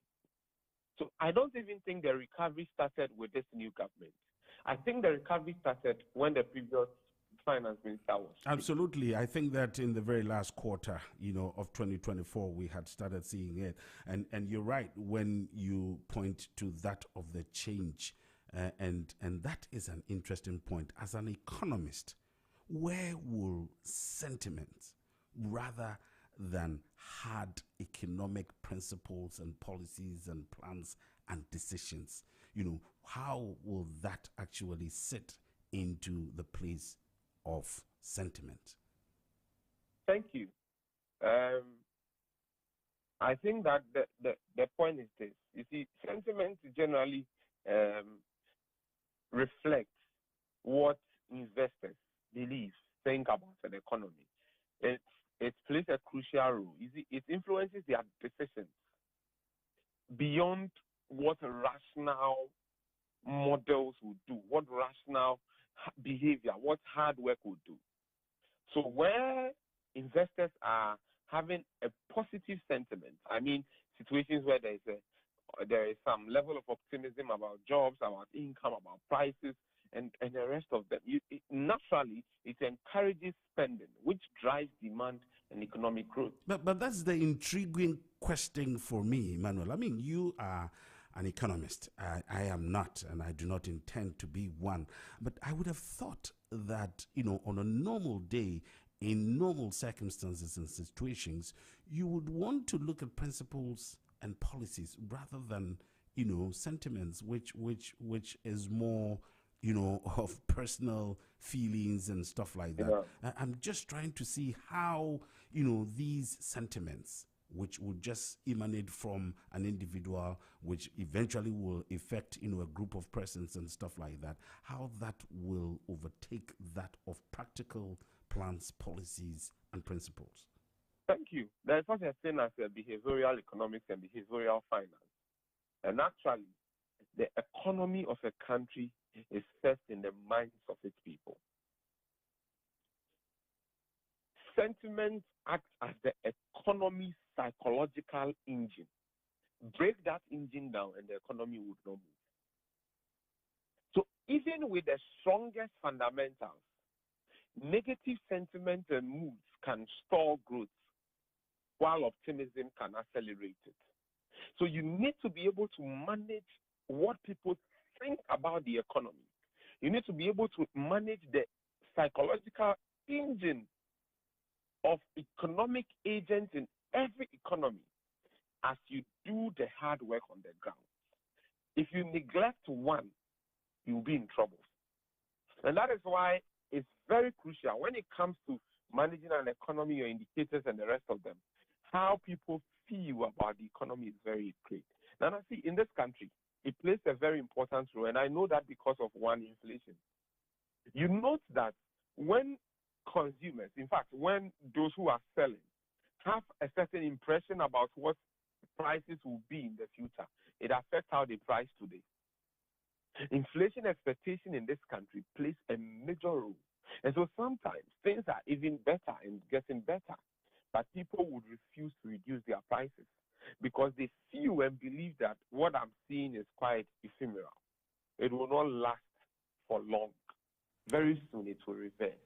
So I don't even think the recovery started with this new government. I think the recovery started when the previous finance minister was. Absolutely. I think that in the very last quarter, of 2024, we had started seeing it. And you're right when you point to that of the change. And that is an interesting point. As an economist, where will sentiment rather than hard economic principles and policies and plans and decisions, how will that actually sit into the place of sentiment? Thank you. I think that the point is this. You see, sentiment generally reflects what investors believe, think about an economy. It plays a crucial role. You see, it influences their decisions beyond what rational models would do, what rational behavior, what hard work would do. So where investors are having a positive sentiment, I mean situations where there is some level of optimism about jobs, about income, about prices, and the rest of them. Naturally, it encourages spending, which drives demand and economic growth. But that's the intriguing question for me, Emmanuel. I mean, you are an economist. I am not, and I do not intend to be one. But I would have thought that, on a normal day, in normal circumstances and situations, you would want to look at principles and policies rather than, sentiments, which is more, of personal feelings and stuff like that. Yeah. I'm just trying to see how, these sentiments, which would just emanate from an individual, which eventually will affect, a group of persons and stuff like that, how that will overtake that of practical plans, policies, and principles. Thank you. There's such a thing as behavioral economics and behavioral finance. And actually, the economy of a country is first in the minds of its people. Sentiment acts as the economy's psychological engine. Break that engine down and the economy would not move. So even with the strongest fundamentals, negative sentiment and moods can stall growth while optimism can accelerate it. So you need to be able to manage what people think about the economy. You need to be able to manage the psychological engine of economic agents in every economy as you do the hard work on the ground. If you neglect one, you'll be in trouble. And that is why it's very crucial when it comes to managing an economy, your indicators and the rest of them, how people feel about the economy is very great. Now, I see in this country, it plays a very important role, and I know that because of one, inflation. You note that when consumers, in fact, when those who are selling have a certain impression about what prices will be in the future, it affects how they price today. Inflation expectation in this country plays a major role. And so sometimes things are even better and getting better, but people would refuse to reduce their prices because they feel and believe that what I'm seeing is quite ephemeral. It will not last for long. Very soon it will reverse.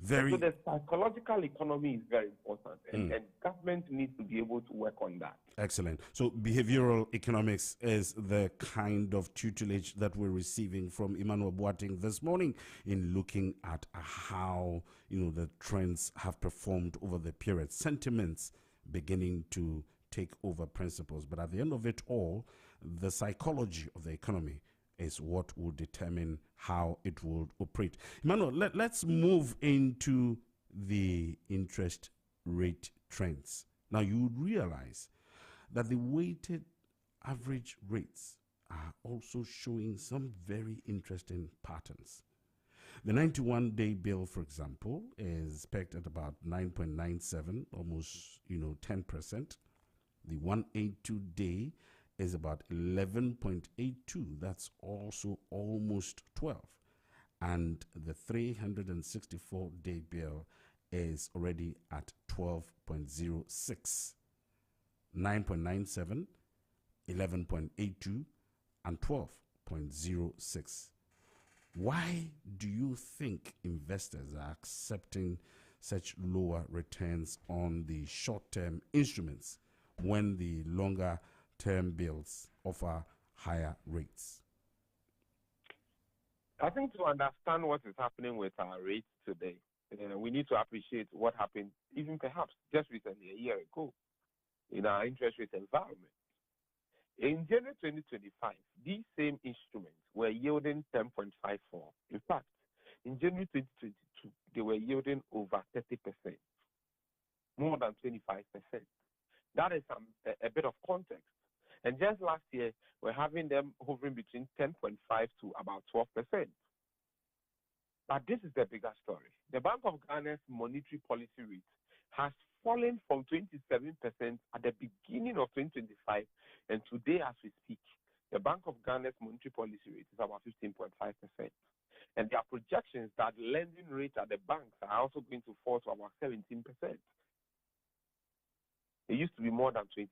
So the psychological economy is very important, and government needs to be able to work on that. Excellent. So behavioral economics is the kind of tutelage that we're receiving from Emmanuel Boateng this morning in looking at how, the trends have performed over the period. Sentiments beginning to take over principles. But at the end of it all, the psychology of the economy is what will determine how it will operate. Emmanuel, let's move into the interest rate trends. Now, you would realize that the weighted average rates are also showing some very interesting patterns. The 91-day bill, for example, is pegged at about 9.97, almost, 10%. The 182-day is about 11.82. That's also almost 12. And the 364-day bill is already at 12.06. 9.97, 11.82, and 12.06. Why do you think investors are accepting such lower returns on the short-term instruments when the longer-term bills offer higher rates? I think to understand what is happening with our rates today, we need to appreciate what happened even perhaps just recently, a year ago, in our interest rate environment. In January 2025, these same instruments were yielding 10.54. In fact, in January 2022, they were yielding over 30%, more than 25%. That is a bit of context. And just last year, we're having them hovering between 10.5 to about 12%. But this is the bigger story. The Bank of Ghana's monetary policy rate has fallen from 27% at the beginning of 2025, and today as we speak, the Bank of Ghana's monetary policy rate is about 15.5%. And there are projections that lending rates at the banks are also going to fall to about 17%. It used to be more than 20%.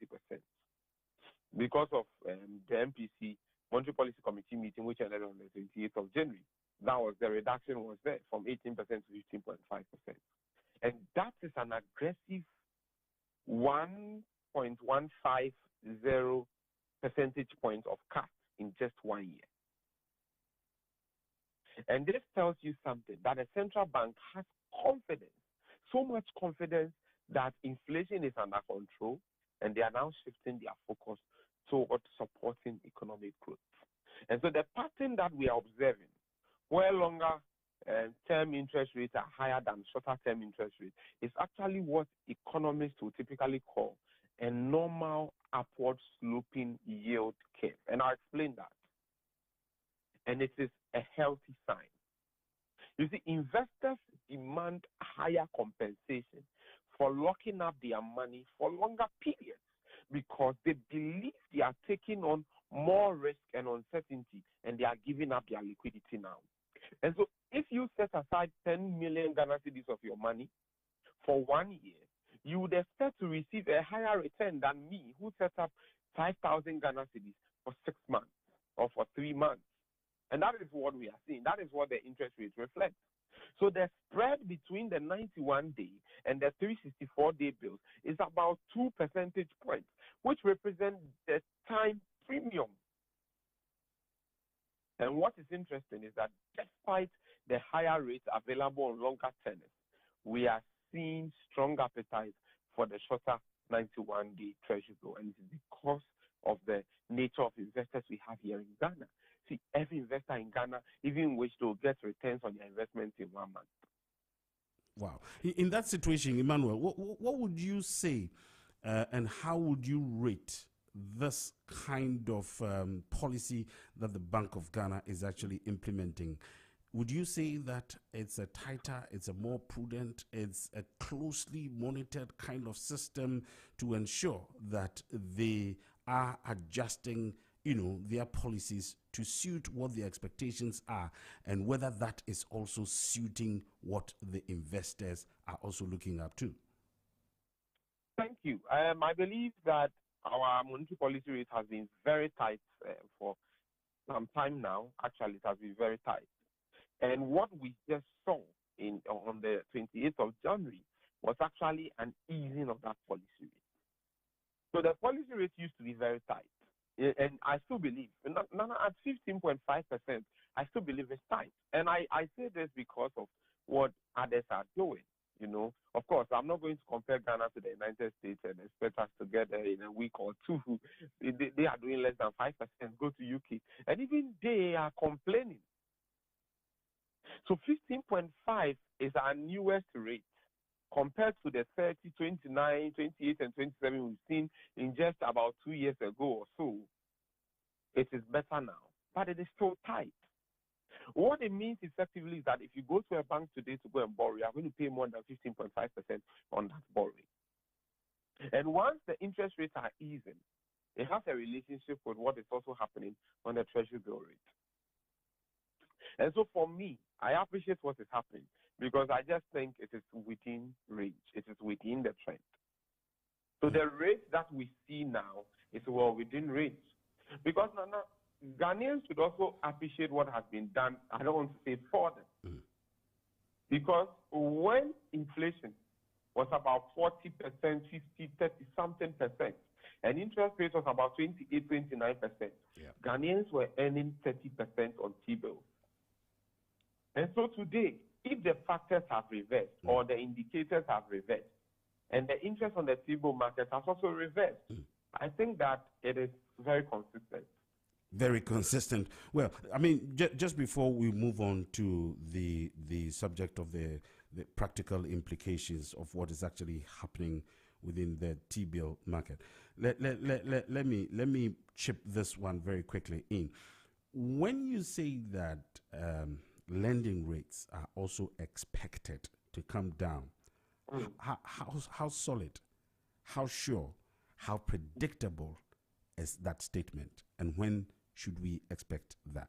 Because of the MPC, Monetary Policy Committee meeting, which ended on the 28th of January, the reduction was there from 18% to 15.5%. And that is an aggressive 1.150 percentage points of cut in just 1 year. And this tells you something, that the central bank has confidence, so much confidence that inflation is under control, and they are now shifting their focus towards supporting economic growth. And so the pattern that we are observing, where longer term interest rates are higher than shorter term interest rates, is actually what economists will typically call a normal upward sloping yield curve. And I'll explain that. And it is a healthy sign. You see, investors demand higher compensation for locking up their money for longer periods because they believe they are taking on more risk and uncertainty and they are giving up their liquidity now. And so if you set aside 10 million Ghana cedis of your money for 1 year, you would expect to receive a higher return than me who set up 5,000 Ghana cedis for 6 months or for 3 months. And that is what we are seeing. That is what the interest rate reflects. So the spread between the 91-day and the 364-day bills is about 2 percentage points, which represent the time premium. And what is interesting is that despite the higher rates available on longer tenors, we are seeing strong appetite for the shorter 91-day treasury bill. And it is because of the nature of investors we have here in Ghana. See, every investor in Ghana even wish to get returns on their investments in 1 month. Wow. In that situation, Emmanuel, what would you say and how would you rate this kind of policy that the Bank of Ghana is actually implementing? Would you say that it's a tighter, it's a more prudent, it's a closely monitored kind of system to ensure that they are adjusting, their policies to suit what the expectations are, and whether that is also suiting what the investors are also looking up to? Thank you. I believe that our monetary policy rate has been very tight for some time now. Actually, it has been very tight. And what we just saw on the 28th of January was actually an easing of that policy rate. So the policy rate used to be very tight. And I still believe, at 15.5%, I still believe it's tight. And I say this because of what others are doing. Of course, I'm not going to compare Ghana to the United States and expect us to get there in a week or two. They are doing less than 5%. Go to UK. And even they are complaining. So 15.5 is our newest rate compared to the 30, 29, 28, and 27 we've seen in just about 2 years ago or so. It is better now, but it is still tight. What it means effectively is that if you go to a bank today to go and borrow, you are going to pay more than 15.5% on that borrowing. And once the interest rates are easing, it has a relationship with what is also happening on the treasury bill rate. And so for me, I appreciate what is happening because I just think it is within range. It is within the trend. So the rate that we see now is well within range. Because now, Ghanaians should also appreciate what has been done. I don't want to say for them. Because when inflation was about 40%, 50, 30 something percent, and interest rate was about 28, 29%, Ghanaians were earning 30% on T-bills. And so today, if the factors have reversed or the indicators have reversed, and the interest on the T-bill market has also reversed, I think that it is very consistent. Very consistent. Well, I mean, just before we move on to the subject of the practical implications of what is actually happening within the T-bill market, let me chip this one very quickly in. When you say that lending rates are also expected to come down, how solid, how sure, how predictable is that statement, and when should we expect that?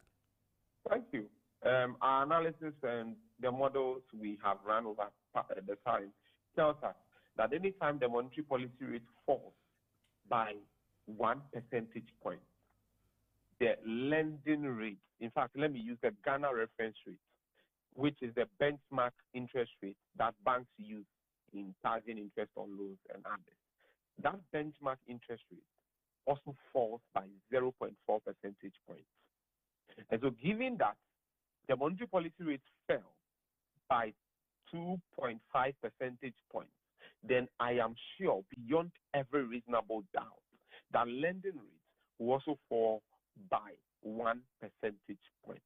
Thank you. Our analysis and the models we have run over the time tells us that any time the monetary policy rate falls by 1 percentage point, the lending rate, in fact, let me use the Ghana reference rate, which is the benchmark interest rate that banks use in charging interest on loans and others. That benchmark interest rate also falls by 0.4 percentage points. And so given that the monetary policy rate fell by 2.5 percentage points, then I am sure beyond every reasonable doubt that lending rates will also fall by 1 percentage point.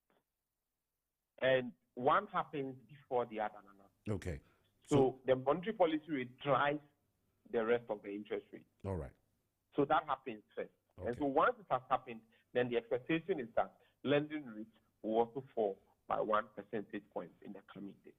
And one happens before the other. Okay. So the monetary policy rate drives the rest of the interest rate. All right. So that happens first. Okay. And so once it has happened, then the expectation is that lending rates will also fall by 1 percentage point in the coming days.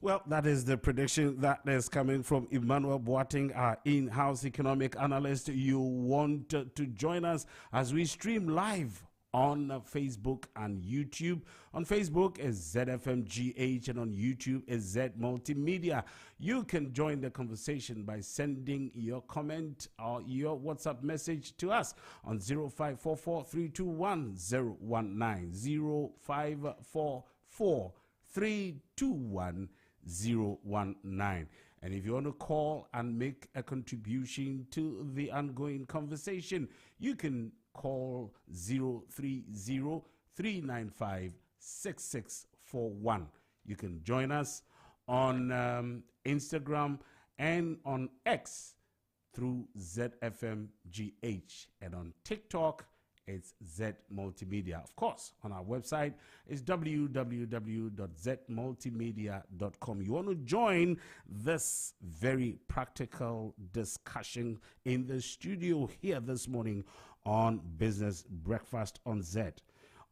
Well, that is the prediction that is coming from Emmanuel Boateng, our in-house economic analyst. You want to join us as we stream live on Facebook and YouTube. On Facebook is ZFMGH and on YouTube is Z Multimedia. You can join the conversation by sending your comment or your WhatsApp message to us on 0544 321 019 0544 321 019. And if you want to call and make a contribution to the ongoing conversation, you can call 030-395-6641. You can join us on Instagram and on X through ZFMGH, and on TikTok it's Z Multimedia. Of course, on our website is www.zmultimedia.com. You want to join this very practical discussion in the studio here this morning on Business Breakfast on Zed,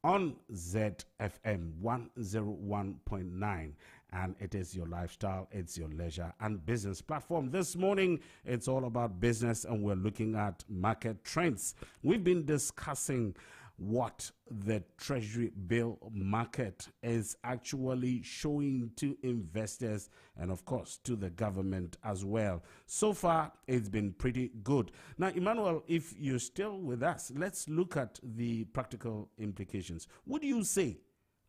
on ZFM 101.9. And it is your lifestyle, it's your leisure and business platform. This morning, it's all about business, and we're looking at market trends. We've been discussing what the Treasury bill market is actually showing to investors and, of course, to the government as well. So far, it's been pretty good. Now, Emmanuel, if you're still with us, let's look at the practical implications. Would you say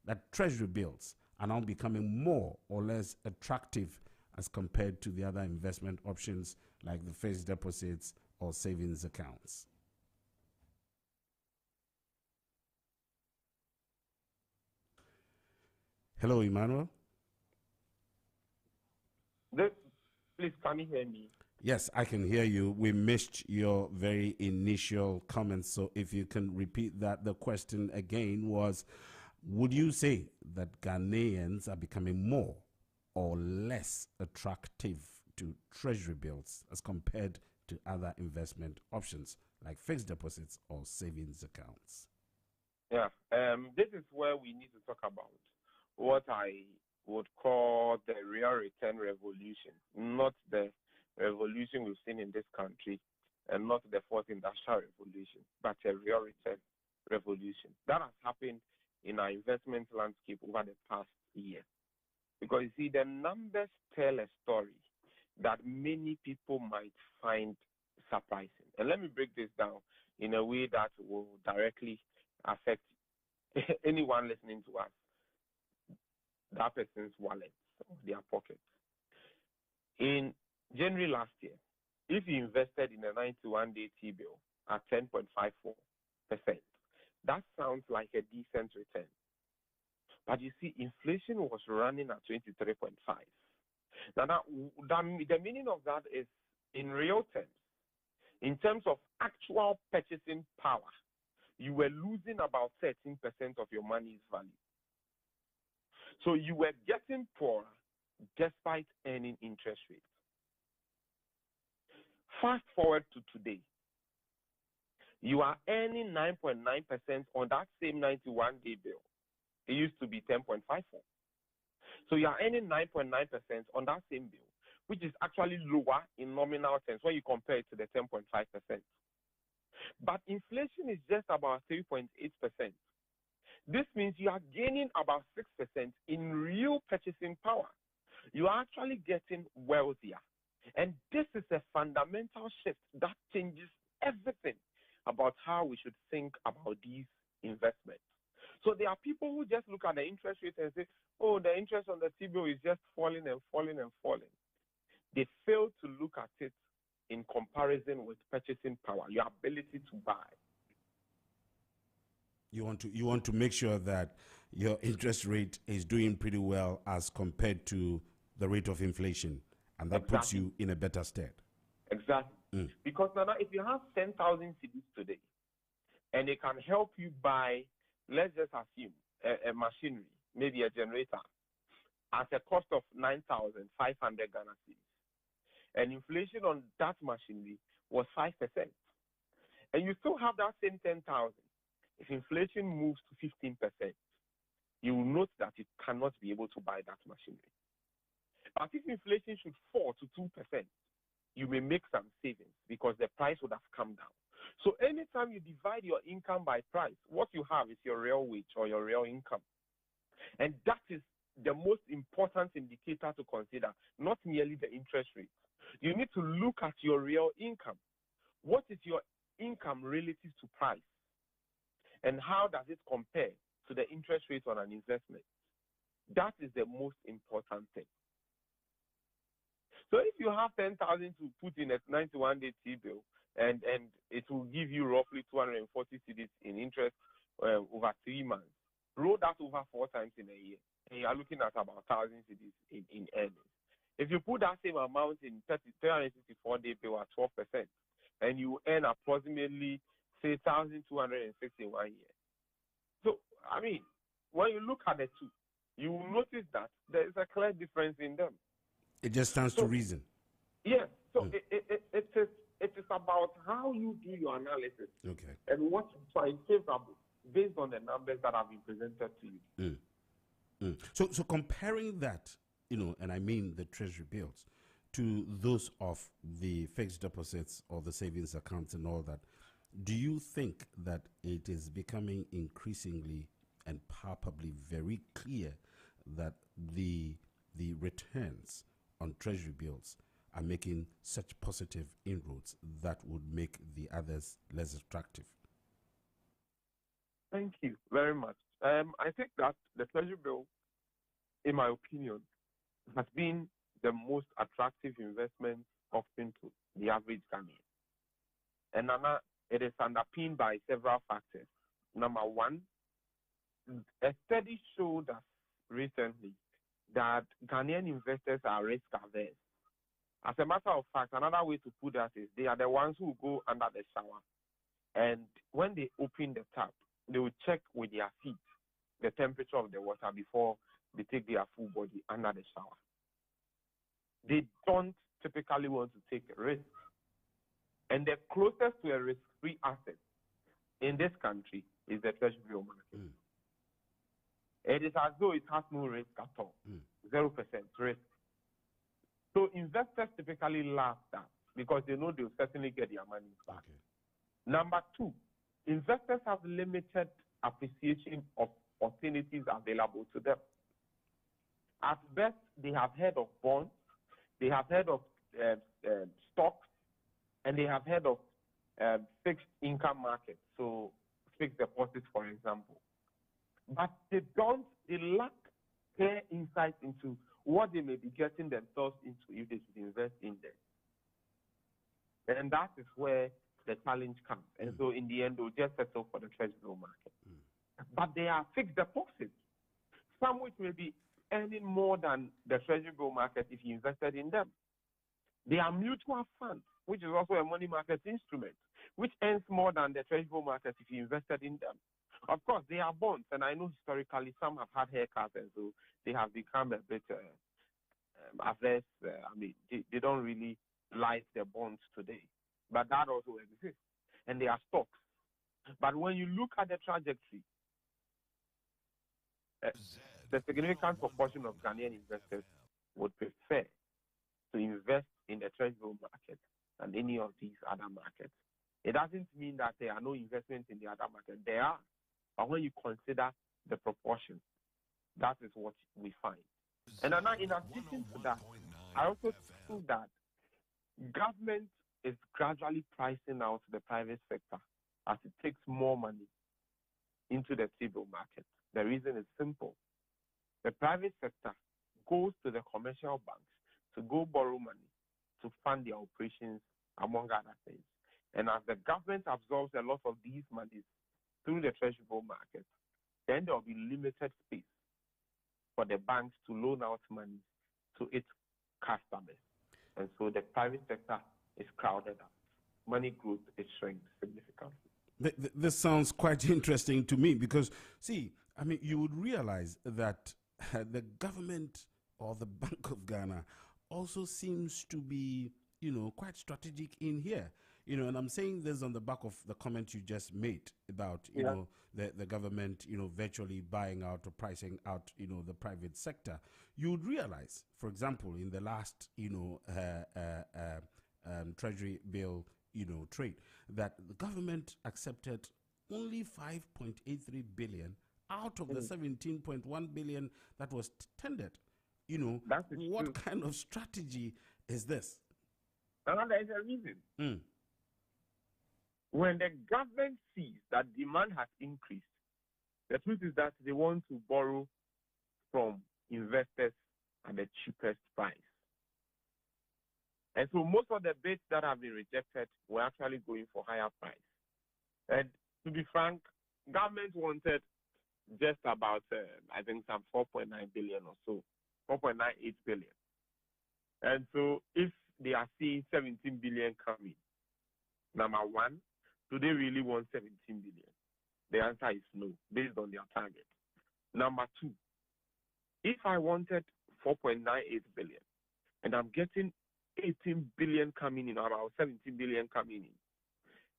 that Treasury bills are now becoming more or less attractive as compared to the other investment options like the fixed deposits or savings accounts? Hello, Emmanuel. Please, can you hear me? Yes, I can hear you. We missed your very initial comments, so if you can repeat that. The question again was, would you say that Ghanaians are becoming more or less attractive to Treasury bills as compared to other investment options like fixed deposits or savings accounts? Yeah, this is where we need to talk about what I would call the real return revolution, not the revolution we've seen in this country and not the fourth industrial revolution, but a real return revolution. That has happened in our investment landscape over the past year. Because you see, the numbers tell a story that many people might find surprising. And let me break this down in a way that will directly affect anyone listening to us, that person's wallet or their pocket. In January last year, if you invested in a 91-day T-bill at 10.54%, that sounds like a decent return. But you see, inflation was running at 23.5. Now, the meaning of that is, in real terms, in terms of actual purchasing power, you were losing about 13% of your money's value. So you were getting poorer despite earning interest rates. Fast forward to today. You are earning 9.9% on that same 91-day bill. It used to be 10.54. So you are earning 9.9% on that same bill, which is actually lower in nominal terms when you compare it to the 10.5%. But inflation is just about 3.8%. This means you are gaining about 6% in real purchasing power. You are actually getting wealthier. And this is a fundamental shift that changes everything about how we should think about these investments. So there are people who just look at the interest rate and say, oh, the interest on the T-bill is just falling and falling and falling. They fail to look at it in comparison with purchasing power, your ability to buy. You want to make sure that your interest rate is doing pretty well as compared to the rate of inflation, and that puts you in a better state. Exactly. Because now, if you have 10,000 cedis today, and it can help you buy, let's just assume, a machinery, maybe a generator, at a cost of 9,500 Ghana cedis, and inflation on that machinery was 5%, and you still have that same 10,000. If inflation moves to 15%, you will note that you cannot be able to buy that machinery. But if inflation should fall to 2%, you may make some savings because the price would have come down. So anytime you divide your income by price, what you have is your real wage or your real income. And that is the most important indicator to consider, not merely the interest rate. You need to look at your real income. What is your income relative to price? And how does it compare to the interest rate on an investment? That is the most important thing. So if you have 10,000 to put in a 91-day T-bill, and it will give you roughly 240 cedis in interest over 3 months, roll that over 4 times in a year, and you are looking at about 1,000 cedis in earnings. If you put that same amount in 364-day bill at 12%, and you earn approximately, say, 1,260 in 1 year. So, I mean, when you look at the two, you will notice that there is a clear difference in them. It just stands to reason. Yes. So it is about how you do your analysis and what you find favorable based on the numbers that have been presented to you. So comparing that, and I mean the treasury bills, to those of the fixed deposits or the savings accounts and all that, do you think that it is becoming increasingly and palpably very clear that the returns on treasury bills are making such positive inroads that would make the others less attractive? Thank you very much. I think that the treasury bill, in my opinion, has been the most attractive investment option to the average Ghanaian. And Nana, it is underpinned by several factors. Number one, a study showed us recently that Ghanaian investors are risk averse. As a matter of fact, another way to put that is they are the ones who go under the shower. And when they open the tap, they will check with their feet the temperature of the water before they take their full body under the shower. They don't typically want to take a risk. And the closest to a risk-free asset in this country is the treasury bill market. It is as though it has no risk at all, 0% risk. So investors typically love that because they know they'll certainly get their money back. Number two, investors have limited appreciation of alternatives available to them. At best, they have heard of bonds, they have heard of stocks, and they have heard of fixed income markets, so fixed deposits, for example. But they lack clear insight into what they may be getting themselves into if they should invest in them. And that is where the challenge comes. And so in the end, they'll just settle for the treasury bill market. But they are fixed deposits, some which may be earning more than the treasury bill market if you invested in them. They are mutual funds, which is also a money market instrument, which earns more than the treasury bill market if you invested in them. Of course, they are bonds, and I know historically some have had haircuts, and so they have become a bit averse. They don't really like the bonds today, but that also exists, and they are stocks. But when you look at the trajectory, the significant proportion of Ghanaian investors would prefer to invest in the treasury bill market than any of these other markets. It doesn't mean that there are no investments in the other market. There are. But when you consider the proportion, that is what we find. And in addition to that, I also think that government is gradually pricing out the private sector as it takes more money into the T-bill market. The reason is simple. The private sector goes to the commercial banks to go borrow money to fund their operations, among other things. And as the government absorbs a lot of these monies through the treasury bill market, then there will be limited space for the banks to loan out money to its customers. And so the private sector is crowded out. Money growth is shrinking significantly. This sounds quite interesting to me because, see, you would realize that the government or the Bank of Ghana also seems to be, quite strategic in here. and I'm saying this on the back of the comment you just made about, the government, virtually buying out or pricing out, the private sector. You would realize, for example, in the last, Treasury bill, trade, that the government accepted only 5.83 billion out of the 17.1 billion that was tendered. What kind of strategy is this? There is a reason. When the government sees that demand has increased, the truth is that they want to borrow from investors at the cheapest price. And so most of the bids that have been rejected were actually going for higher price. And to be frank, government wanted just about, I think, some 4.9 billion or so, 4.98 billion. And so if they are seeing 17 billion coming, number one, do they really want 17 billion? The answer is no, based on their target. Number two, if I wanted 4.98 billion and I'm getting 18 billion coming in, or about 17 billion coming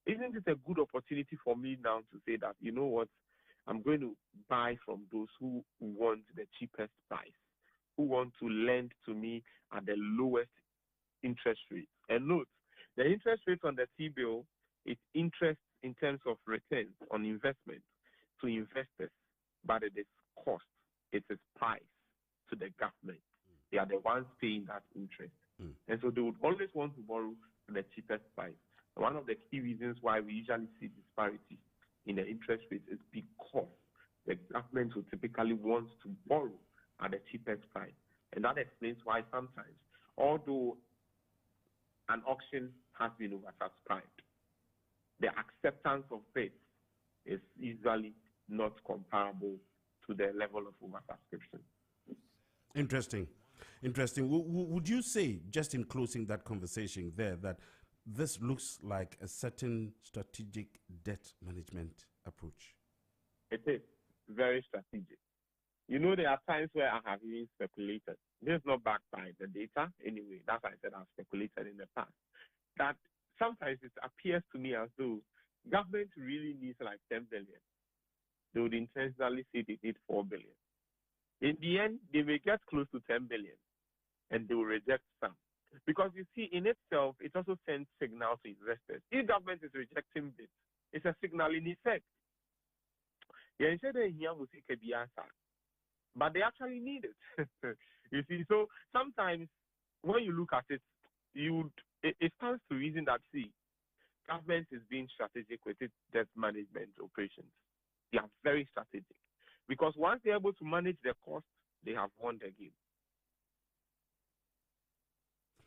in, isn't it a good opportunity for me now to say that, you know what, I'm going to buy from those who want the cheapest price, who want to lend to me at the lowest interest rate. And note, the interest rate on the T-bill is interest in terms of returns on investment to investors, but it is cost, it is price to the government. They are the ones paying that interest. And so they would always want to borrow at the cheapest price. And one of the key reasons why we usually see disparity in the interest rates is because the government will typically want to borrow at the cheapest price. And that explains why sometimes, although an auction has been oversubscribed, the acceptance of bids is usually not comparable to the level of oversubscription. Interesting. Would you say, just in closing that conversation there, that this looks like a certain strategic debt management approach? It is very strategic. There are times where I have even speculated. This is not backed by the data anyway. That's why I said I've speculated in the past. That sometimes it appears to me as though government really needs like 10 billion. They would intentionally say they need 4 billion. In the end, they may get close to 10 billion and they will reject some. Because you see, in itself, it also sends signal to investors. If government is rejecting bids, it's a signal in effect. But they actually need it. You see, so sometimes when you look at it, it stands to reason that, see, government is being strategic with its debt management operations. They are very strategic. Because once they're able to manage their costs, they have won the game.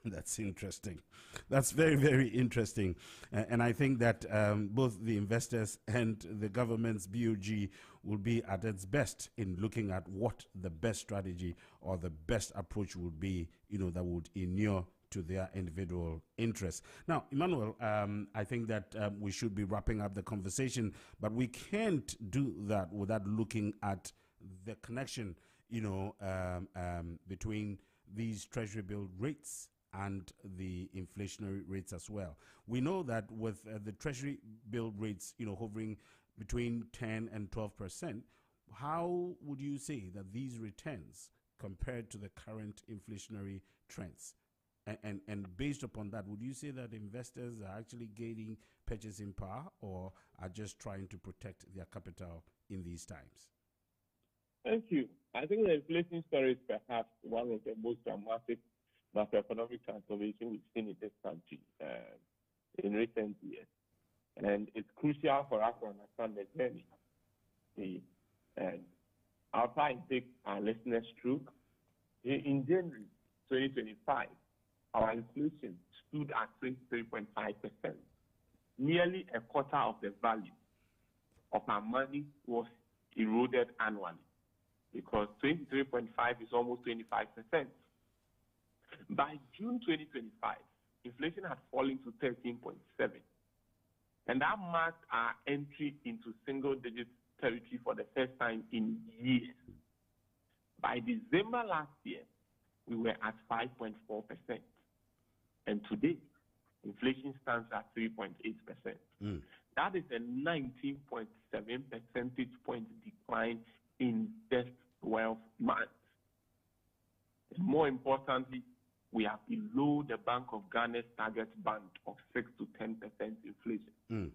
That's interesting. That's very, very interesting. And I think that both the investors and the government's BOG will be at its best in looking at what the best strategy or the best approach would be, that would inure to their individual interests. Now, Emmanuel, I think that we should be wrapping up the conversation, but we can't do that without looking at the connection, between these Treasury bill rates and the inflationary rates as well. We know that with the Treasury bill rates, hovering between 10 and 12%, how would you say that these returns compared to the current inflationary trends? And based upon that, would you say that investors are actually gaining purchasing power or are just trying to protect their capital in these times? Thank you. I think the inflation story is perhaps one of the most dramatic macroeconomic transformation we've seen in this country in recent years. And it's crucial for us to understand the journey. And I'll try and take our listeners through. In January 2025, our inflation stood at 23.5%, nearly a quarter of the value of our money was eroded annually, because 23.5 is almost 25%. By June 2025, inflation had fallen to 13.7, and that marked our entry into single-digit territory for the first time in years. By December last year, we were at 5.4%, and today inflation stands at 3.8%. That is a 19.7 percentage point decline in just 12 months. And more importantly, we are below the Bank of Ghana's target band of 6 to 10% inflation.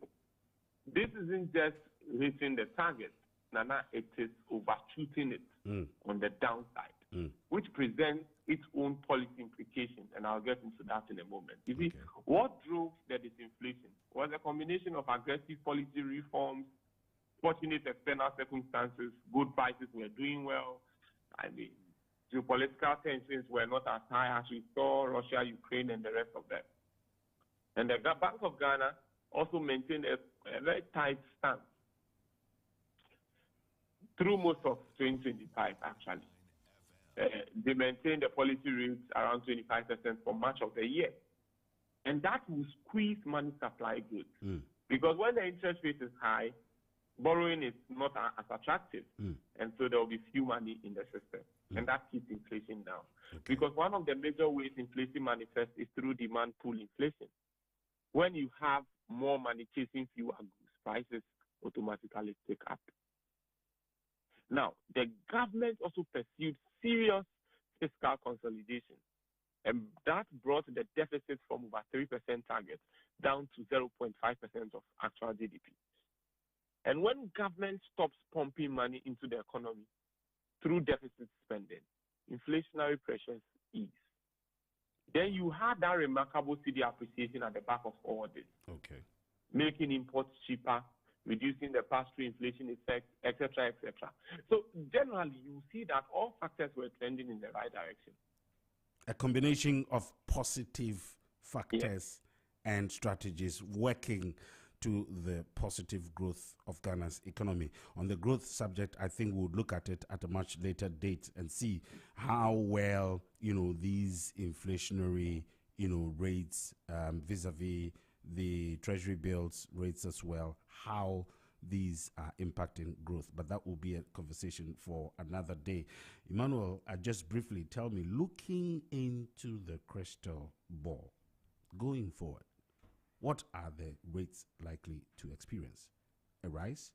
This isn't just hitting the target, Nana, it is overshooting it on the downside, which presents its own policy implications, and I'll get into that in a moment. You see, what drove the disinflation was a combination of aggressive policy reforms, fortunate external circumstances, good prices were doing well. I mean, geopolitical tensions were not as high as we saw, Russia, Ukraine, and the rest of them. And the Bank of Ghana also maintained a very tight stance through most of 2025, actually. They maintained the policy rates around 25% for much of the year. And that will squeeze money supply goods. Because when the interest rate is high, borrowing is not as attractive. And so there will be few money in the system. And that keeps inflation down. Because one of the major ways inflation manifests is through demand pool inflation. When you have more money chasing fewer goods, prices automatically take up. Now, the government also pursued serious fiscal consolidation, and that brought the deficit from over 3% target down to 0.5% of actual GDP. And when government stops pumping money into the economy through deficit spending, inflationary pressures ease. Then you had that remarkable CD appreciation at the back of all this, making imports cheaper, reducing the pass-through inflation effect, etc., etc. So generally, you see that all factors were trending in the right direction. A combination of positive factors and strategies working to the positive growth of Ghana's economy. On the growth subject, I think we'll look at it at a much later date and see how well, these inflationary, rates vis-a-vis the treasury bills rates as well, how these are impacting growth. But that will be a conversation for another day. Emmanuel, just briefly tell me, looking into the crystal ball, going forward, what are the rates likely to experience? A rise,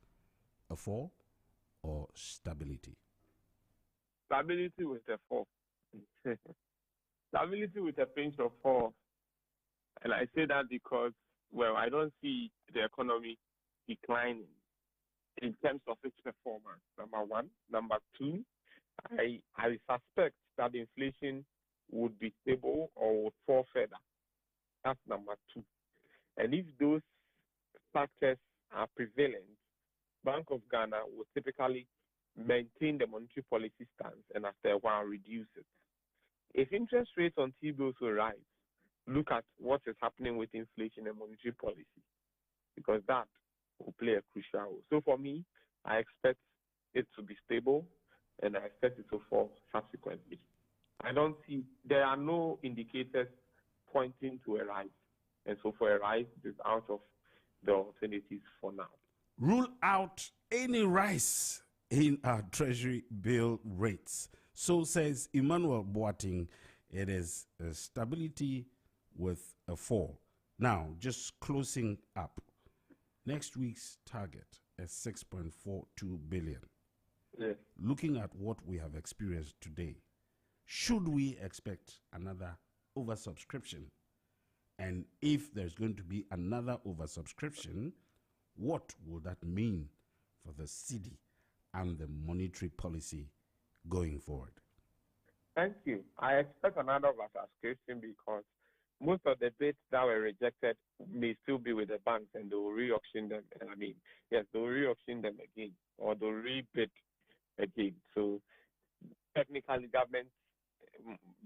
a fall, or stability? Stability with a fall. Stability with a pinch of fall. And I say that because, well, I don't see the economy declining in terms of its performance, number one. Number two, I suspect that inflation would be stable or would fall further. That's number two. And if those factors are prevalent, Bank of Ghana will typically maintain the monetary policy stance and after a while reduce it. If interest rates on T-bills will rise, look at what is happening with inflation and monetary policy, because that will play a crucial role. So for me, I expect it to be stable and I expect it to fall subsequently. There are no indicators pointing to a rise. And so for a rise, it is out of the alternatives for now. Rule out any rise in our treasury bill rates. So says Emmanuel Boateng, it is a stability with a fall. Now, just closing up, next week's target is 6.42 billion. Yes. Looking at what we have experienced today, should we expect another oversubscription? And if there's going to be another oversubscription, what will that mean for the city and the monetary policy going forward? Thank you. I expect another oversubscription because most of the bids that were rejected may still be with the banks and they will re-auction them. They'll re-auction them again or they'll re-bid again. So technically, government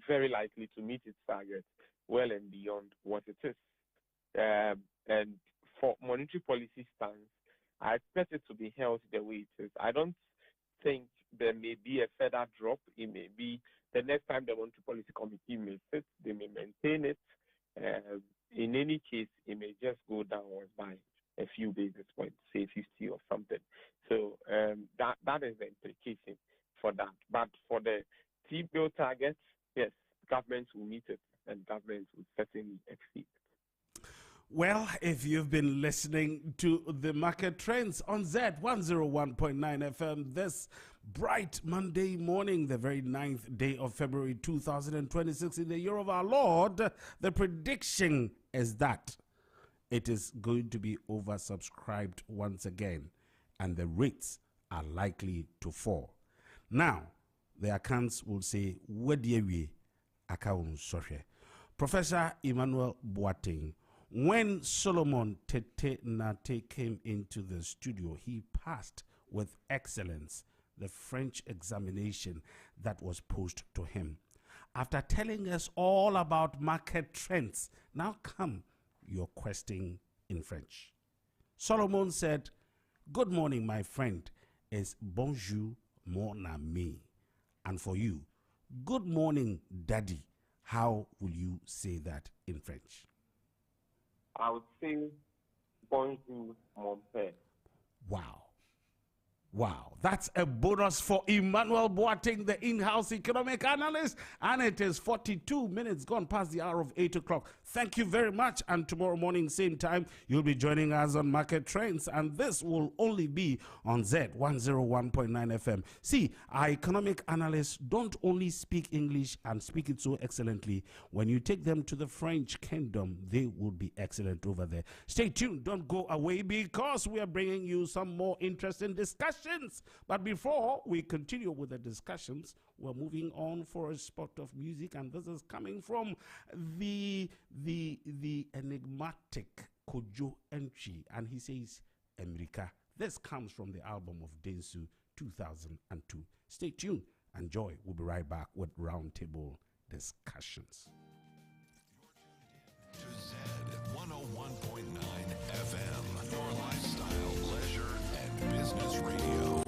very likely to meet its target well and beyond what it is. And for monetary policy stance, I expect it to be held the way it is. I don't think there may be a further drop. It may be the next time the Monetary Policy Committee may sit, they may maintain it. In any case, it may just go downwards by a few basis points, say 50 or something. So that is the implication for that. But for the T-bill targets, yes, governments will meet it and governments will certainly exceed. if you've been listening to the market trends on Zed 101.9 FM this bright Monday morning, the very 9th day of February 2026 in the year of our Lord, the prediction is that it is going to be oversubscribed once again and the rates are likely to fall. Now, the accounts will say, Professor Emmanuel Boateng, when Solomon Tete Nate came into the studio, he passed with excellence the French examination that was posed to him. After telling us all about market trends, now come your question in French. Solomon said, "Good morning, my friend," is bonjour, mon ami. And for you, good morning, daddy. How will you say that in French? I would say bonjour, mon père. Wow. Wow, that's a bonus for Emmanuel Boateng, the in-house economic analyst. And it is 42 minutes gone past the hour of 8 o'clock. Thank you very much. And tomorrow morning, same time, you'll be joining us on Market Trends. And this will only be on Zed 101.9 FM. See, our economic analysts don't only speak English and speak it so excellently. When you take them to the French kingdom, they will be excellent over there. Stay tuned. Don't go away because we are bringing you some more interesting discussions. But before we continue with the discussions, we're moving on for a spot of music, and this is coming from the enigmatic Kojo Entry, and he says America. This comes from the album of Densu 2002. Stay tuned and Joy will be right back with roundtable discussions. To Zed 101.9 FM, your lifestyle, leisure, and business radio.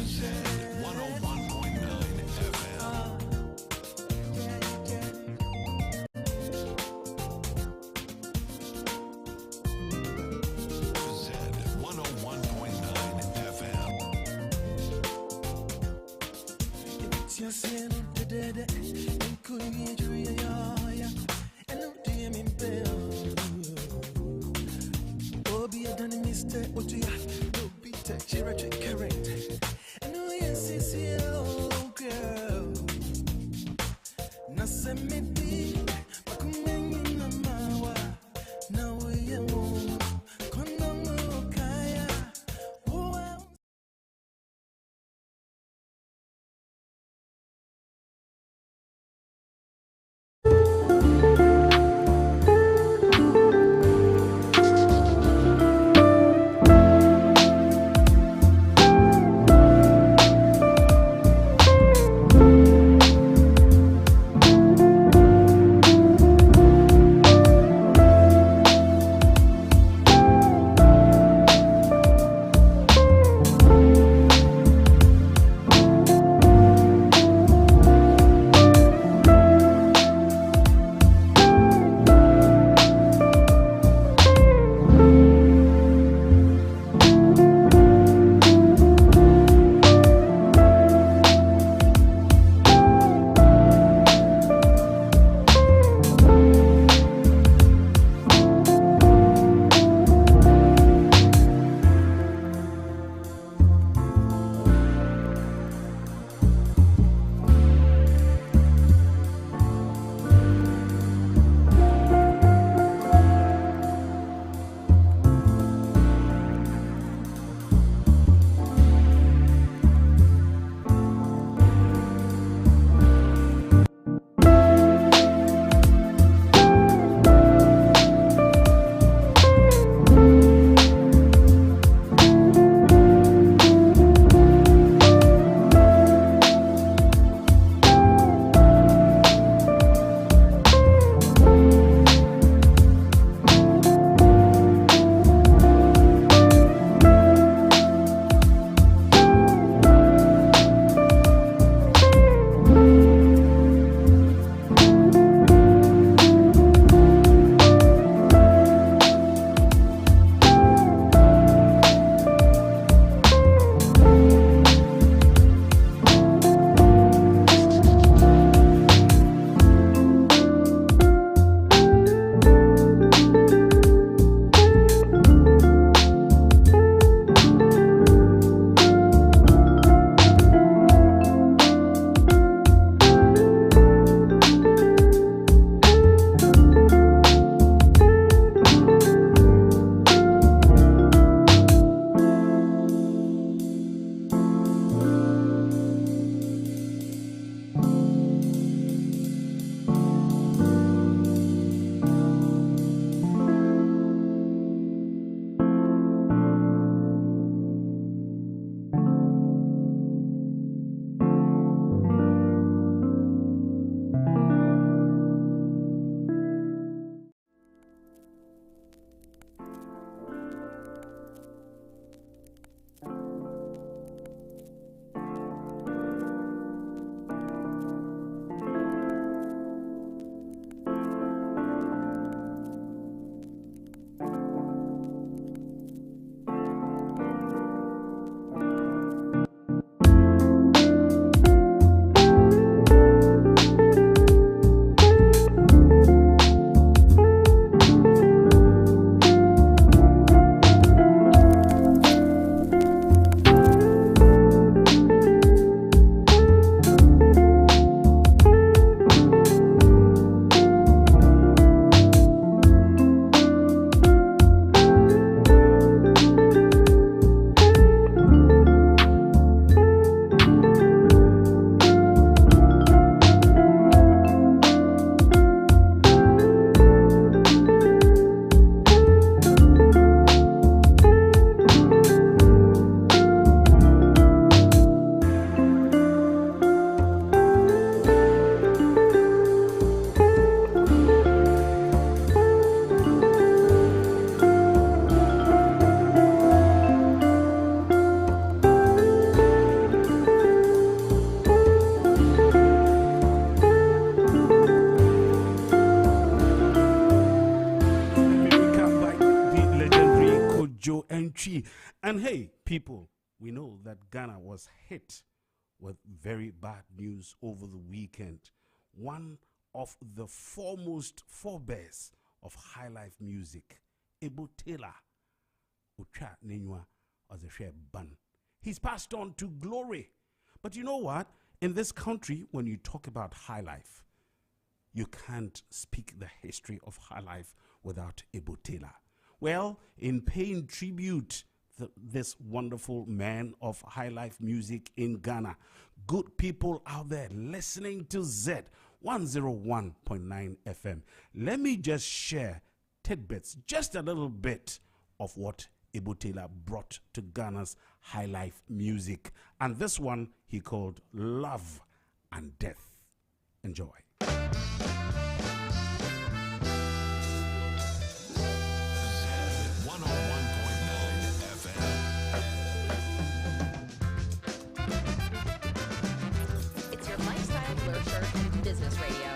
Zed 101.9 FM. Tree. And hey, people, we know that Ghana was hit with very bad news over the weekend. One of the foremost forebears of high life music, Ebo Taylor, Ucha Ninywa as a share ban. He's passed on to glory. But you know what? In this country, when you talk about high life, you can't speak the history of high life without Ebo Taylor. Well, in paying tribute to this wonderful man of high life music in Ghana, good people out there listening to Z 101.9 FM, let me just share tidbits, just a little bit of what Ebo Taylor brought to Ghana's high life music. And this one he called Love and Death. Enjoy. It's your lifestyle, leisure, and business radio.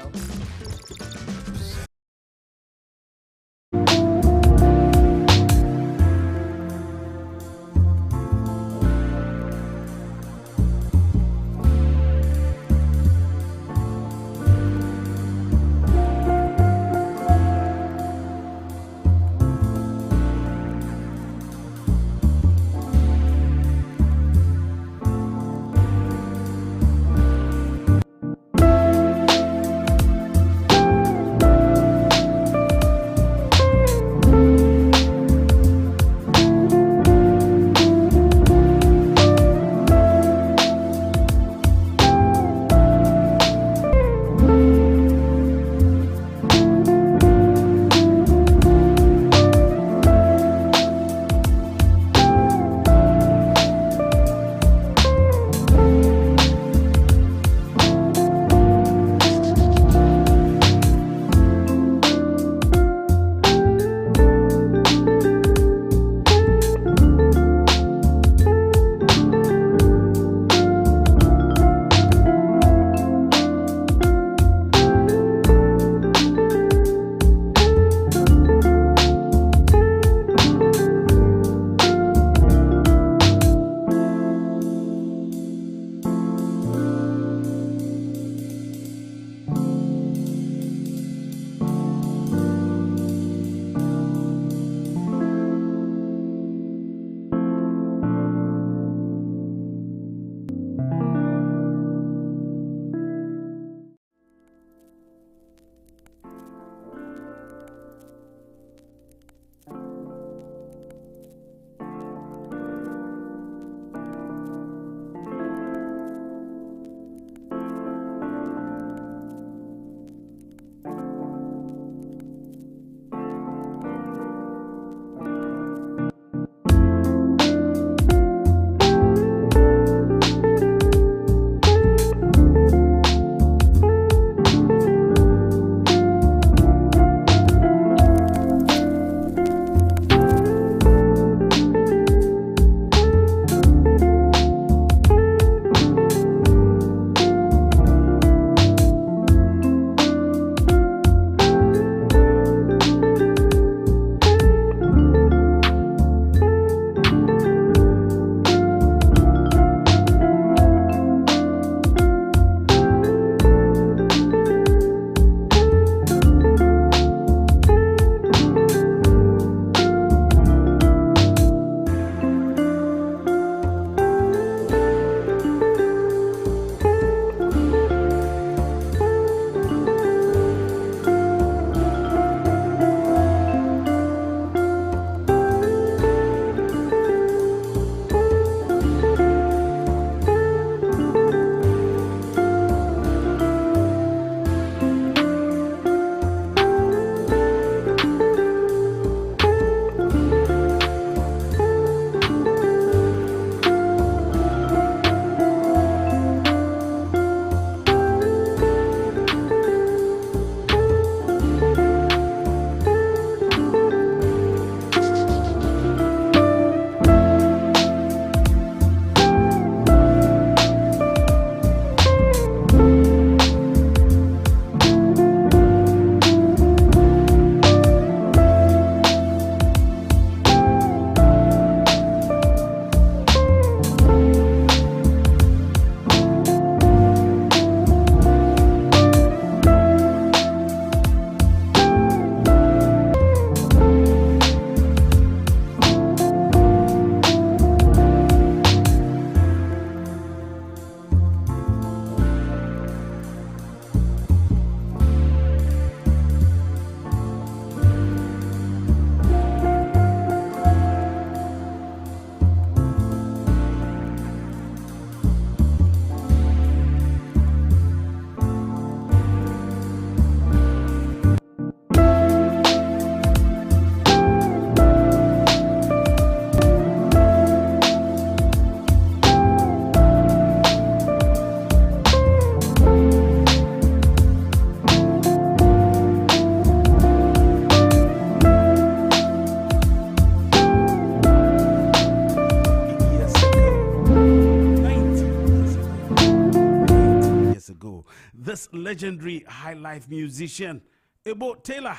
This legendary high life musician, Ebo Taylor,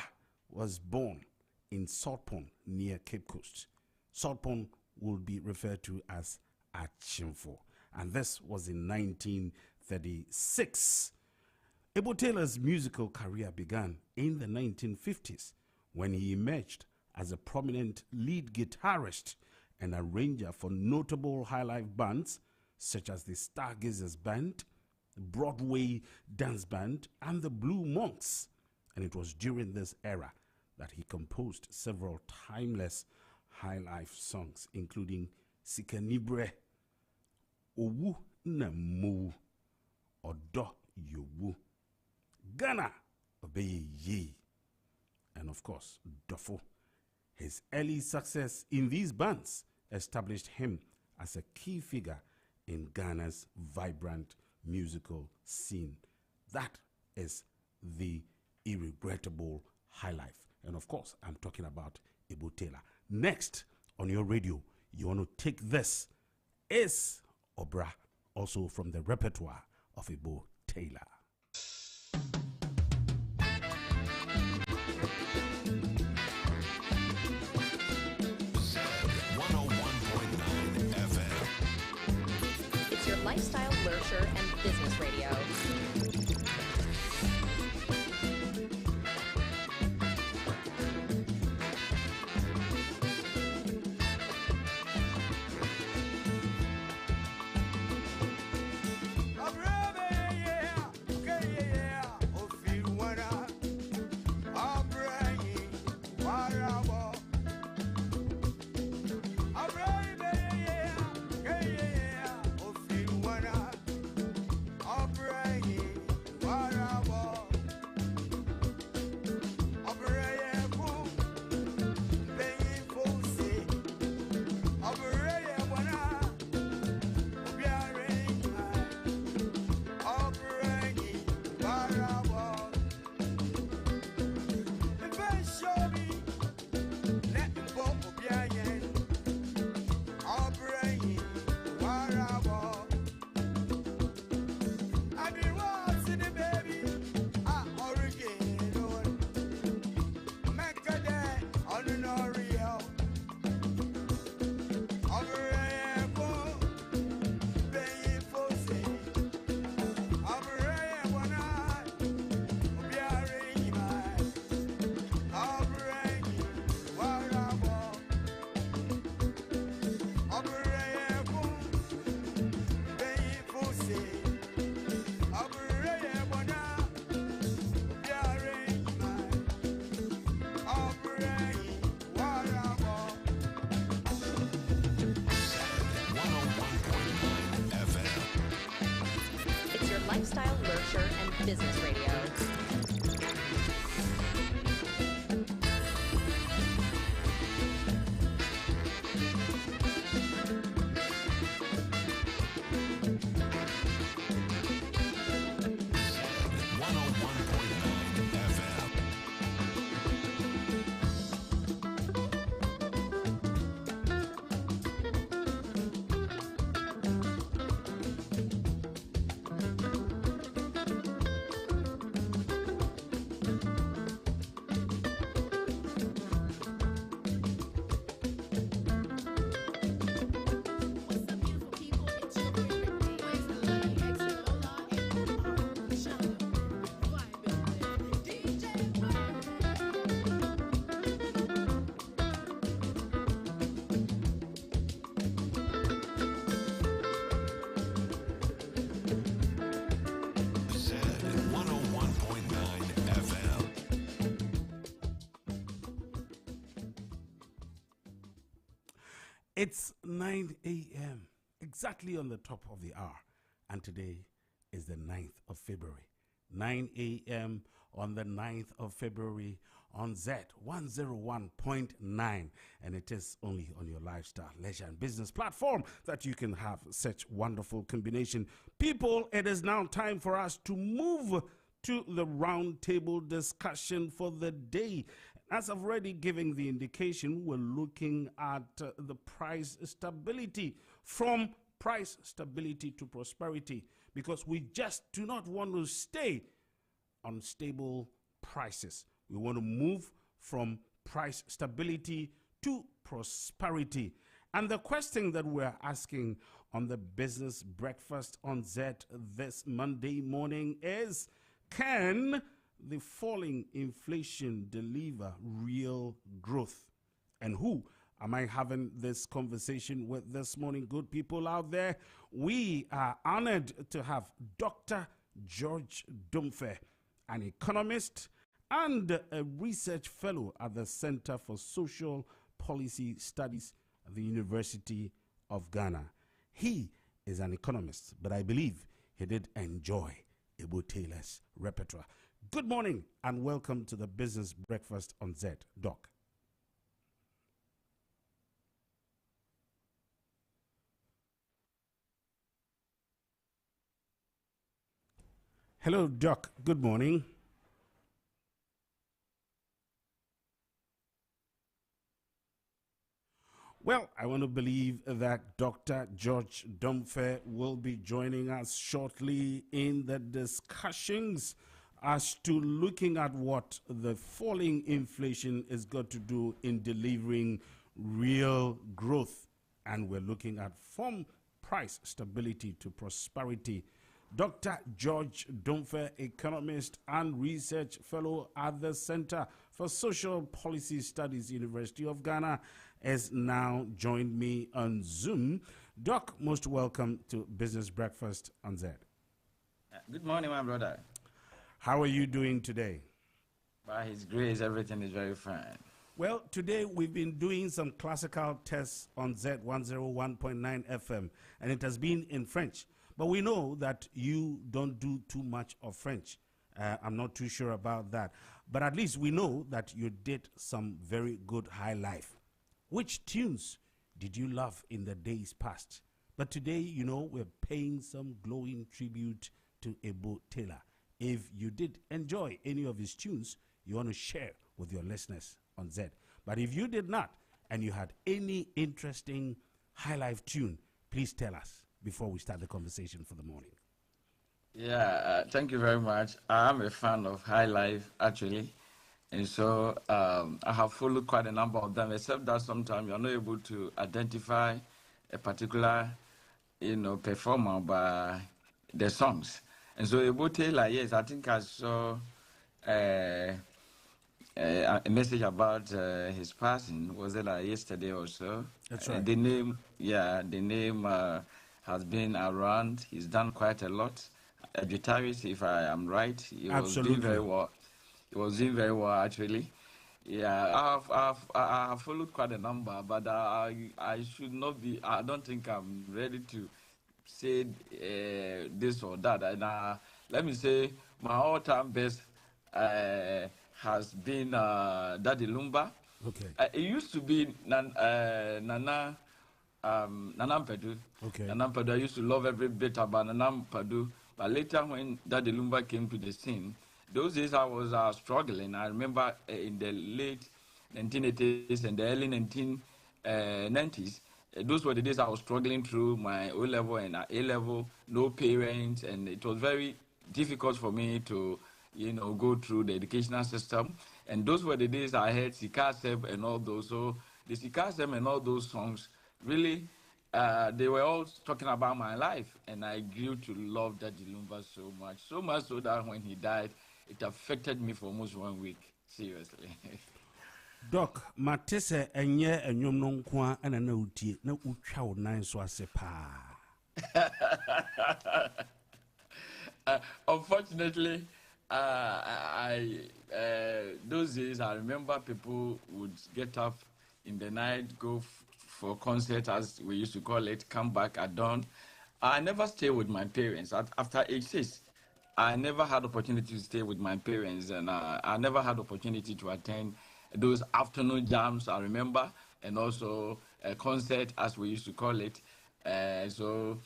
was born in Saltpond near Cape Coast. Saltpond will be referred to as Achimfo, and this was in 1936. Ebo Taylor's musical career began in the 1950s when he emerged as a prominent lead guitarist and arranger for notable high life bands such as the Stargazers Band, the Broadway Dance Band, and the Blue Monks. And it was during this era that he composed several timeless high life songs, including Sikanibre, Owu Namu, Odo Yowu, Ghana, Obeye Ye, and of course, Dofo. His early success in these bands established him as a key figure in Ghana's vibrant musical scene. That is the irregrettable high life. And of course, I'm talking about Ebo Taylor. Next on your radio, you want to take this is Obra, also from the repertoire of Ebo Taylor. It's your lifestyle, leisure, and business radio. Lifestyle, leisure, and business radio. It's 9 a.m., exactly on the top of the hour, and today is the 9th of February. 9 a.m. on the 9th of February on Zed 101.9, and it is only on your lifestyle, leisure, and business platform that you can have such wonderful combination. People, it is now time for us to move to the round table discussion for the day. As I've already given the indication, we're looking at the price stability, from price stability to prosperity, because we just do not want to stay unstable prices. We want to move from price stability to prosperity. And the question that we're asking on the Business Breakfast on Zed this Monday morning is, can the falling inflation deliver real growth? And who am I having this conversation with this morning, good people out there? We are honored to have Dr. George Dumfe, an economist and a research fellow at the Center for Social Policy Studies at the University of Ghana. He is an economist, but I believe he did enjoy Ebo Taylor's repertoire. Good morning and welcome to the Business Breakfast on Zed. Doc. Hello, Doc. Good morning. Well, I want to believe that Dr. George Dumfe will be joining us shortly in the discussions as to looking at what the falling inflation is going to do in delivering real growth. And we're looking at from price stability to prosperity. Dr. George Dumfe, economist and research fellow at the Center for Social Policy Studies, University of Ghana, has now joined me on Zoom. Doc, most welcome to Business Breakfast on Zed. Good morning, my brother. How are you doing today? By His grace, everything is very fine. Well, today we've been doing some classical tests on Zed 101.9 FM, and it has been in French. But we know that you don't do too much of French. I'm not too sure about that. But at least we know that you did some very good high life. Which tunes did you love in the days past? But today, you know, we're paying some glowing tribute to Ebo Taylor. If you did enjoy any of his tunes, you want to share with your listeners on Zed. But if you did not, and you had any interesting high life tune, please tell us before we start the conversation for the morning. Yeah, thank you very much. I'm a fan of high life, actually. And so I have followed quite a number of them, except that sometimes you're not able to identify a particular, performer by the songs. And so Ebo Taylor, yes, I think I saw a message about his passing. Was it yesterday or so? That's right. The name has been around. He's done quite a lot. A guitarist, if I am right, he was doing very well. He was doing very well, actually. Yeah, I have followed quite a number, but I should not be. I don't think I'm ready to say this or that. And let me say, my all-time best has been Daddy Lumba. Okay. It used to be Nana Padu. Okay. Nana Padu. I used to love every bit about Nana Padu. But later, when Daddy Lumba came to the scene, those days I was struggling. I remember in the late 1980s and the early 1990s, those were the days I was struggling through my O-level and A-level, no parents, and it was very difficult for me to, go through the educational system. And those were the days I heard Sikasem and all those. So the Sikasem and all those songs, really, they were all talking about my life. And I grew to love Daddy Lumba so much so that when he died, it affected me for almost 1 week, seriously. Doc, matese enye enyom no nko ana na utie na utwa wo nan so ase pa. Unfortunately, those days I remember people would get up in the night, go for concert, as we used to call it, come back at dawn. I never stayed with my parents. After age 6, I never had opportunity to stay with my parents, and I never had opportunity to attend those afternoon jams, I remember, and also a concert, as we used to call it. So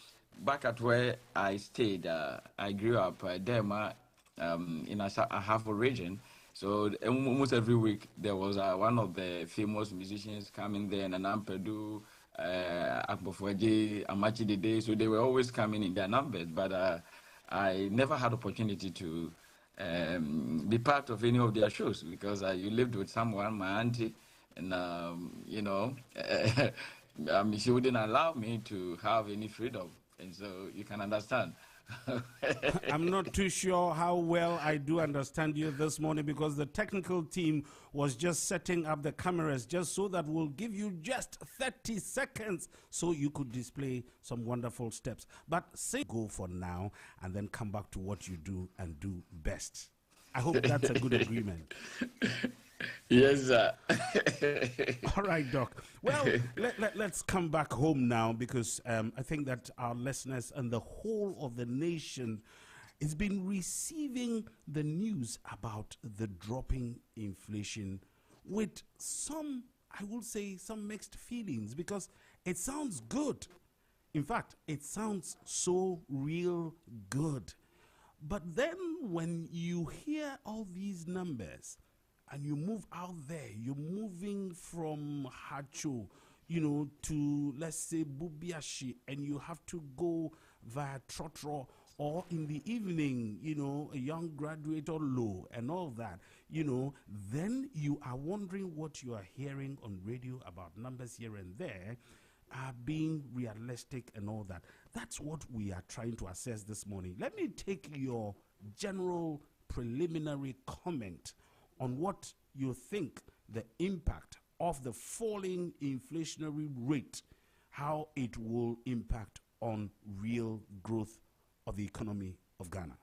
back at where I stayed, I grew up there in a half a region. So almost every week there was one of the famous musicians coming there, Nana Padu, Akbofuaje, Amachi Dede. So they were always coming in their numbers, but I never had opportunity to be part of any of their shows, because you lived with someone, my auntie, and you know, she wouldn't allow me to have any freedom, and so you can understand. I'm not too sure how well I do understand you this morning, because the technical team was just setting up the cameras just so that we'll give you just 30 seconds so you could display some wonderful steps. But say go for now and then come back to what you do and do best. I hope that's a good agreement. Yes, sir. All right, Doc. Well, let's come back home now, because I think that our listeners and the whole of the nation has been receiving the news about the dropping inflation with some, I will say, some mixed feelings, because it sounds good. In fact, it sounds so real good. But then when you hear all these numbers, and you move out there, you're moving from Hacho, you know, to, let's say, Bubiashi, and you have to go via Trotro, or in the evening, you know, a young graduate or low, and all that, you know, then you are wondering what you are hearing on radio about numbers here and there are being realistic and all that. That's what we are trying to assess this morning. Let me take your general preliminary comment on what you think the impact of the falling inflationary rate, how it will impact on real growth of the economy of Ghana.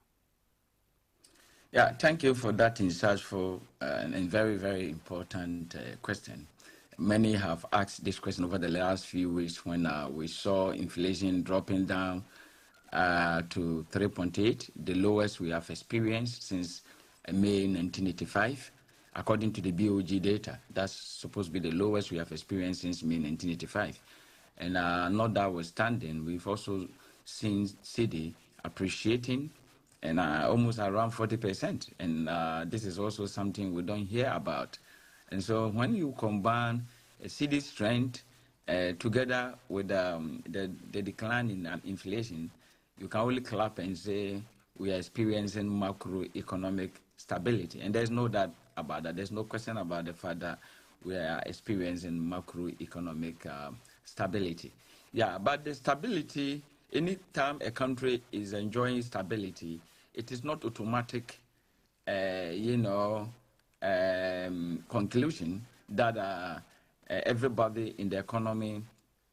Yeah, thank you for that insightful and very, very important question. Many have asked this question over the last few weeks when we saw inflation dropping down to 3.8, the lowest we have experienced since May 1985. According to the BOG data, that's supposed to be the lowest we have experienced since May 1985. And notwithstanding, we've also seen CD appreciating and almost around 40%. And this is also something we don't hear about. And so when you combine CD strength together with the decline in inflation, you can only clap and say we are experiencing macroeconomic stability. And there's no doubt about that. There's no question about the fact that we are experiencing macroeconomic stability. Yeah, but the stability, anytime a country is enjoying stability, it is not automatic, conclusion that everybody in the economy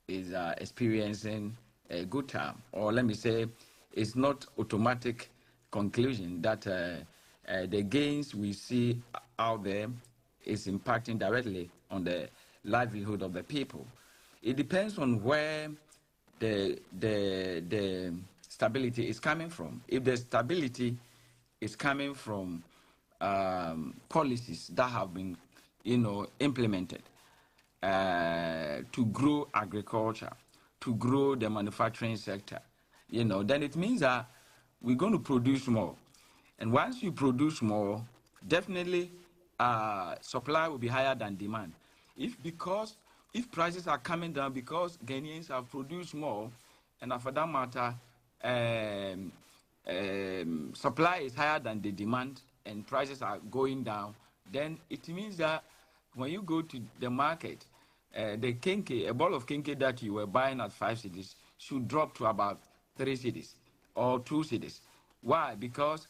is experiencing a good time. Or let me say, it's not automatic conclusion that the gains we see out there is impacting directly on the livelihood of the people. It depends on where the stability is coming from. If the stability is coming from policies that have been, implemented to grow agriculture, to grow the manufacturing sector, then it means that we're going to produce more. And once you produce more, definitely supply will be higher than demand. If prices are coming down because Ghanaians have produced more, and for that matter, supply is higher than the demand and prices are going down, then it means that when you go to the market, the kenkey, a ball of kenkey that you were buying at 5 cedis should drop to about 3 cedis or 2 cedis. Why? Because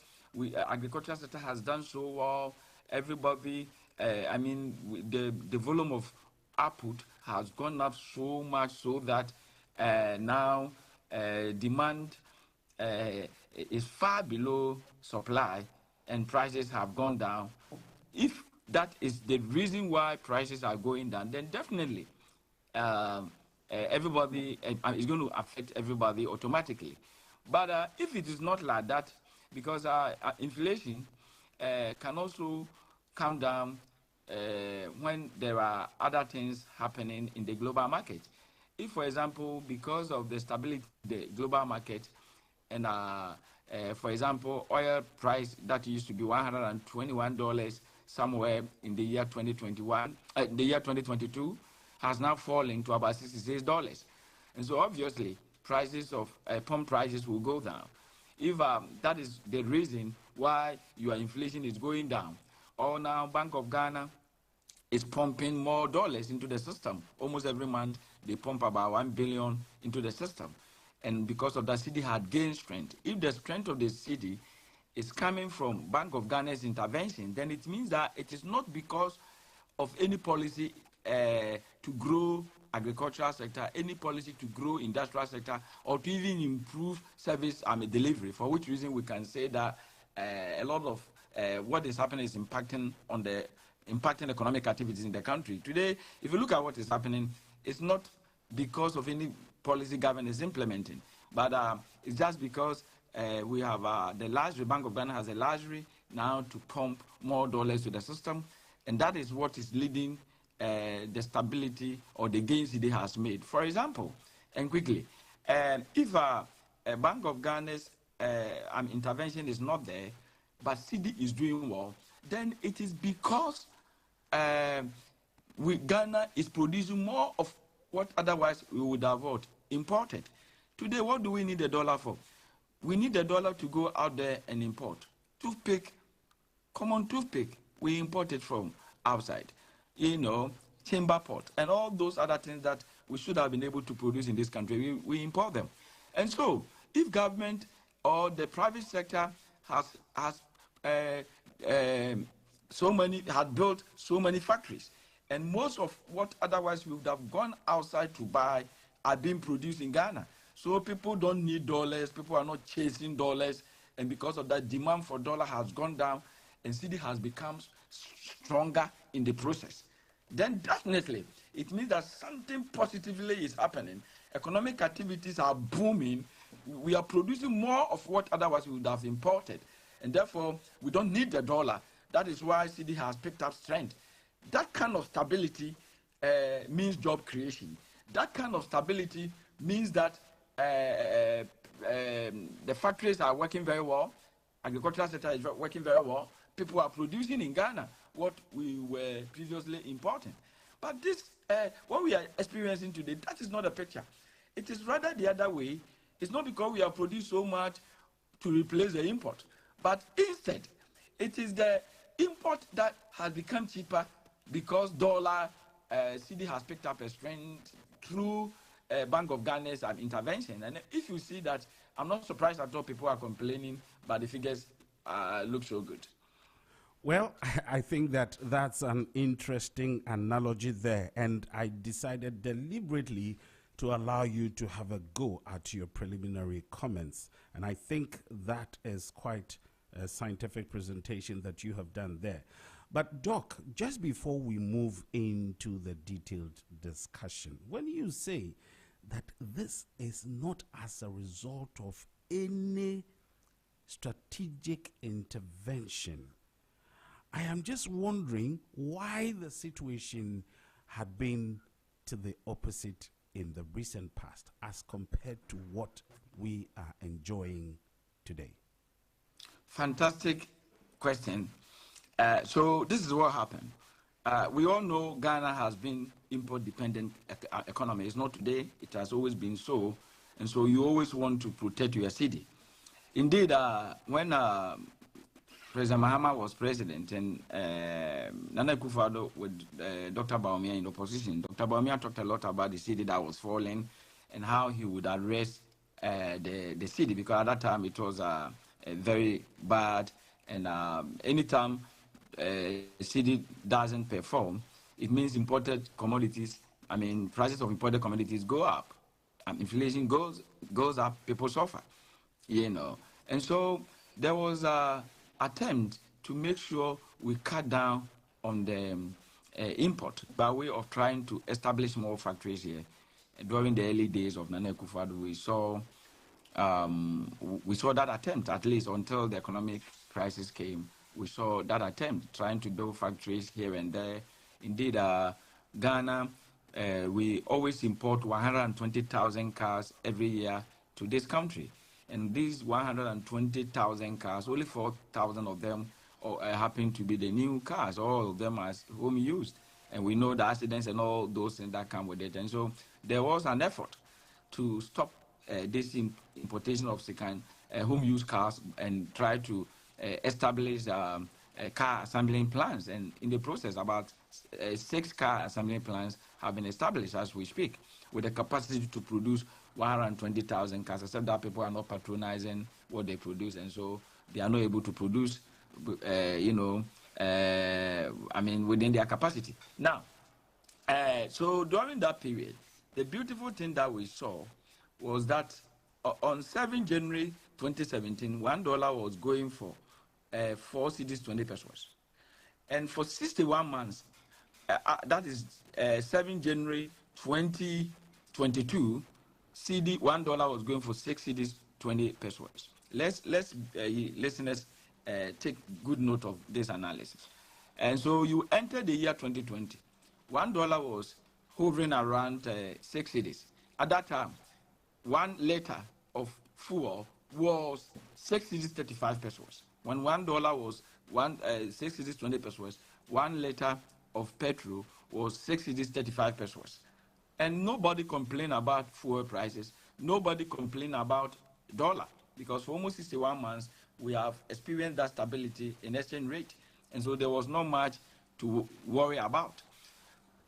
agricultural sector has done so well. Everybody, the volume of output has gone up so much so that now demand is far below supply and prices have gone down. If that is the reason why prices are going down, then definitely everybody is going to affect everybody automatically. But if it is not like that, because inflation can also come down when there are other things happening in the global market. If, for example, because of the stability of the global market, and for example, oil price that used to be $121 somewhere in the year 2021, the year 2022, has now fallen to about $66. And so obviously, prices of pump prices will go down. If that is the reason why your inflation is going down. Or now Bank of Ghana is pumping more dollars into the system. Almost every month, they pump about 1 billion into the system. And because of that, cedi had gained strength. If the strength of the cedi is coming from Bank of Ghana's intervention, then it means that it is not because of any policy to grow agricultural sector, any policy to grow industrial sector, or to even improve service delivery, for which reason we can say that a lot of what is happening is impacting economic activities in the country. Today, if you look at what is happening, it's not because of any policy government is implementing, but it's just because we have the luxury, Bank of Ghana has a luxury now to pump more dollars to the system, and that is what is leading the stability or the gains it has made. For example, and quickly, if a Bank of Ghana's intervention is not there, but cedi is doing well, then it is because Ghana is producing more of what otherwise we would have imported. Today, what do we need the dollar for? We need the dollar to go out there and import. Toothpick, common toothpick, we import it from outside. Chamber pot, and all those other things that we should have been able to produce in this country, we import them. And so, if government or the private sector had built so many factories, and most of what otherwise we would have gone outside to buy are being produced in Ghana. So people don't need dollars, people are not chasing dollars, and because of that, demand for dollar has gone down, and cedi has become stronger in the process. Then definitely, it means that something positively is happening. Economic activities are booming. We are producing more of what otherwise we would have imported, and therefore, we don't need the dollar. That is why cedi has picked up strength. That kind of stability means job creation. That kind of stability means that the factories are working very well, agricultural sector is working very well, people are producing in Ghana what we were previously importing. But this, what we are experiencing today, that is not a picture. It is rather the other way. It's not because we have produced so much to replace the import, but instead, it is the import that has become cheaper because dollar, cedi has picked up a strength through Bank of Ghana's intervention. And if you see that, I'm not surprised at all people are complaining, but the figures look so good. Well, I think that's an interesting analogy there, and I decided deliberately to allow you to have a go at your preliminary comments. And I think that is quite a scientific presentation that you have done there. But Doc, just before we move into the detailed discussion, when you say that this is not as a result of any strategic intervention, I am just wondering why the situation had been to the opposite in the recent past as compared to what we are enjoying today. Fantastic question. So this is what happened. We all know Ghana has been import-dependent economy. It's not today. It has always been so. And so you always want to protect your city. Indeed, when President Mahama was president and Nana Akufo-Addo with Dr. Bawumia in opposition, Dr. Bawumia talked a lot about the city that was falling and how he would address the city, because at that time it was very bad. And anytime city doesn't perform, it means imported commodities, prices of imported commodities go up. Inflation goes up, people suffer, And so there was an attempt to make sure we cut down on the import by way of trying to establish more factories here. During the early days of Nana Akufo-Addo, we saw that attempt, at least until the economic crisis came. We saw that attempt, trying to build factories here and there. Indeed, Ghana, we always import 120,000 cars every year to this country. And these 120,000 cars, only 4,000 of them happen to be the new cars, all of them as home used. And we know the accidents and all those things that come with it. And so there was an effort to stop this importation of second home use cars and try to establish car assembling plants, and in the process, about 6 car assembling plants have been established as we speak, with the capacity to produce 120,000 cars, except that people are not patronizing what they produce, and so they are not able to produce, within their capacity. Now, so during that period, the beautiful thing that we saw was that on 7 January 2017, $1 was going for 4 cedis 20 pesos. And for 61 months, that is 7 January 2022, $1 was going for 6 cedis 20 pesos. Let's listeners take good note of this analysis. And so you enter the year 2020, $1 was hovering around 6 cedis. At that time, 1 liter of fuel was 6 cedis 35 pesos. When $1 was 6 cedis 20 pesos, 1 liter of petrol was 6 cedis 35 pesos. And nobody complained about fuel prices. Nobody complained about dollar, because for almost 61 months, we have experienced that stability in exchange rate. And so there was not much to worry about.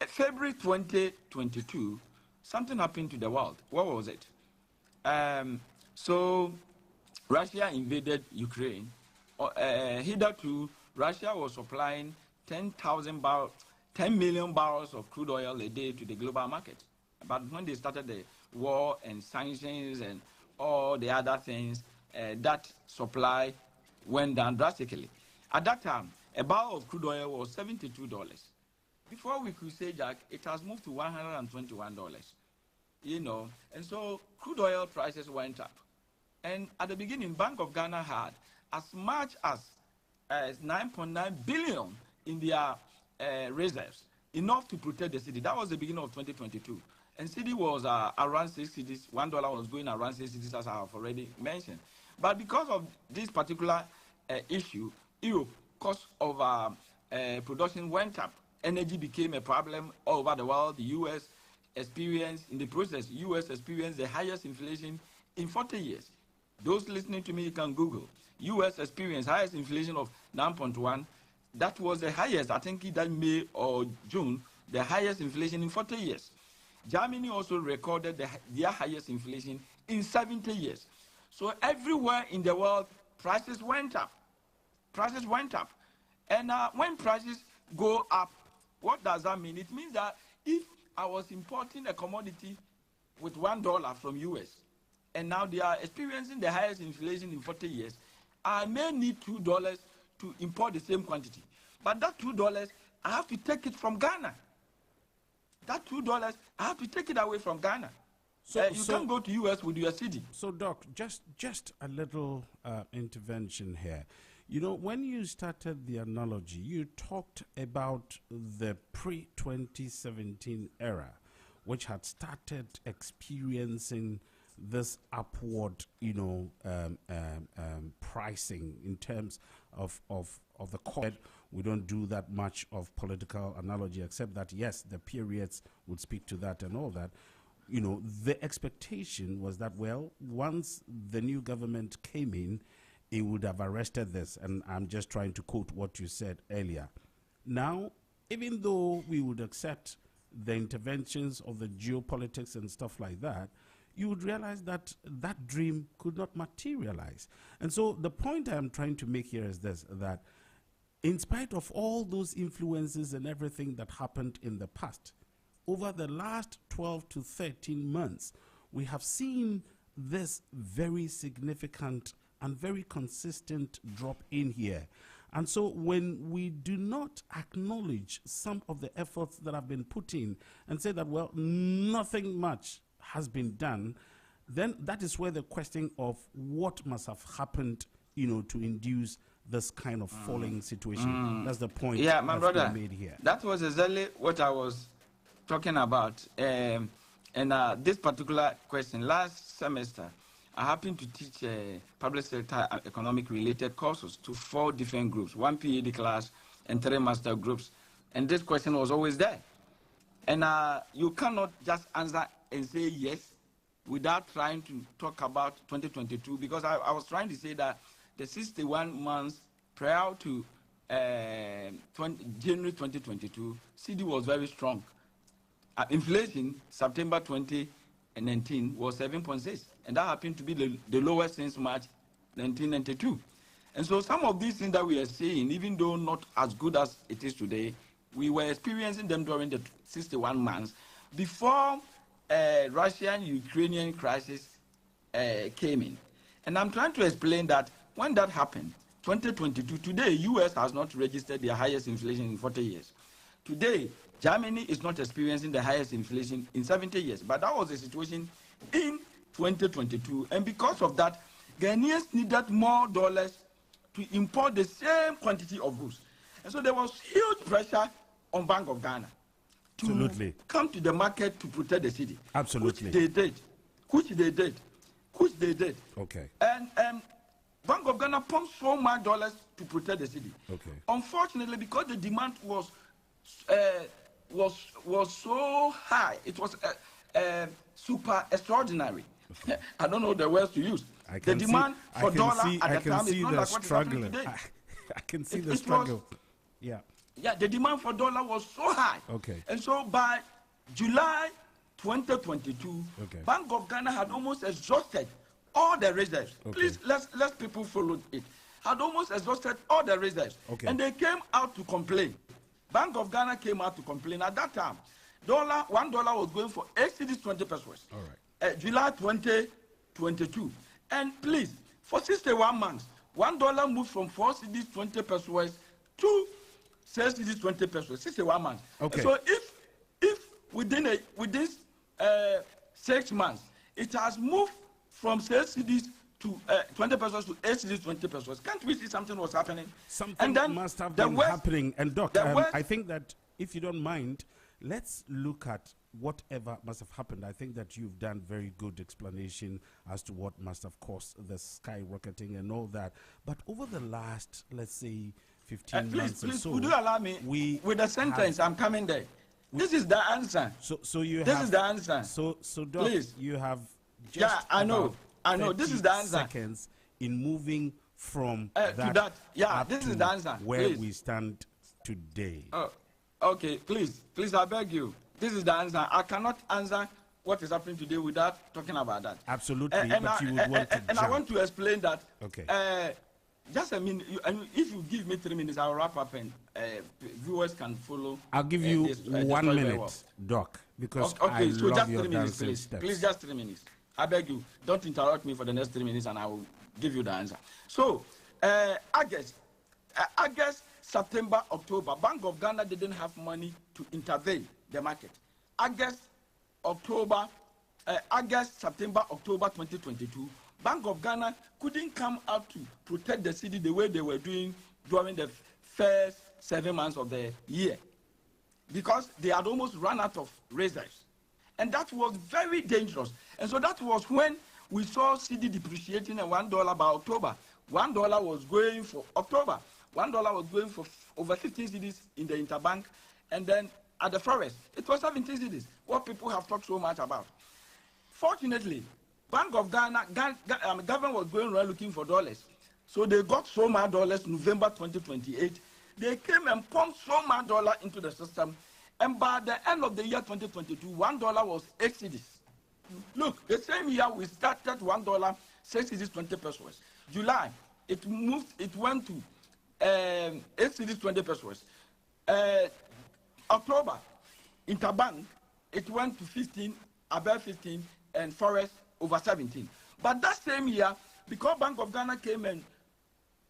February 2022, something happened to the world. What was it? So Russia invaded Ukraine. Hitherto, Russia was supplying 10 million barrels of crude oil a day to the global market. But when they started the war and sanctions and all the other things, that supply went down drastically. At that time, a barrel of crude oil was $72. Before we could say, Jack, it has moved to $121. And so crude oil prices went up. And at the beginning, Bank of Ghana had as much as 9.9 billion in their reserves, enough to protect the city. That was the beginning of 2022. And city was around 6 cities. $1 was going around 6 cities, as I have already mentioned. But because of this particular issue, cost of production went up. Energy became a problem all over the world. The U.S. experienced the highest inflation in 40 years. Those listening to me, you can Google. U.S. experienced highest inflation of 9.1. That was the highest, I think that May or June, the highest inflation in 40 years. Germany also recorded their highest inflation in 70 years. So everywhere in the world, prices went up. Prices went up. And when prices go up, what does that mean? It means that if I was importing a commodity with $1 from US, and now they are experiencing the highest inflation in 40 years, I may need $2 to import the same quantity. But that $2, I have to take it from Ghana. That $2, I have to take it away from Ghana. So you can't go to US with your cedi. So, Doc, just a little intervention here. When you started the analogy, you talked about the pre-2017 era, which had started experiencing this upward, pricing in terms of the cost. We don't do that much of political analogy, except that, yes, the periods would speak to that and all that. The expectation was that, well, once the new government came in, it would have arrested this. And I'm just trying to quote what you said earlier. Now, even though we would accept the interventions of the geopolitics and stuff like that, you would realize that that dream could not materialize. And so the point I'm trying to make here is this, that in spite of all those influences and everything that happened in the past, over the last 12 to 13 months, we have seen this very significant and very consistent drop in here. And so when we do not acknowledge some of the efforts that have been put in and say that, well, nothing much has been done, then that is where the question of what must have happened, to induce this kind of falling situation. That's the point. Yeah, my brother, made here. That was exactly what I was talking about. And this particular question, last semester, I happened to teach public sector economic related courses to 4 different groups, 1 PhD class and 3 master groups. And this question was always there. And you cannot just answer and say yes without trying to talk about 2022, because I was trying to say that the 61 months prior to January 2022, CD was very strong. Inflation, September 2019, was 7.6, and that happened to be the lowest since March 1992. And so some of these things that we are seeing, even though not as good as it is today, we were experiencing them during the 61 months before Russian-Ukrainian crisis came in. And I'm trying to explain that when that happened, 2022, today, U.S. has not registered their highest inflation in 40 years. Today, Germany is not experiencing the highest inflation in 70 years. But that was the situation in 2022. And because of that, Ghanaians needed more dollars to import the same quantity of goods. And so there was huge pressure on Bank of Ghana to come to the market to protect the city. Absolutely. Which they did. Okay. And Bank of Ghana pumped so much dollars to protect the city. Okay. Unfortunately, because the demand was so high, it was super extraordinary. Okay. I don't know the words to use. The demand for dollar at the time is not like what is happening today. I can see the struggle. Yeah, the demand for dollar was so high. Okay. And so by July 2022, Bank of Ghana had almost exhausted all the reserves. Please, let's people follow it. Had almost exhausted all the reserves. And they came out to complain. Bank of Ghana came out to complain. At that time, $1 was going for 8 cedis 20 pesos. All right. July 2022. And please, for 61 months, $1 moved from 4 cedis 20 pesos to 6 cedis 20 pesos. 61 months. Okay. So if within 6 months, it has moved from 6 cedis to 20 pesos to 8 cedis 20 pesos. Can't we see something was happening? Something must have been happening. And Doc, I think that if you don't mind, let's look at whatever must have happened. I think that you've done very good explanation as to what must have caused the skyrocketing and all that. But over the last, let's say, 15 months or so, would you allow me with the sentence? I'm coming there. This is the answer. So you this have, is the answer. So Doc, please, you have just I know. This is the answer. Seconds in moving from to that. Yeah, this is the answer. Where please. we stand today. Okay, please, I beg you. This is the answer. I cannot answer what is happening today without talking about that. Absolutely, but you would want to and I want to explain that. Okay. Just a minute. If you give me 3 minutes, I'll wrap up and viewers can follow. I'll give you 1 minute, Doc, because I so love just your 3 minutes, dancing please. steps. Please, just 3 minutes. I beg you, don't interrupt me for the next 3 minutes, and I will give you the answer. So, August, September, October, Bank of Ghana didn't have money to intervene the market. August, September, October 2022, Bank of Ghana couldn't come out to protect the city the way they were doing during the first 7 months of the year, because they had almost run out of reserves. And that was very dangerous. And so that was when we saw CD depreciating at $1 by October. $1 was going for October. $1 was going for over 15 cedis in the interbank. And then at the forest, it was 17 cedis, what people have talked so much about. Fortunately, Bank of Ghana, government was going around looking for dollars. So they got so much dollars November 2028. They came and pumped so much dollar into the system. And by the end of the year 2022, $1 was 8 cedis. Look, the same year we started $1, 6 cedis 20 pesos. July, it went to 8 cedis 20 pesos. October, interbank, it went to 15, above 15, and forest over 17. But that same year, because Bank of Ghana came and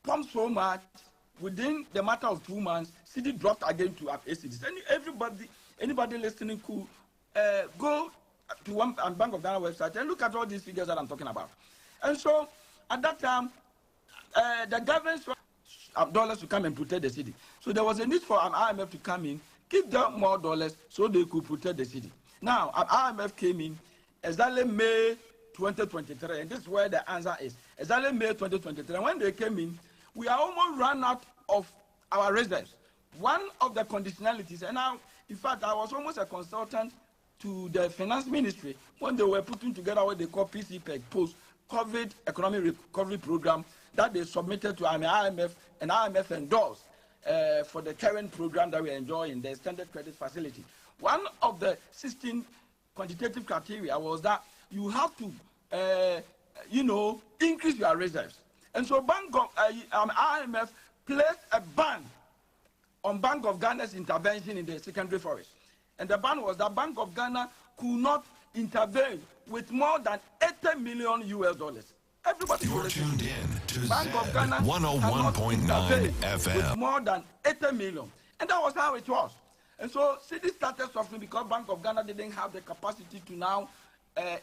pumped so much, within the matter of 2 months, CD dropped again to 8 cedis. Anybody listening could go to one Bank of Ghana website and look at all these figures that I'm talking about. And so, at that time, the government sought dollars to come and protect the city. So there was a need for an IMF to come in, give them more dollars so they could protect the city. Now, an IMF came in exactly May 2023, and this is where the answer is. Exactly May 2023. And when they came in, we are almost run out of our reserves. One of the conditionalities, and now, in fact, I was almost a consultant to the finance ministry when they were putting together what they call PCPEG, COVID economic recovery program that they submitted to IMF, and IMF endorsed for the current program that we enjoy in the extended credit facility. One of the 16 quantitative criteria was that you have to, increase your reserves. And so IMF placed a ban on Bank of Ghana's intervention in the secondary forest. And the ban was that Bank of Ghana could not intervene with more than $80 million US. Everybody You're tuned in to Bank of Ghana 101.9 FM. with more than 80 million. And that was how it was. And so cities started suffering because Bank of Ghana didn't have the capacity to now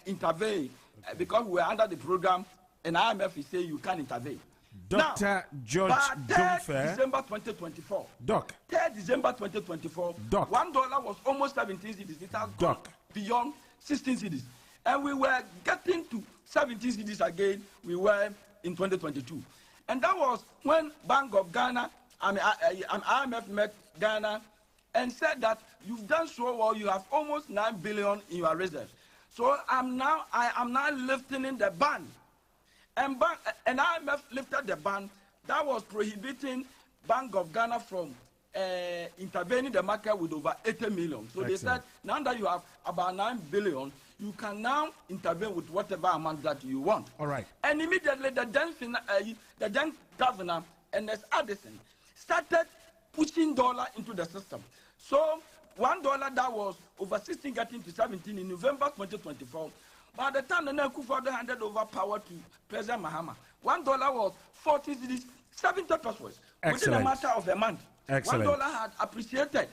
intervene because we were under the program and IMF is saying you can't intervene. Dr. Now, George by 3rd Dumfair. December 2024. Doc. 3rd December 2024. Doc. $1 was almost 17 cities. It has gone Doc. beyond 16 cities. And we were getting to 17 cities again. We were in 2022. And that was when Bank of Ghana, IMF met Ghana and said that you've done so well, you have almost 9 billion in your reserves. So I am now lifting the ban. And IMF lifted the ban that was prohibiting Bank of Ghana from intervening the market with over 80 million. So they said, now that you have about 9 billion, you can now intervene with whatever amount that you want. All right. And immediately the then governor, Ernest Addison, started pushing dollar into the system. So $1 that was over 16 getting to 17 in November 2024. By the time the Nekufuor handed over power to President Mahama, $1 was 40 cedis, 70 pesos. Within a matter of a month, $1 had appreciated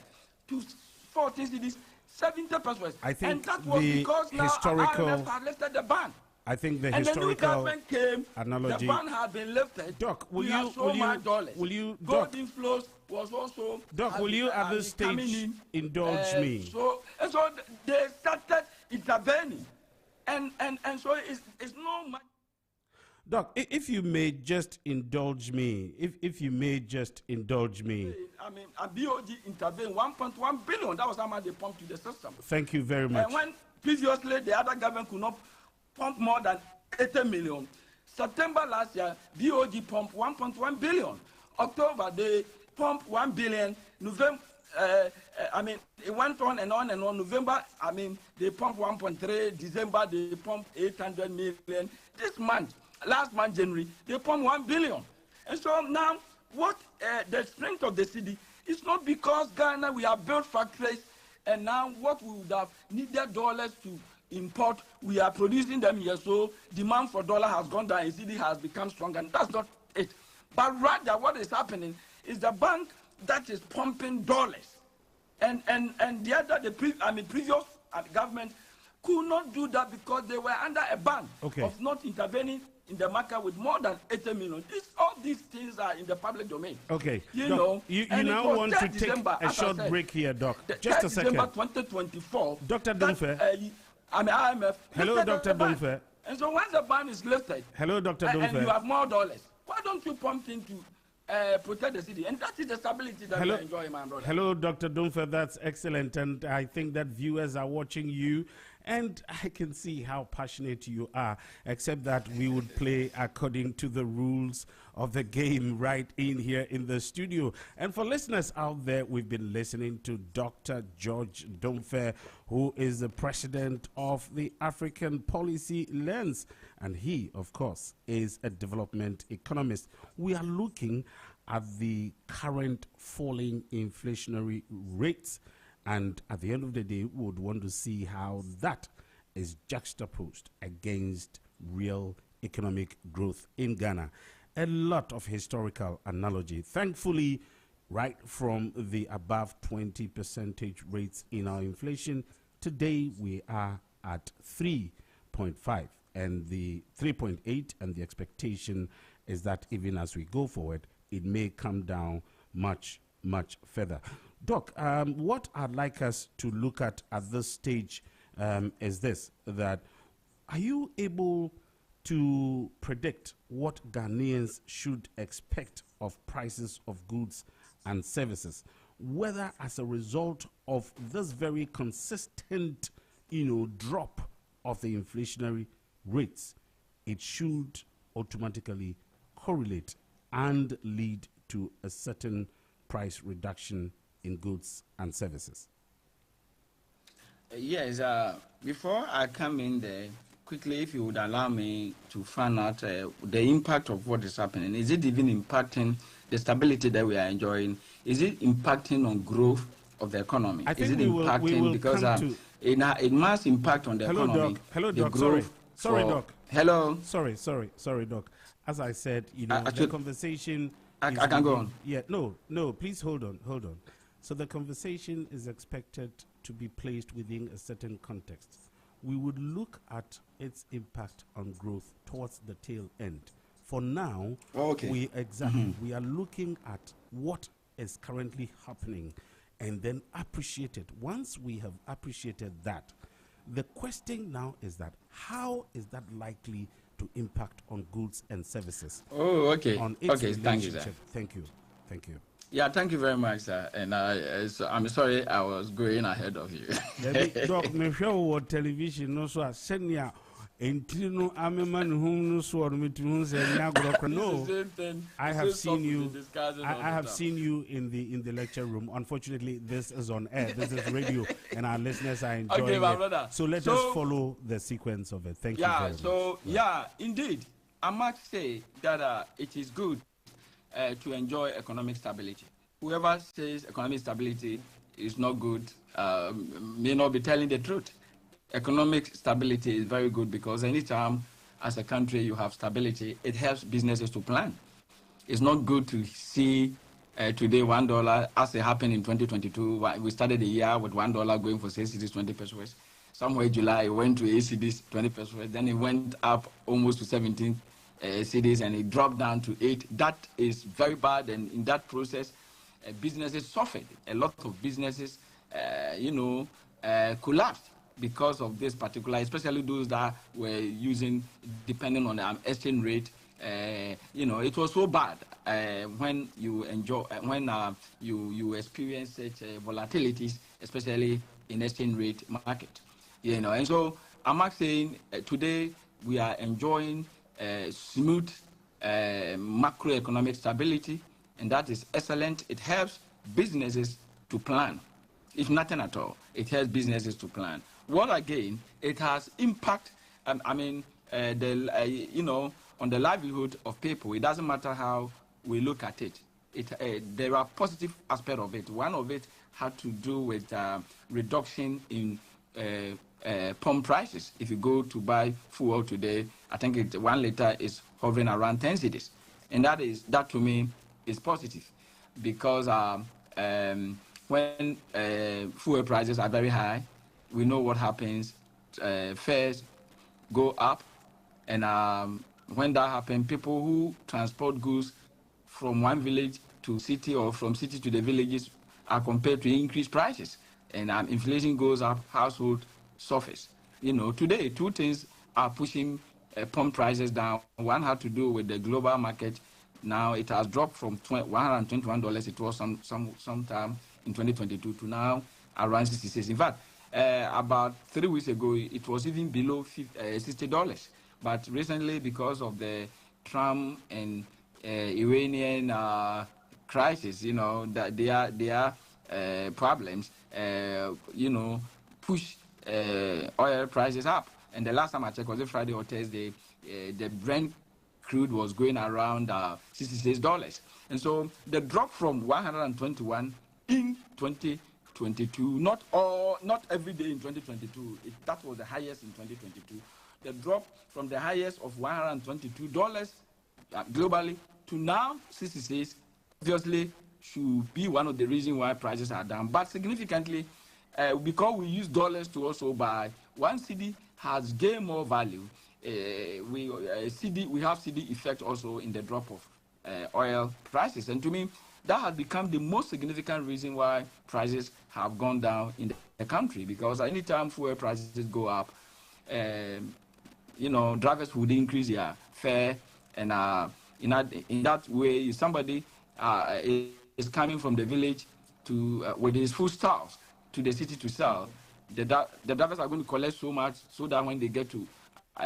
to 40 cedis, 70 pesos. I think and that was because now IMF had lifted the ban. I think the and historical the new government came, analogy. the ban had been lifted. Doc, Gold inflows was also. Doc, will you at this stage indulge me? So they started intervening, and so it's no much. Doc, if you may just indulge me, if you may just indulge me. I mean, a BOG intervened 1.1 billion. That was how much they pumped to the system. Thank you very much. And when previously the other government could not pump more than 80 million, September last year, BOG pumped 1.1 billion. October, they pumped 1 billion. November, it went on and on and on. November, they pumped 1.3. December, they pumped 800 million. This month, last month, January, they pumped 1 billion. And so now, what the strength of the city is not because Ghana, we have built factories, and now what we would have needed dollars to import, we are producing them here, so demand for dollar has gone down, the city has become stronger, and that's not it. But rather, what is happening is the bank that is pumping dollars, and the previous government could not do that because they were under a ban of not intervening in the market with more than 80 million. All these things are in the public domain. Okay. You Doc, know, you now want to take a short break here, Doc. Just a second. December 2024. Dr. Dumfair. IMF. Hello, Dr. Dumfair. And so once the ban is lifted, hello, Dr. Dumfair. And you have more dollars, why don't you pump into protect the city? And that is the stability that we enjoy, my brother. Hello, Dr. Dumfair. That's excellent. And I think that viewers are watching you. And I can see how passionate you are, except that we would play according to the rules of the game right in here in the studio. And for listeners out there, we've been listening to Dr. George Dumfair, who is the president of the African Policy Lens. And he, of course, is a development economist. We are looking at the current falling inflationary rates. And at the end of the day, we would want to see how that is juxtaposed against real economic growth in Ghana. A lot of historical analogy. Thankfully, right from the above 20% rates in our inflation, today we are at 3.5 and the 3.8, and the expectation is that even as we go forward, it may come down much, much further. Doc, what I'd like us to look at this stage is this, that are you able to predict what Ghanaians should expect of prices of goods and services, whether as a result of this very consistent, drop of the inflationary rates, it should automatically correlate and lead to a certain price reduction in goods and services. Yes, before I come in there, quickly, if you would allow me to find out the impact of what is happening. Is it even impacting the stability that we are enjoying? Is it impacting on growth of the economy? I think is it we will because come to it must impact on the economy. Doc. Hello, the Doc. Growth Sorry, Doc. Hello. Sorry, Doc. As I said, the conversation. I can go on. Yeah, no. Please hold on. So the conversation is expected to be placed within a certain context. We would look at its impact on growth towards the tail end. For now, we are looking at what is currently happening and then appreciate it. Once we have appreciated that, the question now is that how is that likely to impact on goods and services? Oh, okay. On its Thank you, sir. Thank you. Yeah, thank you very much, sir. And I'm sorry I was going ahead of you. Doc, me show television no so senior no I have seen you. I have seen you in the lecture room. Unfortunately, this is on air. This is radio, and our listeners are enjoying it. So let us follow the sequence of it. Thank you very much. Yeah, indeed, I must say that it is good to enjoy economic stability. Whoever says economic stability is not good may not be telling the truth. Economic stability is very good because anytime as a country you have stability, it helps businesses to plan. It's not good to see today $1 as it happened in 2022. We started the year with $1 going for 6 cities, 20 pesos. Somewhere July it went to 8 cities, 20 pesos. Then it went up almost to 17 cities and it dropped down to 8. That is very bad, and in that process, businesses suffered. A lot of businesses, collapsed because of this particular, especially those that were using, depending on the exchange rate. It was so bad when you you experience such volatilities, especially in exchange rate market. And so I'm saying today we are enjoying smooth macroeconomic stability, and that is excellent. It helps businesses to plan. If nothing at all, it helps businesses to plan. What again? It has impact. On the livelihood of people. It doesn't matter how we look at it. There are positive aspects of it. One of it had to do with reduction in pump prices. If you go to buy fuel today, I think 1 liter is hovering around 10 cedis, and that to me is positive, because when fuel prices are very high, we know what happens. Fares go up, and when that happens, people who transport goods from one village to city or from city to the villages are compelled to increase prices, and inflation goes up, household suffers. Today, two things are pushing pump prices down. One had to do with the global market. Now it has dropped from $121. It was sometime in 2022 to now around 66. In fact, about 3 weeks ago, it was even below $60. But recently, because of the Trump and Iranian crisis, that their problems, push oil prices up. And the last time I checked was Friday or Thursday, the Brent crude was going around $66. And so the drop from 121 in 2022, not every day in 2022, that was the highest in 2022. The drop from the highest of $122 globally to now 66 obviously should be one of the reasons why prices are down. But significantly, because we use dollars to also buy, one cedi has gained more value. We have cedi effect also in the drop of oil prices. And to me, that has become the most significant reason why prices have gone down in the country, because anytime fuel prices go up, drivers would increase their fare, and in that way, somebody is coming from the village to with his foodstuffs to the city to sell. The drivers are going to collect so much so that when they get to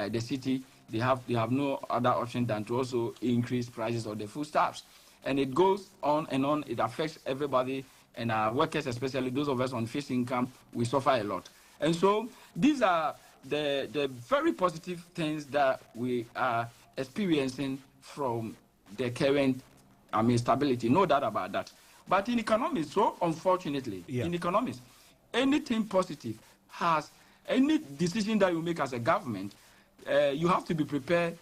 the city, they have no other option than to also increase prices of the foodstuffs. And it goes on and on. It affects everybody, and our workers, especially those of us on fixed income, we suffer a lot. And so these are the very positive things that we are experiencing from the current stability. No doubt about that. But in economics, so unfortunately, in economics, anything positive has any decision that you make as a government, you have to be prepared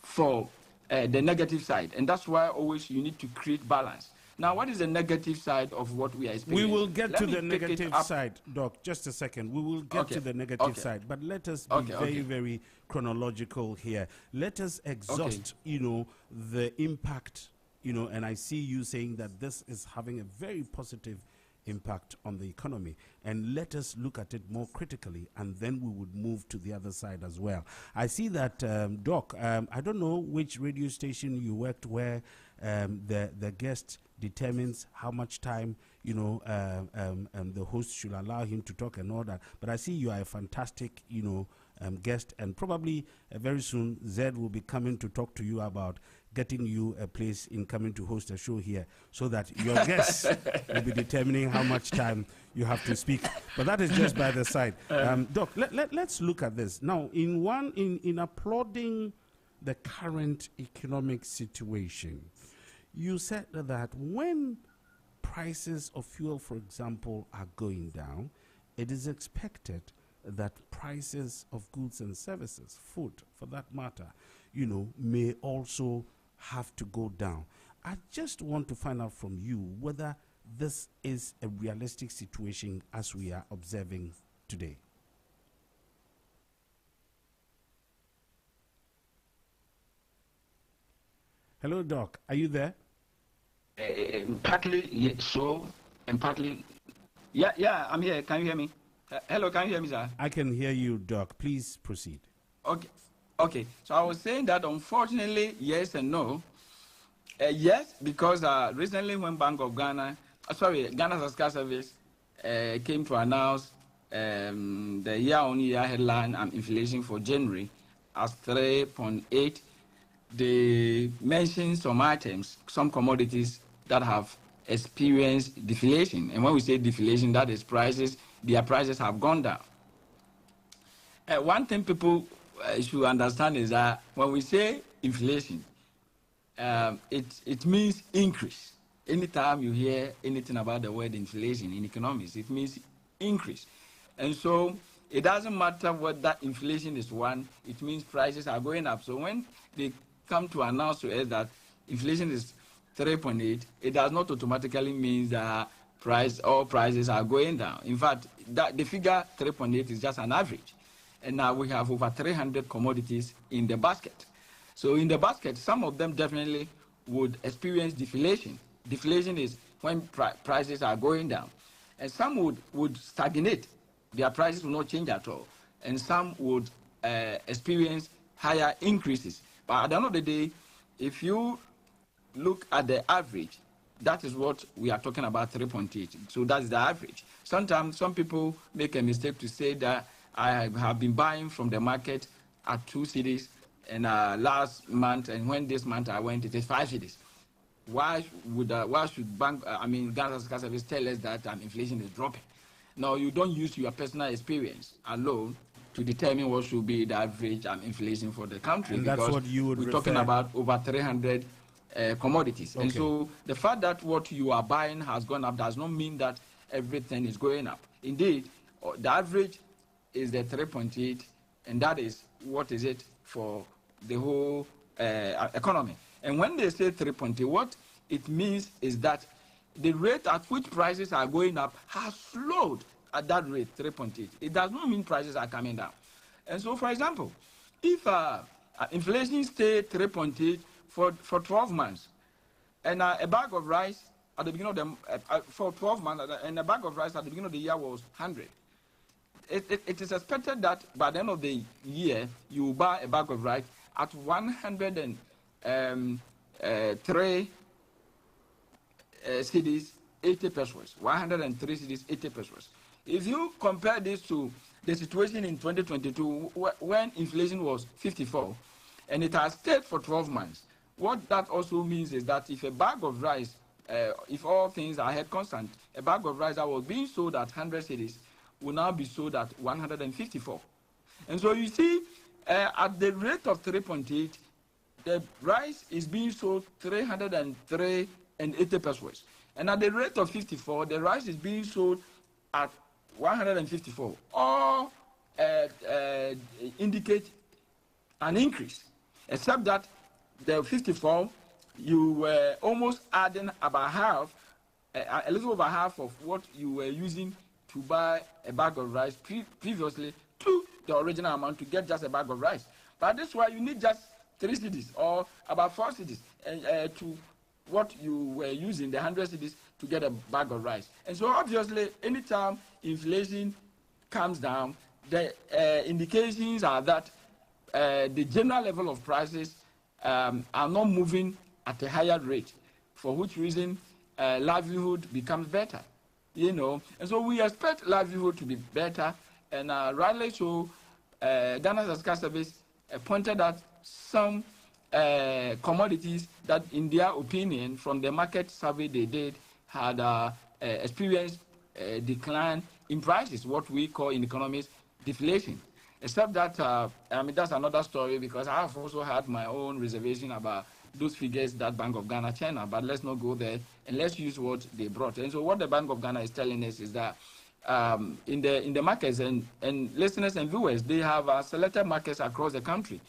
for the negative side. And that's why always you need to create balance. Now, what is the negative side of what we are experiencing? We will get to the negative side, Doc. Just a second. We will get to the negative side. But let us be very chronological here. Let us exhaust, the impact, and I see you saying that this is having a very positive impact on the economy. And let us look at it more critically, and then we would move to the other side as well. I see that, Doc, I don't know which radio station you worked where the guest determines how much time, the host should allow him to talk and all that. But I see you are a fantastic, guest, and probably very soon Zed will be coming to talk to you about getting you a place in coming to host a show here, so that your guests will be determining how much time you have to speak. But that is just by the side. Doc, let's look at this. Now, in applauding the current economic situation, you said that when prices of fuel, for example, are going down, it is expected that prices of goods and services, food for that matter, may also have to go down. I just want to find out from you whether this is a realistic situation as we are observing today. Hello, Doc. Are you there? Partly so, and partly... Yeah, I'm here. Can you hear me? Hello, can you hear me, sir? I can hear you, Doc. Please proceed. Okay. So I was saying that unfortunately, yes and no. Yes, because recently when Ghana Statistical Service came to announce the year-on-year headline inflation for January as 3.8, they mentioned some items, some commodities that have experienced deflation. And when we say deflation, that is their prices have gone down. One thing people should understand is that when we say inflation, it means increase. Anytime you hear anything about the word inflation in economics, it means increase. And so it doesn't matter what that inflation is one, it means prices are going up. So when they come to announce to us that inflation is 3.8, it does not automatically mean that all prices are going down. In fact, the figure 3.8 is just an average. And now we have over 300 commodities in the basket. So in the basket, some of them definitely would experience deflation. Deflation is when prices are going down. And some would stagnate. Their prices will not change at all. And some would experience higher increases. But at the end of the day, if you look at the average, that is what we are talking about, 3.8. So that's the average. Sometimes some people make a mistake to say that I have been buying from the market at 2 cities, and last month, and when this month I went, it is 5 cities. Why should Ghana Statistical Service tell us that inflation is dropping? No, you don't use your personal experience alone to determine what should be the average inflation for the country. And that's what you would we're talking about over 300 commodities. Okay. And so the fact that what you are buying has gone up does not mean that everything is going up. Indeed, the average is the 3.8, and that is what is it for the whole economy. And when they say 3.8, what it means is that the rate at which prices are going up has slowed at that rate, 3.8. It does not mean prices are coming down. And so, for example, if inflation stay 3.8 for 12 months, and a bag of rice at the beginning of the for 12 months, and a bag of rice at the beginning of the year was 100. It is expected that by the end of the year, you will buy a bag of rice at 103 cedis, 80 pesos. 103 cedis, 80 pesos. If you compare this to the situation in 2022, when inflation was 54, and it has stayed for 12 months. What that also means is that if a bag of rice, if all things are held constant, a bag of rice that was being sold at 100 cedis will now be sold at 154. And so you see, at the rate of 3.8, the rice is being sold 303 and 80 pesos. And at the rate of 54, the rice is being sold at 154. All indicate an increase, except that the 54, you were almost adding about half, a little over half of what you were using to buy a bag of rice previously to the original amount to get just a bag of rice. But that's why you need just 3 cedis or about 4 cedis to what you were using, the 100 cedis, to get a bag of rice. And so obviously, anytime inflation comes down, the indications are that the general level of prices are not moving at a higher rate, for which reason livelihood becomes better, you know. And so we expect livelihood to be better, and rightly so, Ghana Statistical Service pointed out some commodities that, in their opinion, from the market survey they did, had experienced a decline in prices, what we call in economics deflation. Except that, that's another story, because I have also had my own reservation about those figures that Bank of Ghana China, but let's not go there, and let's use what they brought. And so what the Bank of Ghana is telling us is that in the markets, and listeners and viewers, they have selected markets across the country.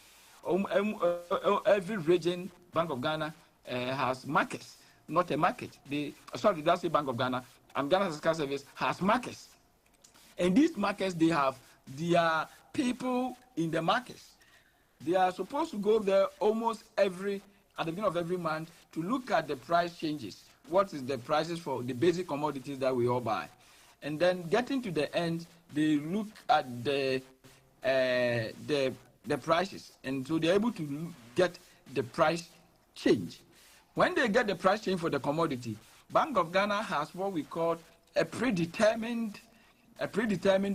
Every region, Bank of Ghana has markets, not a market. Sorry, that's the Bank of Ghana. Ghana Statistical Service has markets. And these markets, they have their people in the markets. They are supposed to go there almost at the beginning of every month to look at the price changes. What is the prices for the basic commodities that we all buy? And then getting to the end, they look at the prices. And so they're able to get the price change. When they get the price change for the commodity, Bank of Ghana has what we call a predetermined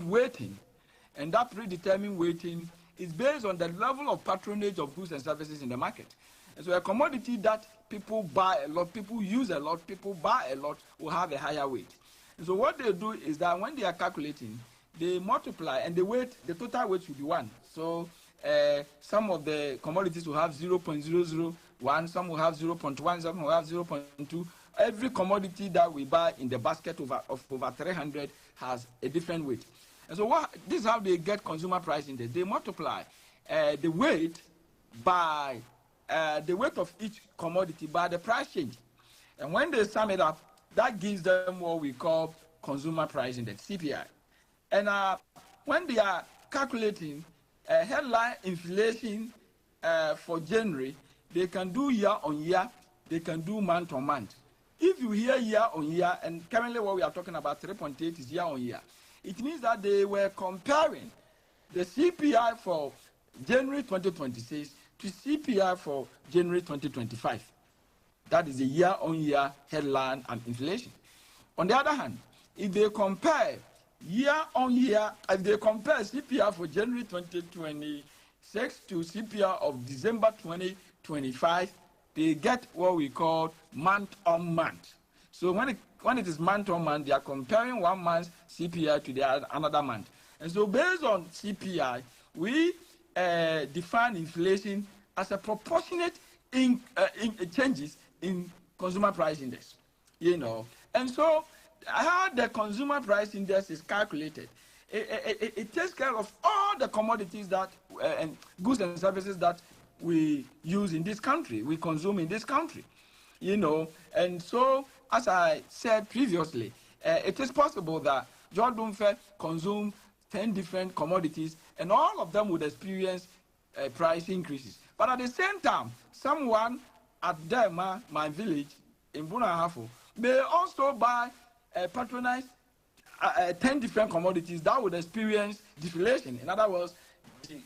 weighting. And that predetermined weighting is based on the level of patronage of goods and services in the market. And so a commodity that people buy a lot, people use a lot, people buy a lot, will have a higher weight. And so what they do is that when they are calculating, they multiply, and the total weight should be 1. So some of the commodities will have 0.001, some will have 0.1, some will have 0.2. Every commodity that we buy in the basket of over 300 has a different weight. And so this is how they get consumer price index. They multiply the weight by the weight of each commodity by the price change. And when they sum it up, that gives them what we call consumer price index, CPI. And when they are calculating headline inflation for January, they can do year on year, they can do month on month. If you hear year on year, and currently what we are talking about, 3.8 is year on year, it means that they were comparing the CPI for January 2026 to CPI for January 2025. That is the year-on-year headline and inflation. On the other hand, if they compare year-on-year, if they compare CPI for January 2026 to CPI of December 2025, they get what we call month-on-month. So when it is month-on-month, they are comparing one month's CPI to another month. And so based on CPI, we define inflation as a proportionate changes in consumer price index, you know. And so how the consumer price index is calculated, it takes care of all the commodities that and goods and services that we use in this country, we consume in this country, you know. And so, as I said previously, it is possible that George Dumfe consumed 10 different commodities, and all of them would experience price increases. But at the same time, someone at Dema, my village, in Bunahafo, may also buy, patronize 10 different commodities that would experience deflation. In other words,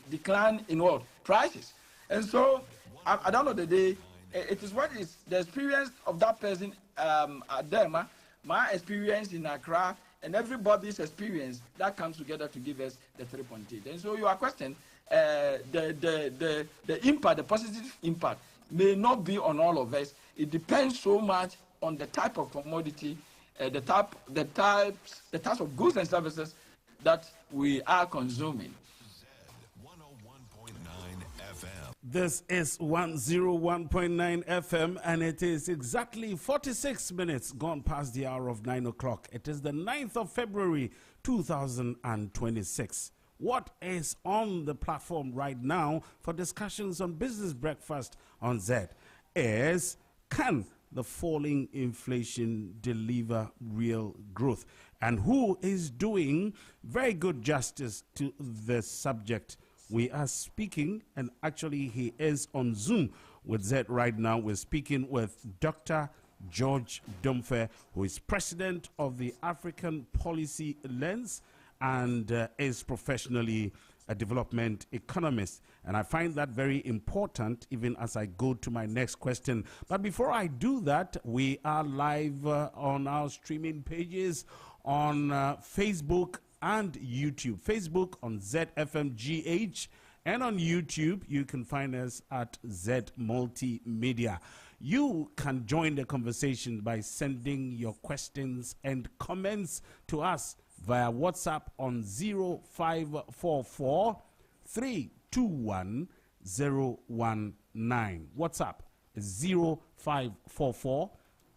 decline in what? Prices. And so, at the end of the day, it is what is the experience of that person at Dema. My experience in Accra and everybody's experience, that comes together to give us the 3.8. And so your question, the impact, the positive impact, may not be on all of us. It depends so much on the type of commodity, the types of goods and services that we are consuming. This is 101.9 FM, and it is exactly 46 minutes gone past the hour of 9 o'clock. It is the 9th of February, 2026. What is on the platform right now for discussions on Business Breakfast on Zed is, can the falling inflation deliver real growth? And who is doing very good justice to the subject? We are speaking, and actually he is on Zoom with Zed right now. We're speaking with Dr. George Domfe, who is president of the African Policy Lens and is professionally a development economist. And I find that very important even as I go to my next question. But before I do that, we are live on our streaming pages on Facebook and YouTube. Facebook on ZFMGH, and on YouTube you can find us at Zed Multimedia. You can join the conversation by sending your questions and comments to us via WhatsApp on 0544 321 019. WhatsApp is 0544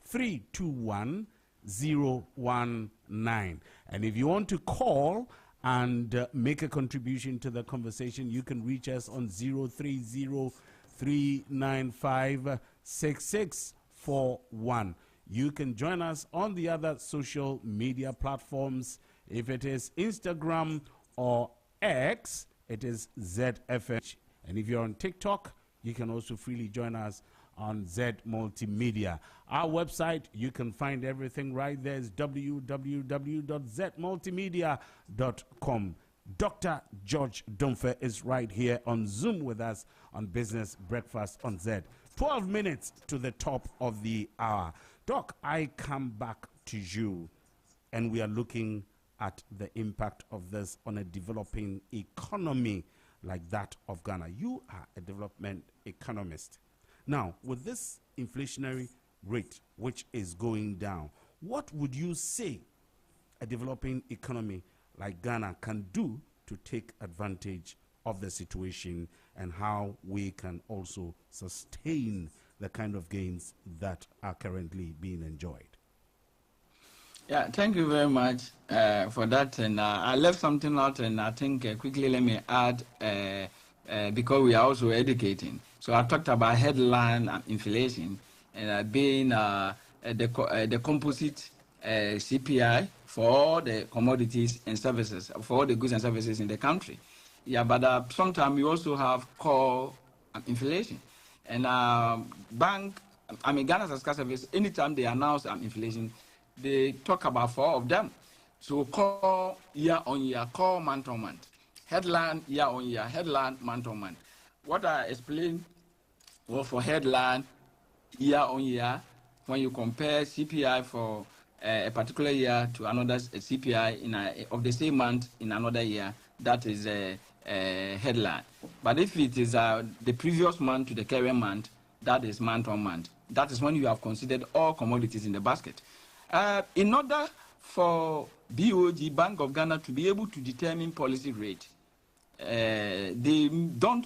321 019. And if you want to call and make a contribution to the conversation, you can reach us on 030 395 6641. You can join us on the other social media platforms. If it is Instagram or X, it is ZFH. And if you're on TikTok, you can also freely join us on Zed Multimedia. Our website, you can find everything right there, is www.zedmultimedia.com. Dr. George Domfe is right here on Zoom with us on Business Breakfast on Zed. 12 minutes to the top of the hour. Doc, I come back to you, and we are looking at the impact of this on a developing economy like that of Ghana. You are a development economist. Now, with this inflationary rate, which is going down, what would you say a developing economy like Ghana can do to take advantage of the situation, and how we can also sustain the kind of gains that are currently being enjoyed? Yeah, thank you very much for that. And I left something out, and I think quickly let me add, because we are also educating. So I talked about headline inflation and being the composite CPI for all the commodities and services, for all the goods and services in the country. Yeah, but sometimes we also have core inflation. And Ghana Statistical Service, anytime they announce inflation, they talk about 4 of them. So core year-on-year, core month-on-month, headline year-on-year, headline month-on-month. What I explained was for headline year-on-year, when you compare CPI for a particular year to another CPI of the same month in another year, that is a headline. But if it is the previous month to the current month, that is month-on-month. That is when you have considered all commodities in the basket. In order for BOG, Bank of Ghana, to be able to determine policy rate, they don't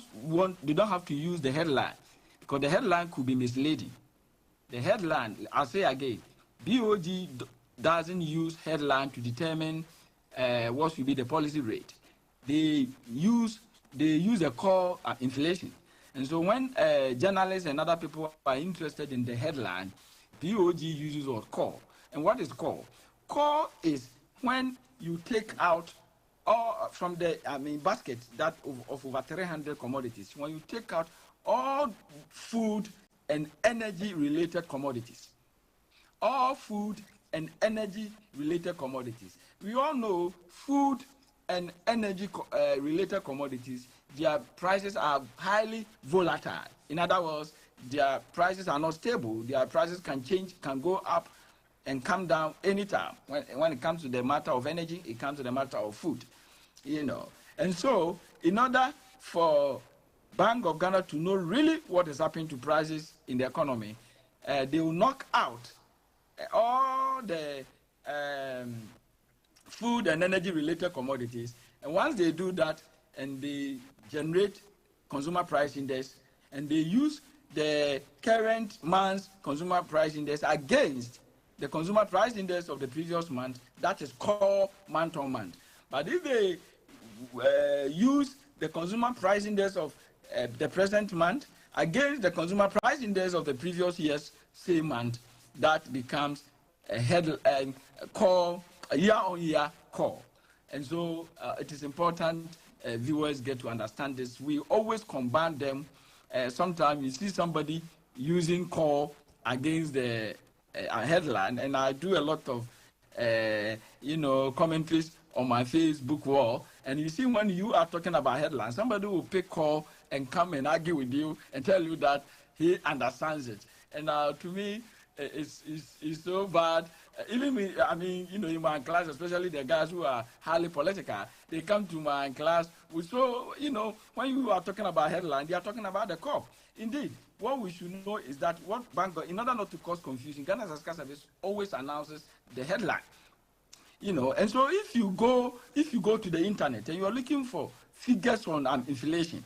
have to use the headline, because the headline could be misleading. The headline, I'll say again, BOG doesn't use headline to determine what should be the policy rate. They use a core inflation. And so when journalists and other people are interested in the headline, BOG uses what core. And what is core? Core is when you take out all from the basket that of over 300 commodities. When you take out all food and energy related commodities, all food and energy related commodities. We all know food and energy related commodities, their prices are highly volatile. In other words, their prices are not stable. Their prices can change, can go up and come down anytime. When it comes to the matter of energy, it comes to the matter of food, And so, in order for Bank of Ghana to know really what is happening to prices in the economy, they will knock out all the food and energy related commodities. And once they do that and they generate consumer price index and they use the current month's consumer price index against the consumer price index of the previous month, that is called month on month. But if they use the consumer price index of the present month against the consumer price index of the previous year's same month, that becomes a call, a year-on-year call. And so it is important viewers get to understand this. We always combine them. Sometimes you see somebody using call against the headline, and I do a lot of commentaries on my Facebook wall, and you see when you are talking about headlines, somebody will pick call and come and argue with you and tell you that he understands it. And to me, it's so bad. Even me, in my class, especially the guys who are highly political, they come to my class with when you are talking about headline, they are talking about the call. Indeed, what we should know is that in order not to cause confusion, Ghana's Statistical Service always announces the headline. And so if you go to the internet and you are looking for figures on inflation,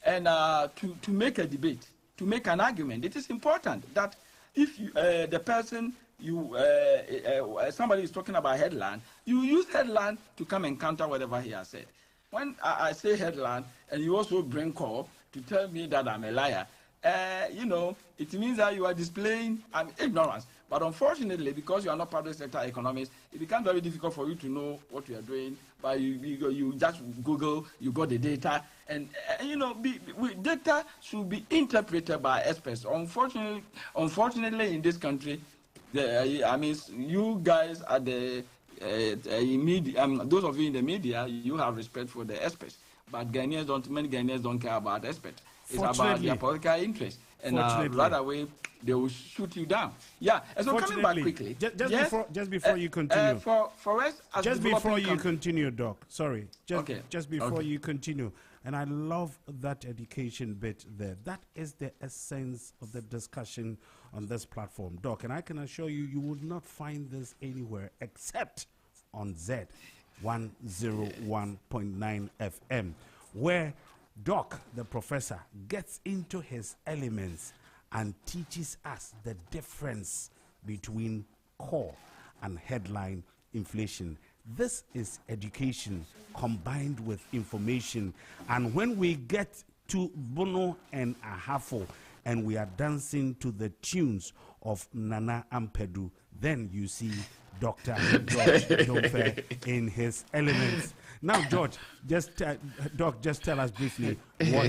and to make a debate, to make an argument, it is important that if the person somebody is talking about headline, you use headline to come and counter whatever he has said. When I say headline and you also bring call to tell me that I'm a liar, it means that you are displaying ignorance. But unfortunately, because you are not public sector economists, it becomes very difficult for you to know what you are doing. But you just Google, you got the data, and data should be interpreted by experts. Unfortunately, in this country, you guys are the media. Those of you in the media, you have respect for the experts, but many Ghanaians don't care about experts. It's about their political interest, and right away they will shoot you down. Yeah, and so coming back quickly, just before you continue, for us, just before you continue, Doc. Sorry, just before you continue, and I love that education bit there. That is the essence of the discussion on this platform, Doc. And I can assure you, you would not find this anywhere except on Zed 101.9 FM, where Doc, the professor, gets into his elements and teaches us the difference between core and headline inflation. This is education combined with information. And when we get to Bono and Ahafo and we are dancing to the tunes of Nana Ampedu, then you see Dr. George Domfe in his elements. Now, George, Doc, just tell us briefly what,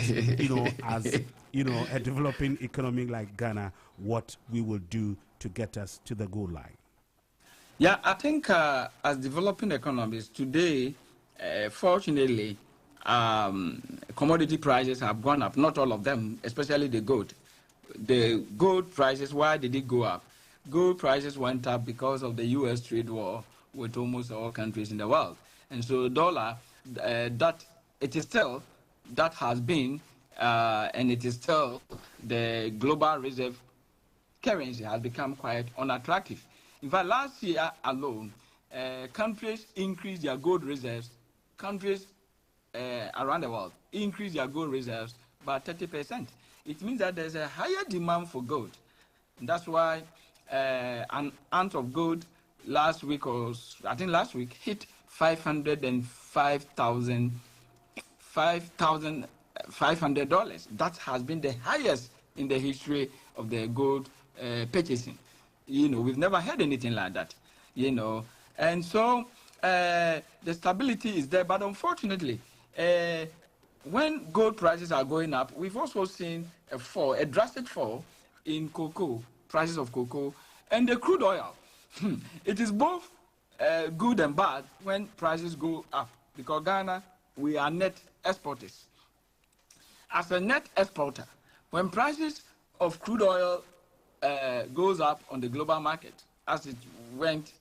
as a developing economy like Ghana, what we will do to get us to the goal line. Yeah, I think as developing economies today, fortunately, commodity prices have gone up. Not all of them, especially the gold. The gold prices, why did it go up? Gold prices went up because of the U.S. trade war with almost all countries in the world. And so the dollar, that has been, and it is still the global reserve currency has become quite unattractive. In fact, last year alone, countries increased their gold reserves, countries around the world increased their gold reserves by 30%. It means that there's a higher demand for gold. And that's why an ounce of gold last week hit $500. That has been the highest in the history of the gold purchasing. We've never had anything like that. And so the stability is there. But unfortunately, when gold prices are going up, we've also seen a drastic fall in cocoa, prices of cocoa, and the crude oil. It is both good and bad when prices go up, because Ghana, we are net exporters. As a net exporter, when prices of crude oil goes up on the global market, as it went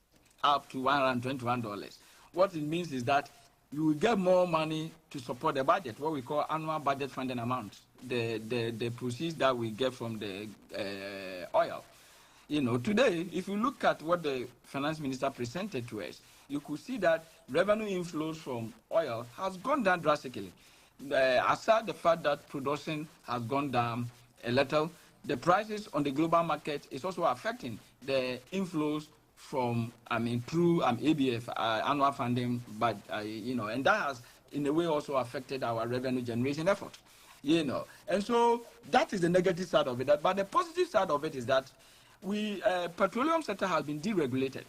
up to $121. What it means is that you will get more money to support the budget, what we call annual budget funding amount, the proceeds that we get from the oil. You know, today, if you look at what the finance minister presented to us, you could see that revenue inflows from oil has gone down drastically. Aside the fact that production has gone down a little, the prices on the global market is also affecting the inflows from, through ABF, annual funding, but, and that has, in a way, also affected our revenue generation effort, And so that is the negative side of it. But the positive side of it is that petroleum sector has been deregulated.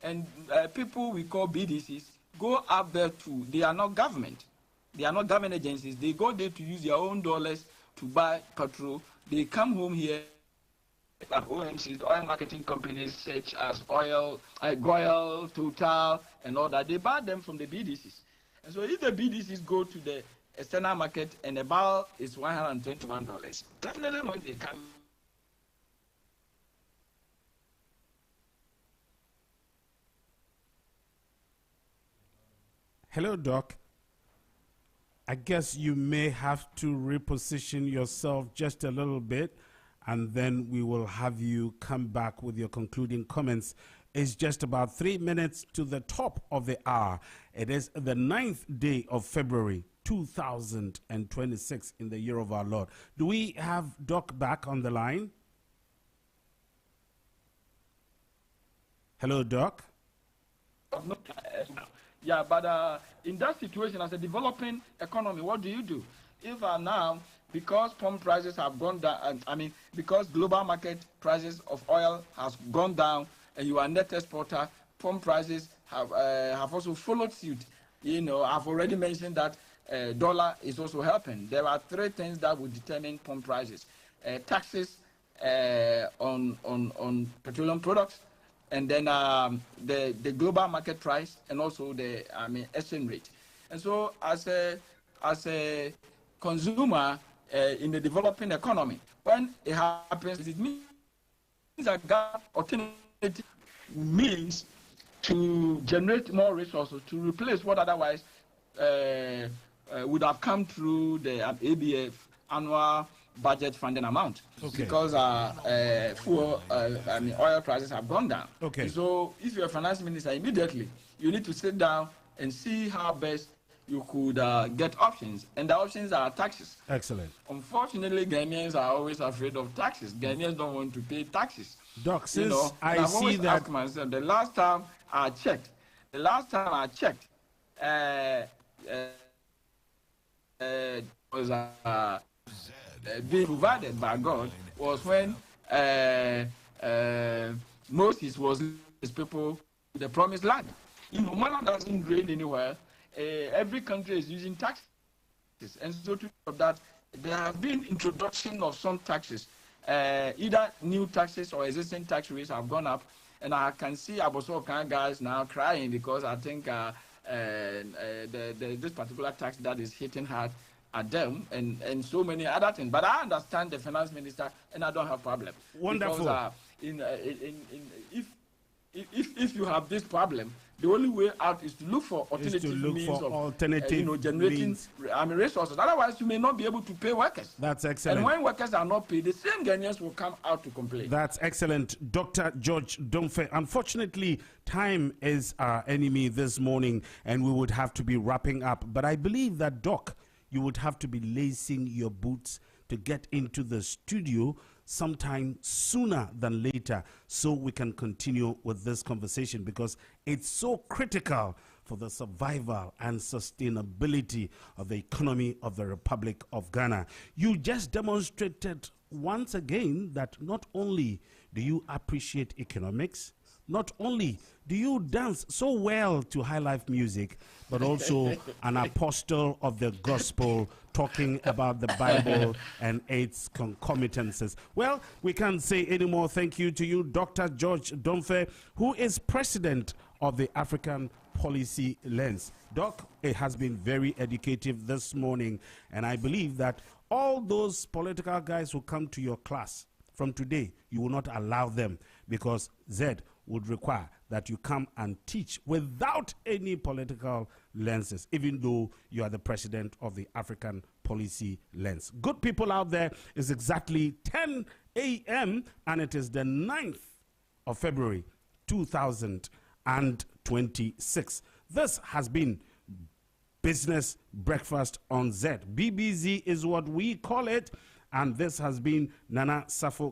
And people we call BDCs go up there they are not government. They are not government agencies. They go there to use their own dollars to buy petrol. They come home here. OMCs, oil marketing companies such as Goil, Total, and all that, they buy them from the BDCs. And so if the BDCs go to the external market and the barrel is $121, definitely when they come. Hello, Doc. I guess you may have to reposition yourself just a little bit, and then we will have you come back with your concluding comments. It's just about 3 minutes to the top of the hour. It is the 9th day of February, 2026 in the year of our Lord. Do we have Doc back on the line? Hello, Doc. Yeah, but in that situation, as a developing economy, what do? If now, because pump prices have gone down, because global market prices of oil has gone down, and you are a net exporter, pump prices have also followed suit. I've already mentioned that dollar is also helping. There are 3 things that will determine pump prices: taxes on petroleum products, and then the global market price, and also the exchange rate. And so, as a consumer in the developing economy, when it happens, it means that God alternative means to generate more resources to replace what otherwise would have come through the ABF annual budget funding amount. Okay. Because oil prices have gone down. Okay. So if you're a finance minister, immediately you need to sit down and see how best you could get options, and the options are taxes. Excellent. Unfortunately, Ghanaians are always afraid of taxes. Ghanaians don't want to pay taxes. Doc, since I see that... asked myself, the last time I checked, was being provided by God was when Moses was his people to the promised land. Manna doesn't rain anywhere. Every country is using taxes, and so to that there have been introduction of some taxes, either new taxes or existing tax rates have gone up, and I can see Abosokan guys now crying because I think this particular tax that is hitting hard at them, and so many other things. But I understand the finance minister, and I don't have problem. Wonderful. Because if you have this problem, the only way out is to look for alternative means of generating resources. Otherwise, you may not be able to pay workers. That's excellent. And when workers are not paid, the same Ghanaians will come out to complain. That's excellent. Dr. George Domfe, unfortunately, time is our enemy this morning, and we would have to be wrapping up. But I believe that, Doc, you would have to be lacing your boots to get into the studio sometime sooner than later so we can continue with this conversation, because it's so critical for the survival and sustainability of the economy of the Republic of Ghana. You just demonstrated once again that not only do you appreciate economics, not only do you dance so well to high life music, but also an apostle of the gospel talking about the Bible and its concomitances. Well, we can't say any more thank you to you, Dr. George Domfe, who is president of the African Policy Lens. Doc, it has been very educative this morning, and I believe that all those political guys who come to your class from today, you will not allow them, because Zed would require that you come and teach without any political lenses, even though you are the president of the African Policy Lens. Good people out there, it's exactly 10 a.m. and it is the 9th of February 2026. This has been Business Breakfast on Zed. BBZ is what we call it, and this has been Nana Safo